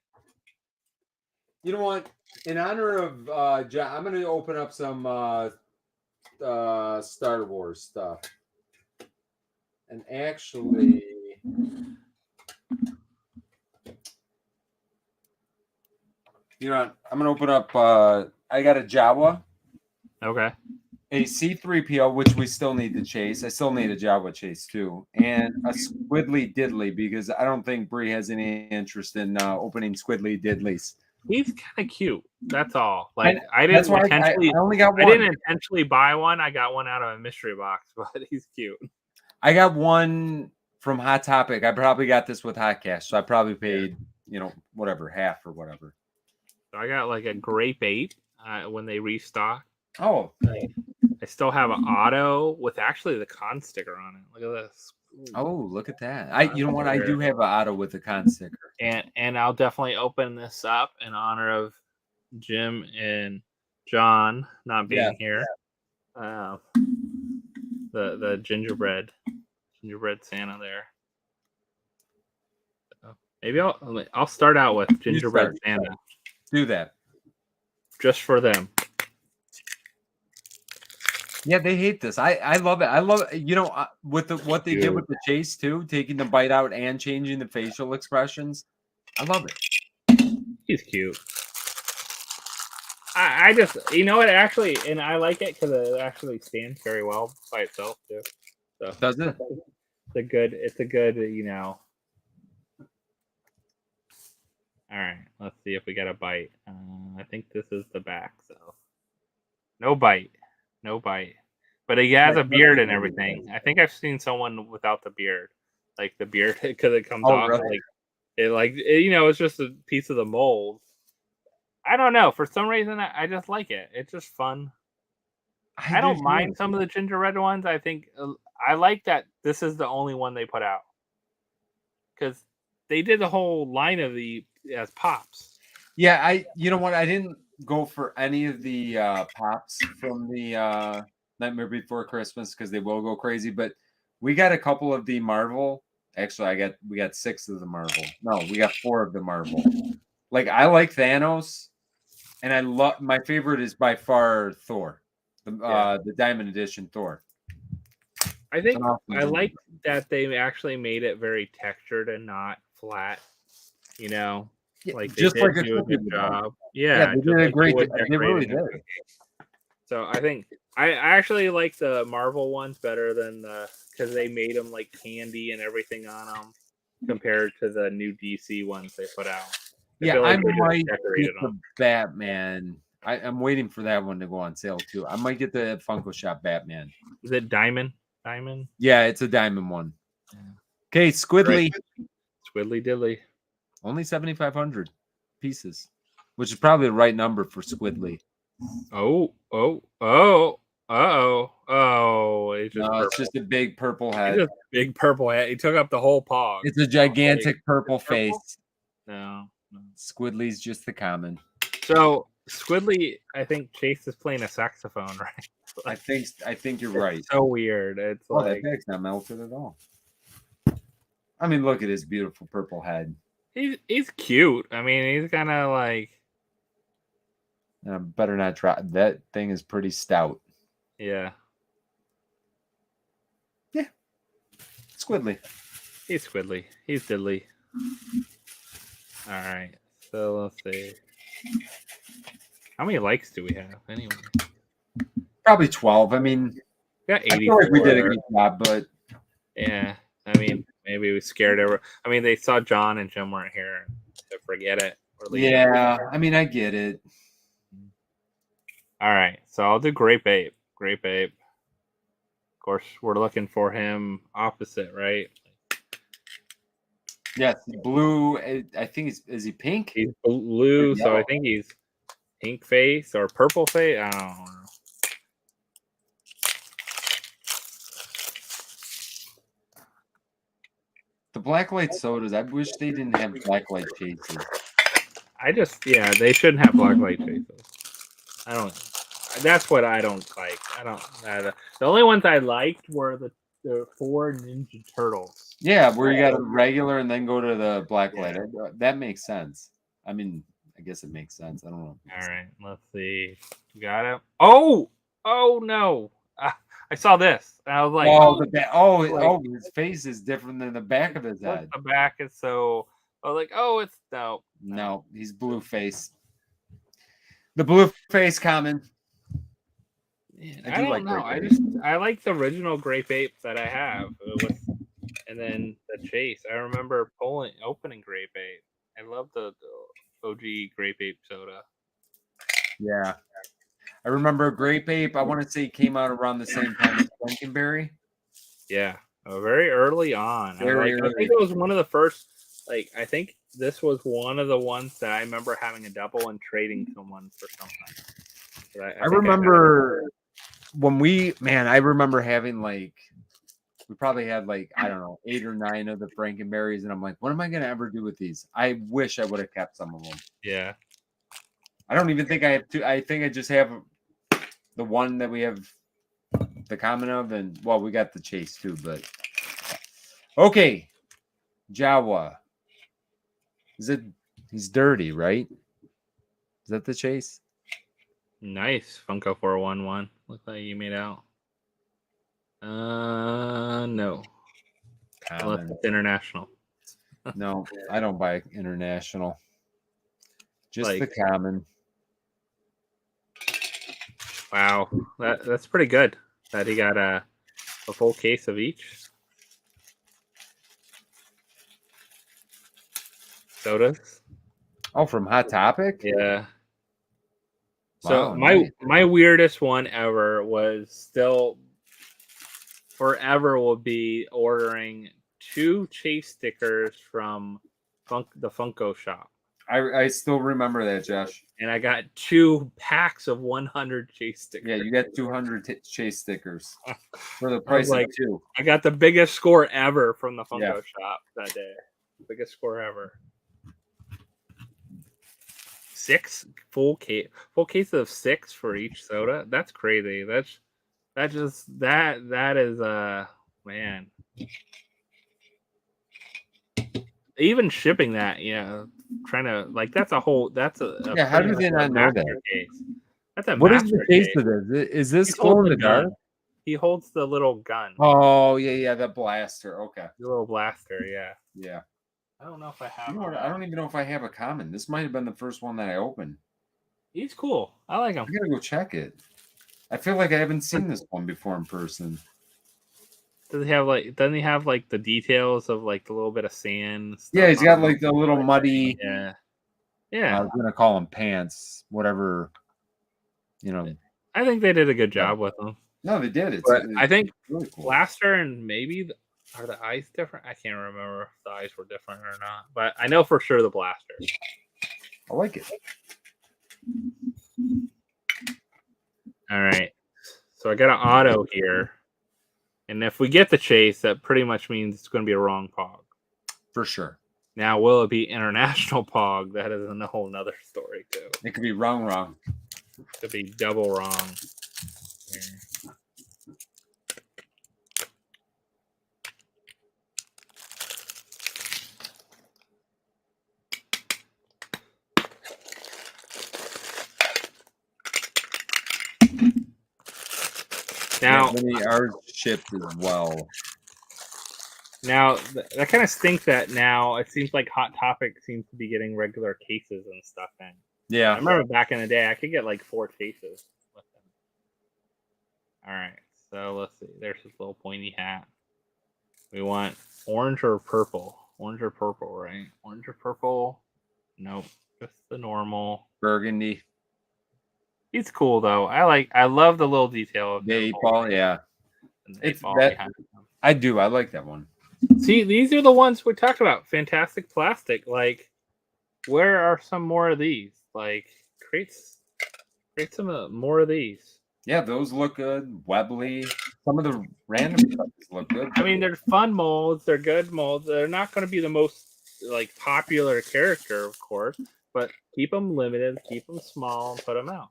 [SPEAKER 1] You know what? In honor of John, I'm going to open up some Star Wars stuff. And actually, I'm going to open up. I got a Jawa.
[SPEAKER 2] Okay.
[SPEAKER 1] A C-3PO, which we still need to chase. I still need a Jawa chase too, and a Squiddly Diddly because I don't think Bree has any interest in opening Squiddly Diddlies.
[SPEAKER 2] He's kind of cute. That's all. Like I
[SPEAKER 1] only got one.
[SPEAKER 2] I didn't intentionally buy one. I got one out of a mystery box, but he's cute.
[SPEAKER 1] I got one from Hot Topic. I probably got this with Hot Cash, so I probably paid whatever, half or whatever. So
[SPEAKER 2] I got like a Grape 8 when they restock.
[SPEAKER 1] Oh.
[SPEAKER 2] I still have an auto with actually the con sticker on it. Look at this.
[SPEAKER 1] Ooh. Oh, look at that. I do have an auto with the con sticker.
[SPEAKER 2] And I'll definitely open this up in honor of Jim and John not being here. The gingerbread Santa there. So maybe I'll start out with gingerbread Santa.
[SPEAKER 1] Do that.
[SPEAKER 2] Just for them.
[SPEAKER 1] Yeah, they hate this. I love it. I love it. With what they did with the chase too, taking the bite out and changing the facial expressions. I love it.
[SPEAKER 2] He's cute. I just, it actually, and I like it because it actually stands very well by itself too. So
[SPEAKER 1] does it?
[SPEAKER 2] It's a good. All right, let's see if we got a bite. I think this is the back, so no bite. But he has a beard and everything. I think I've seen someone without the beard, like the beard because it comes off.
[SPEAKER 1] Really?
[SPEAKER 2] It's just a piece of the mold. I don't know. For some reason, I just like it. It's just fun. I
[SPEAKER 1] do
[SPEAKER 2] don't
[SPEAKER 1] too.
[SPEAKER 2] mind some of the gingerbread ones. I think I like that this is the only one they put out because they did the whole line of the as pops.
[SPEAKER 1] Yeah, you know what? I didn't go for any of the pops from the Nightmare Before Christmas because they will go crazy. But we got a couple of the Marvel. Actually, we got 6 of the Marvel. No, we got 4 of the Marvel. Like I like Thanos, and I love my favorite is by far Thor, the Diamond Edition Thor.
[SPEAKER 2] I think
[SPEAKER 1] awesome
[SPEAKER 2] I like
[SPEAKER 1] gingerbread.
[SPEAKER 2] that they actually made it very textured and not flat.
[SPEAKER 1] Yeah,
[SPEAKER 2] Like they
[SPEAKER 1] just
[SPEAKER 2] did
[SPEAKER 1] like a
[SPEAKER 2] do a
[SPEAKER 1] cookie
[SPEAKER 2] good
[SPEAKER 1] would do.
[SPEAKER 2] job.
[SPEAKER 1] Yeah,
[SPEAKER 2] Yeah,
[SPEAKER 1] they
[SPEAKER 2] just
[SPEAKER 1] did a
[SPEAKER 2] like you
[SPEAKER 1] great.
[SPEAKER 2] would
[SPEAKER 1] They really
[SPEAKER 2] decorating a
[SPEAKER 1] did.
[SPEAKER 2] cookie. So I think I actually like the Marvel ones better than because they made them like candy and everything on them compared to the new DC ones they put out. I
[SPEAKER 1] Yeah,
[SPEAKER 2] feel
[SPEAKER 1] I
[SPEAKER 2] like they just
[SPEAKER 1] might get
[SPEAKER 2] decorated them.
[SPEAKER 1] the Batman. I'm waiting for that one to go on sale too. I might get the Funko Shop Batman.
[SPEAKER 2] Is it Diamond? Diamond?
[SPEAKER 1] Yeah, it's a diamond one.
[SPEAKER 2] Yeah.
[SPEAKER 1] Okay,
[SPEAKER 2] Right.
[SPEAKER 1] Squidly.
[SPEAKER 2] Squiddly diddly.
[SPEAKER 1] Only 7,500 pieces, which is probably the right number for Squidly.
[SPEAKER 2] Oh. It's just
[SPEAKER 1] No,
[SPEAKER 2] purple.
[SPEAKER 1] it's just a big purple
[SPEAKER 2] It's
[SPEAKER 1] head.
[SPEAKER 2] just big purple head. He took up the whole pog.
[SPEAKER 1] It's a gigantic purple
[SPEAKER 2] It's purple?
[SPEAKER 1] face.
[SPEAKER 2] No.
[SPEAKER 1] Squidly's just the common.
[SPEAKER 2] So Squidly, I think Chase is playing a saxophone, right?
[SPEAKER 1] I think you're right.
[SPEAKER 2] So weird. It's
[SPEAKER 1] Oh, that
[SPEAKER 2] like
[SPEAKER 1] bag's not melted at all. I mean, look at his beautiful purple head.
[SPEAKER 2] he's cute. I mean, he's kind of like
[SPEAKER 1] Better not try. That thing is pretty stout.
[SPEAKER 2] yeah.
[SPEAKER 1] Squidly.
[SPEAKER 2] He's Squidly. He's diddly. All right. So let's see. How many likes do we have anyway?
[SPEAKER 1] Probably 12. I mean,
[SPEAKER 2] We got
[SPEAKER 1] I
[SPEAKER 2] 84.
[SPEAKER 1] feel like we did a good job, but
[SPEAKER 2] Yeah. I mean, maybe we scared everyone. I mean, they saw John and Jim weren't here, so forget it.
[SPEAKER 1] yeah, I mean, I get it.
[SPEAKER 2] All right. So I'll do Grape Ape. Grape Ape. Of course, we're looking for him opposite, right?
[SPEAKER 1] Yes, blue. I think is he pink?
[SPEAKER 2] He's blue,
[SPEAKER 1] Or
[SPEAKER 2] so I
[SPEAKER 1] yellow?
[SPEAKER 2] think he's pink face or purple face. I don't know.
[SPEAKER 1] The blacklight sodas. I wish they didn't have blacklight chases.
[SPEAKER 2] They shouldn't have blacklight chases. I don't. That's what I don't like. The only ones I liked were the 4 Ninja Turtles.
[SPEAKER 1] Yeah, where you got a regular and then go to the blacklight. That makes sense. I mean, I guess it makes sense. I don't know.
[SPEAKER 2] All right, let's see. You got it. Oh no! I saw this. And I was like,
[SPEAKER 1] his face is different than the back of his head.
[SPEAKER 2] The back is so. I was like, oh, it's no.
[SPEAKER 1] No, he's blue face. The blue face common.
[SPEAKER 2] I don't know. I like the original Grape Ape that I have, and then the Chase. I remember opening Grape Ape. I love the OG Grape Ape soda.
[SPEAKER 1] Yeah, I remember Grape Ape. I want to say came out around the same time as Frankenberry.
[SPEAKER 2] Yeah, very early on. I think it was one of the first. Like, I think this was one of the ones that I remember having a double and trading someone for something.
[SPEAKER 1] I remember I remember having we probably had I don't know 8 or 9 of the Frankenberries, and I'm like, what am I gonna ever do with these? I wish I would have kept some of them.
[SPEAKER 2] Yeah,
[SPEAKER 1] I don't even think I have two. I think I just have the one that we have the common of, and we got the Chase too. But okay, Jawa. He's dirty, right? Is that the Chase?
[SPEAKER 2] nice Funko 411. Looks like you made out. No. Unless it's international.
[SPEAKER 1] No, I don't buy international. Just the common.
[SPEAKER 2] Wow, that's pretty good. That he got a full case of each. Sodas.
[SPEAKER 1] Oh, from Hot Topic?
[SPEAKER 2] Yeah.
[SPEAKER 1] Wow,
[SPEAKER 2] So
[SPEAKER 1] nice.
[SPEAKER 2] my weirdest one ever was still forever will be ordering 2 Chase stickers from the Funko shop.
[SPEAKER 1] I still remember that, Josh.
[SPEAKER 2] And I got 2 packs of 100 Chase stickers.
[SPEAKER 1] Yeah, you got 200 Chase stickers for the
[SPEAKER 2] I was
[SPEAKER 1] price
[SPEAKER 2] like,
[SPEAKER 1] of 2.
[SPEAKER 2] I got the biggest score ever from the Funko
[SPEAKER 1] Yeah.
[SPEAKER 2] shop that day. Biggest score ever. 6 full case of 6 for each soda. That's crazy. That is man. Even shipping that, trying to like that's a
[SPEAKER 1] Yeah, how
[SPEAKER 2] pretty
[SPEAKER 1] do they
[SPEAKER 2] much a
[SPEAKER 1] not know
[SPEAKER 2] master
[SPEAKER 1] that?
[SPEAKER 2] case. That's a
[SPEAKER 1] What is the
[SPEAKER 2] master
[SPEAKER 1] case
[SPEAKER 2] case.
[SPEAKER 1] of this? Is this
[SPEAKER 2] He's
[SPEAKER 1] glow in
[SPEAKER 2] holding
[SPEAKER 1] the
[SPEAKER 2] the gun.
[SPEAKER 1] dark?
[SPEAKER 2] He holds the little gun.
[SPEAKER 1] Oh, yeah, the blaster. Okay.
[SPEAKER 2] The little blaster, yeah.
[SPEAKER 1] Yeah.
[SPEAKER 2] I don't know if I have.
[SPEAKER 1] You know what? I don't even know if I have a common. This might have been the first one that I opened.
[SPEAKER 2] He's cool. I like him.
[SPEAKER 1] I gotta go check it. I feel like I haven't seen this one before in person.
[SPEAKER 2] Doesn't he have like the details of like the little bit of sand?
[SPEAKER 1] Yeah, he's got like the little muddy.
[SPEAKER 2] Yeah.
[SPEAKER 1] I was gonna call them pants, whatever.
[SPEAKER 2] I think they did a good job with them.
[SPEAKER 1] No, they did. It's
[SPEAKER 2] I think
[SPEAKER 1] really cool.
[SPEAKER 2] Blaster and maybe are the eyes different? I can't remember if the eyes were different or not, but I know for sure the Blaster.
[SPEAKER 1] I like it.
[SPEAKER 2] All right, so I got an auto here, and if we get the Chase, that pretty much means it's going to be a wrong Pog.
[SPEAKER 1] For sure.
[SPEAKER 2] Now, will it be international Pog? That is a whole nother story too.
[SPEAKER 1] It could be wrong.
[SPEAKER 2] It could be double wrong. Here. Now,
[SPEAKER 1] ours shipped as well.
[SPEAKER 2] Now, that kind of stinks that now it seems like Hot Topic seems to be getting regular cases and stuff in.
[SPEAKER 1] Yeah.
[SPEAKER 2] I remember back in the day, I could get like 4 cases with them. All right, so let's see. There's this little pointy hat. We want orange or purple. Orange or purple, right? Orange or purple? Nope, just the normal.
[SPEAKER 1] Burgundy.
[SPEAKER 2] He's cool though. I love the little detail of
[SPEAKER 1] the 8 ball. Yeah,
[SPEAKER 2] it's that.
[SPEAKER 1] I do. I like that one.
[SPEAKER 2] See, these are the ones we talked about. Fantastic plastic. Like, where are some more of these? Like, create some more of these.
[SPEAKER 1] Yeah, those look good. Webley. Some of the random stuff look good.
[SPEAKER 2] I mean, they're fun molds. They're good molds. They're not going to be the most like popular character, of course, but keep them limited, keep them small, and put them out.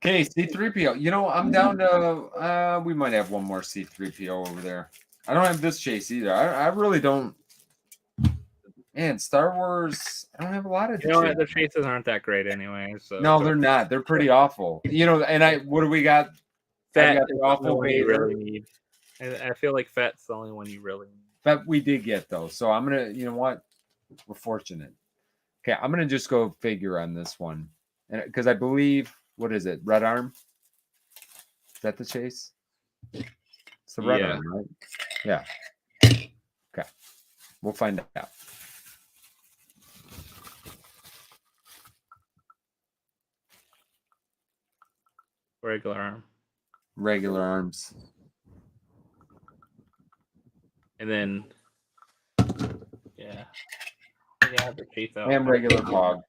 [SPEAKER 1] Okay, C3PO. I'm down to. We might have one more C3PO over there. I don't have this Chase either. I really don't. Man, Star Wars. I don't have a lot of.
[SPEAKER 2] The Chases aren't that great anyway. So
[SPEAKER 1] no, they're not. They're pretty awful. And what do we got?
[SPEAKER 2] Fett
[SPEAKER 1] got the awful
[SPEAKER 2] one you really need. I feel like Fett's the only one you really need.
[SPEAKER 1] Fett we did get though, so I'm gonna. You know what? We're fortunate. Okay, I'm gonna just go figure on this one, and because I believe. What is it? Red Arm? Is that the Chase? It's the Red Arm, right? Yeah. Okay. We'll find out.
[SPEAKER 2] Regular arm.
[SPEAKER 1] Regular arms.
[SPEAKER 2] And then, yeah. The Chase out.
[SPEAKER 1] And regular Pog.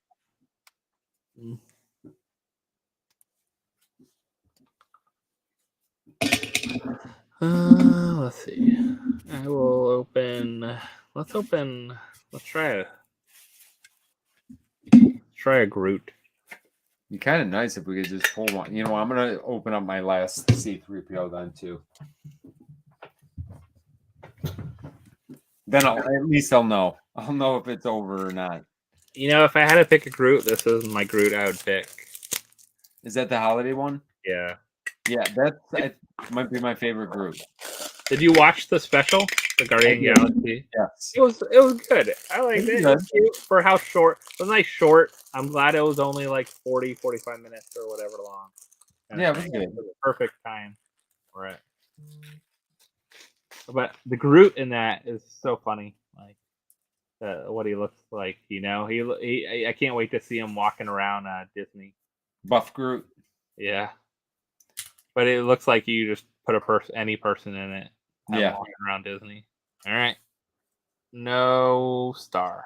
[SPEAKER 2] Let's see. I will open. Let's try a Groot.
[SPEAKER 1] Be kind of nice if we could just pull one. I'm gonna open up my last C3PO then too. Then at least I'll know. I'll know if it's over or not.
[SPEAKER 2] If I had to pick a Groot, this is my Groot I would pick.
[SPEAKER 1] Is that the holiday one?
[SPEAKER 2] Yeah.
[SPEAKER 1] Yeah, that might be my favorite Groot.
[SPEAKER 2] Did you watch the special, the Guardian Galaxy?
[SPEAKER 1] Yes.
[SPEAKER 2] It was good. I liked it. It was cute for how short. It was nice short. I'm glad it was only like 40, 45 minutes or whatever long.
[SPEAKER 1] Yeah, it was good.
[SPEAKER 2] It was a perfect time for it. But the Groot in that is so funny. Like what he looks like, he I can't wait to see him walking around Disney.
[SPEAKER 1] Buff Groot.
[SPEAKER 2] Yeah. But it looks like you just put any person in it. Walking around Disney. All right. No star.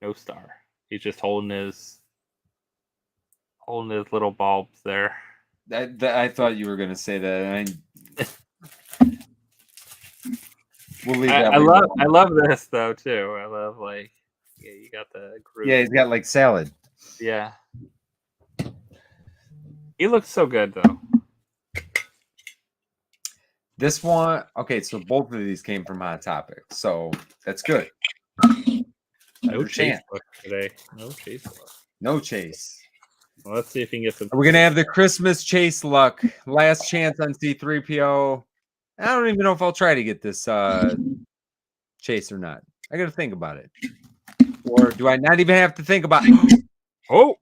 [SPEAKER 2] No star. He's just holding his little bulbs there.
[SPEAKER 1] I thought you were going to say that. We'll leave that.
[SPEAKER 2] I love this though too. I love you got the group.
[SPEAKER 1] Yeah, he's got like salad.
[SPEAKER 2] Yeah. He looks so good though.
[SPEAKER 1] This one, okay, so both of these came from Hot Topic, so that's good.
[SPEAKER 2] No chase luck today. No chase luck.
[SPEAKER 1] No chase.
[SPEAKER 2] Well, let's see if he can get some.
[SPEAKER 1] We're gonna have the Christmas chase luck. Last chance on C3PO. I don't even know if I'll try to get this chase or not. I gotta think about it. Or do I not even have to think about it?
[SPEAKER 2] Oh.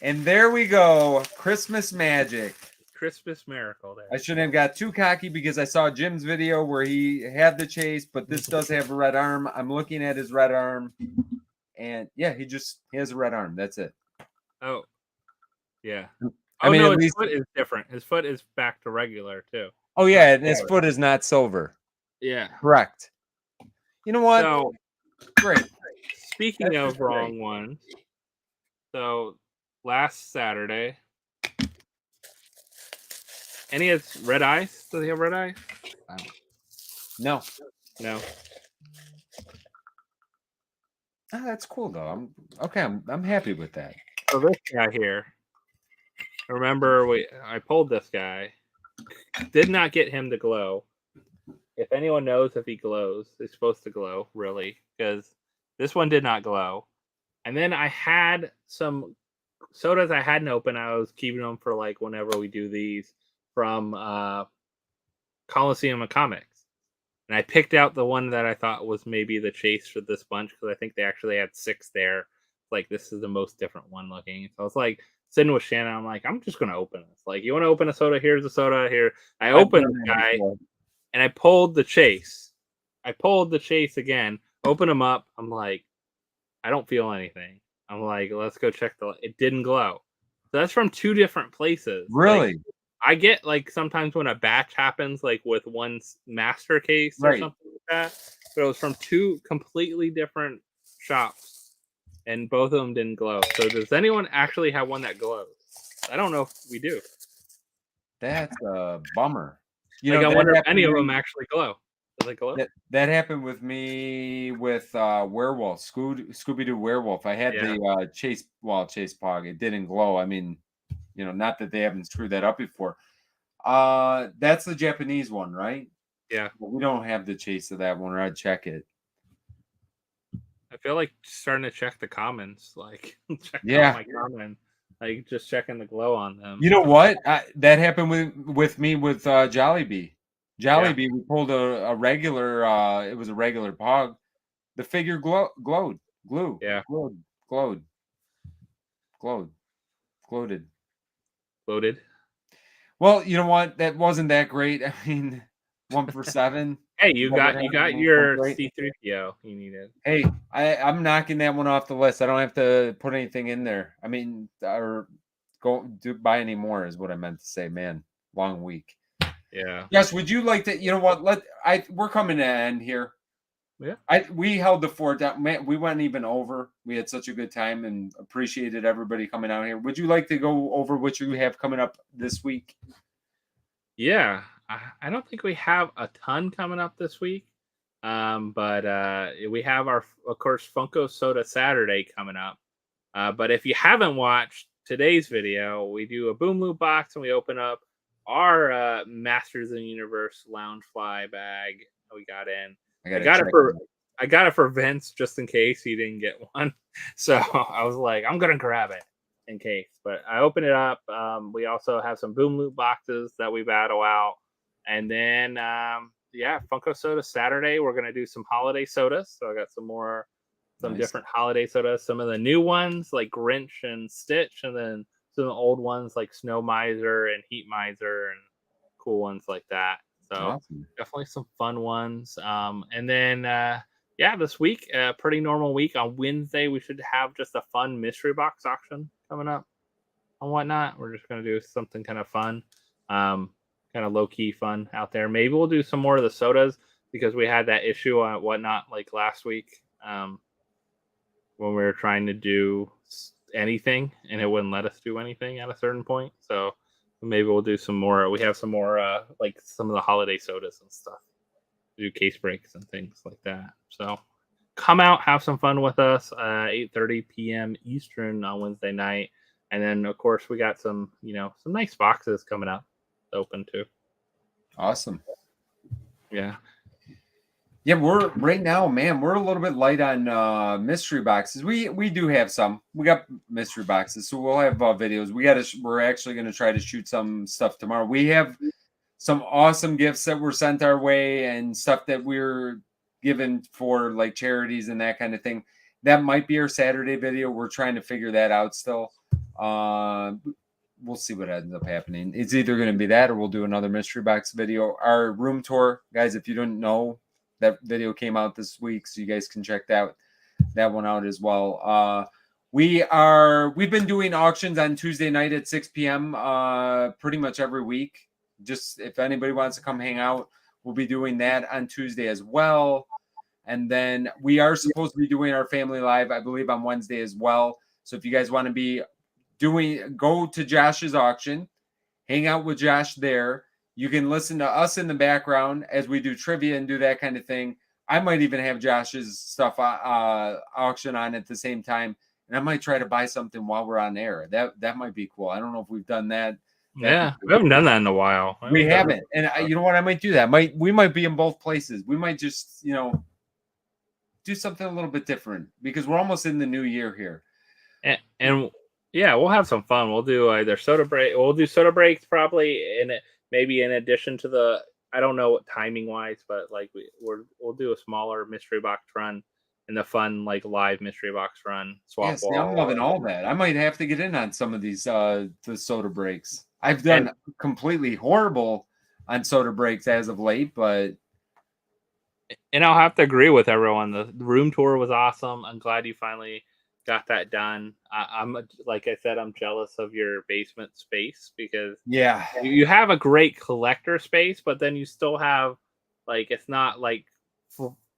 [SPEAKER 1] And there we go. Christmas magic.
[SPEAKER 2] Christmas miracle there.
[SPEAKER 1] I shouldn't have got too cocky because I saw Jim's video where he had the chase, but this does have a red arm. I'm looking at his red arm, and yeah, he has a red arm. That's it.
[SPEAKER 2] Oh, yeah.
[SPEAKER 1] I mean,
[SPEAKER 2] no,
[SPEAKER 1] at
[SPEAKER 2] his
[SPEAKER 1] least
[SPEAKER 2] foot is different. His foot is back to regular too.
[SPEAKER 1] Oh yeah, and his foot is not silver.
[SPEAKER 2] Yeah,
[SPEAKER 1] correct. You know what?
[SPEAKER 2] So
[SPEAKER 1] Great.
[SPEAKER 2] Speaking of wrong ones, so last Saturday. Any of red eyes? Does he have red eyes?
[SPEAKER 1] No.
[SPEAKER 2] No.
[SPEAKER 1] Oh, that's cool though. I'm happy with that.
[SPEAKER 2] So this guy here. Remember, I pulled this guy. Did not get him to glow. If anyone knows if he glows, he's supposed to glow, really, because this one did not glow. And then I had some sodas I hadn't opened. I was keeping them for like whenever we do these from Coliseum of Comics. And I picked out the one that I thought was maybe the chase for this bunch because I think they actually had 6 there. Like, this is the most different one looking. So I was like, sitting with Shannon, I'm like, I'm just going to open this. Like, you want to open a soda? Here's a soda here. I opened the guy, and I pulled the chase. I pulled the chase again, open them up. I'm like, I don't feel anything. I'm like, let's go check it didn't glow. So that's from 2 different places.
[SPEAKER 1] Really?
[SPEAKER 2] Like, I get, like, sometimes when a batch happens, like, with one master case or something like that. But it was from 2 completely different shops, and both of them didn't glow. So does anyone actually have one that glows? I don't know if we do.
[SPEAKER 1] That's a bummer.
[SPEAKER 2] I wonder if any of them actually glow. Does it glow?
[SPEAKER 1] That happened with me with Werewolf, Scooby-Doo Werewolf. I had the Chase Pog. It didn't glow. I mean, not that they haven't screwed that up before. That's the Japanese one, right?
[SPEAKER 2] Yeah.
[SPEAKER 1] But we don't have the chase of that one, or I'd check it.
[SPEAKER 2] I feel like starting to check the commons, like check
[SPEAKER 1] out
[SPEAKER 2] my comment, like just checking the glow on them.
[SPEAKER 1] You know what? That happened with me with Jollibee. Jollibee, we pulled a regular. It was a regular Pog. The figure glowed.
[SPEAKER 2] Yeah.
[SPEAKER 1] Gloated.
[SPEAKER 2] Loaded.
[SPEAKER 1] Well, you know what? That wasn't that great. I mean, 1 for 7.
[SPEAKER 2] Hey, you got your C3PO you needed.
[SPEAKER 1] Hey, I'm knocking that one off the list. I don't have to put anything in there. I mean, or buy any more is what I meant to say. Man, long week.
[SPEAKER 2] Yeah.
[SPEAKER 1] Yes. Would you like to? You know what? We're coming to an end here.
[SPEAKER 2] Yeah.
[SPEAKER 1] We held the fort down. Man, we went even over. We had such a good time and appreciated everybody coming out here. Would you like to go over what you have coming up this week?
[SPEAKER 2] Yeah, I don't think we have a ton coming up this week, but we have of course, Funko Soda Saturday coming up. But if you haven't watched today's video, we do a Boom Loop box and we open up our Masters of the Universe Loungefly bag we got in. I got it for Vince just in case he didn't get one. So I was like, I'm gonna grab it in case. But I open it up. We also have some Boom Loop boxes that we battle out, and then Funko Soda Saturday. We're gonna do some holiday sodas. So I got some different holiday sodas. Some of the new ones like Grinch and Stitch, and then some of the old ones like Snow Miser and Heat Miser, and cool ones like that. So definitely some fun ones. And then this week, pretty normal week. On Wednesday, we should have just a fun mystery box auction coming up and whatnot. We're just gonna do something kind of fun. kind of low key fun out there. Maybe we'll do some more of the sodas because we had that issue on whatnot like last week when we were trying to do anything and it wouldn't let us do anything at a certain point. So maybe we'll do some more. We have some more like some of the holiday sodas and stuff. Do case breaks and things like that. So come out, have some fun with us. 8:30 p.m. Eastern on Wednesday night, and then of course we got some some nice boxes coming up to open too.
[SPEAKER 1] Awesome.
[SPEAKER 2] Yeah.
[SPEAKER 1] Yeah, we're right now, man. We're a little bit light on mystery boxes. We do have some. We got mystery boxes, so we'll have videos. We're actually going to try to shoot some stuff tomorrow. We have some awesome gifts that were sent our way and stuff that we're given for like charities and that kind of thing. That might be our Saturday video. We're trying to figure that out still. We'll see what ends up happening. It's either going to be that or we'll do another mystery box video. Our room tour, guys, if you don't know, that video came out this week, so you guys can check that one out as well. We've been doing auctions on Tuesday night at 6 p.m. Pretty much every week. Just if anybody wants to come hang out, we'll be doing that on Tuesday as well. And then we are supposed to be doing our family live, I believe, on Wednesday as well. So if you guys want to be go to Josh's auction, hang out with Josh there. You can listen to us in the background as we do trivia and do that kind of thing. I might even have Josh's stuff auction on at the same time. And I might try to buy something while we're on air. That might be cool. I don't know if we've done that.
[SPEAKER 2] Yeah, we haven't done that in a while.
[SPEAKER 1] We haven't. And you know what? I might do that. We might be in both places. We might just, do something a little bit different because we're almost in the new year here.
[SPEAKER 2] And yeah, we'll have some fun. We'll do either soda break. We'll do soda breaks probably maybe in addition to the, I don't know what timing wise, but like we'll do a smaller mystery box run and the fun like live mystery box run swap wall.
[SPEAKER 1] I'm loving all that. I might have to get in on some of these the soda breaks. I've done completely horrible on soda breaks as of late, but
[SPEAKER 2] I'll have to agree with everyone. The room tour was awesome. I'm glad you finally got that done. I'm like I said, I'm jealous of your basement space because you have a great collector space, but then you still have like it's not like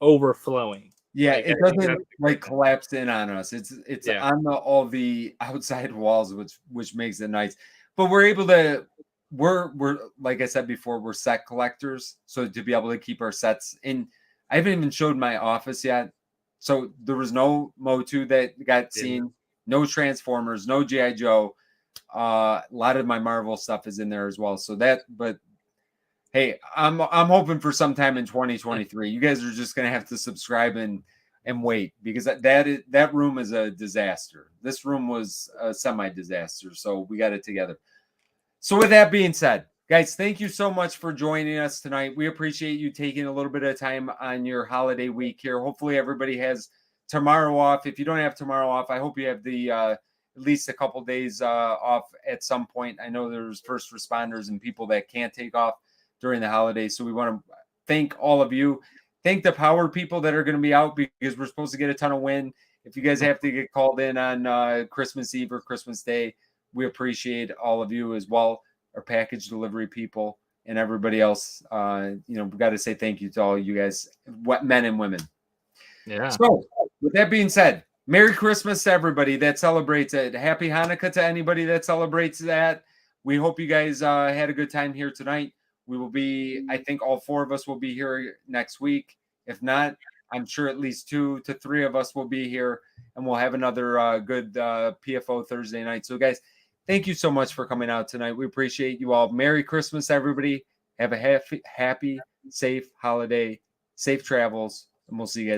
[SPEAKER 2] overflowing.
[SPEAKER 1] Yeah, like, it doesn't like collapse in on us. It's on all the outside walls, which makes it nice. But we're able to we're like I said before, we're set collectors, so to be able to keep our sets in. I haven't even showed my office yet. So there was no Motu that got seen, no Transformers, no G.I. Joe. A lot of my Marvel stuff is in there as well. So but hey, I'm hoping for sometime in 2023. You guys are just gonna have to subscribe and wait because that room is a disaster. This room was a semi-disaster, so we got it together. So with that being said, guys, thank you so much for joining us tonight. We appreciate you taking a little bit of time on your holiday week here. Hopefully everybody has tomorrow off. If you don't have tomorrow off, I hope you have the at least a couple days off at some point. I know there's first responders and people that can't take off during the holidays. So we want to thank all of you. Thank the power people that are going to be out because we're supposed to get a ton of wind. If you guys have to get called in on Christmas Eve or Christmas Day, we appreciate all of you as well. Our package delivery people and everybody else. We've got to say thank you to all you guys, men and women.
[SPEAKER 2] Yeah.
[SPEAKER 1] So with that being said, Merry Christmas to everybody that celebrates it. Happy Hanukkah to anybody that celebrates that. We hope you guys had a good time here tonight. We will be, I think all four of us will be here next week. If not, I'm sure at least 2 to 3 of us will be here and we'll have another good PFO Thursday night. So guys, thank you so much for coming out tonight. We appreciate you all. Merry Christmas, everybody. Have a happy, safe holiday, safe travels, and we'll see you guys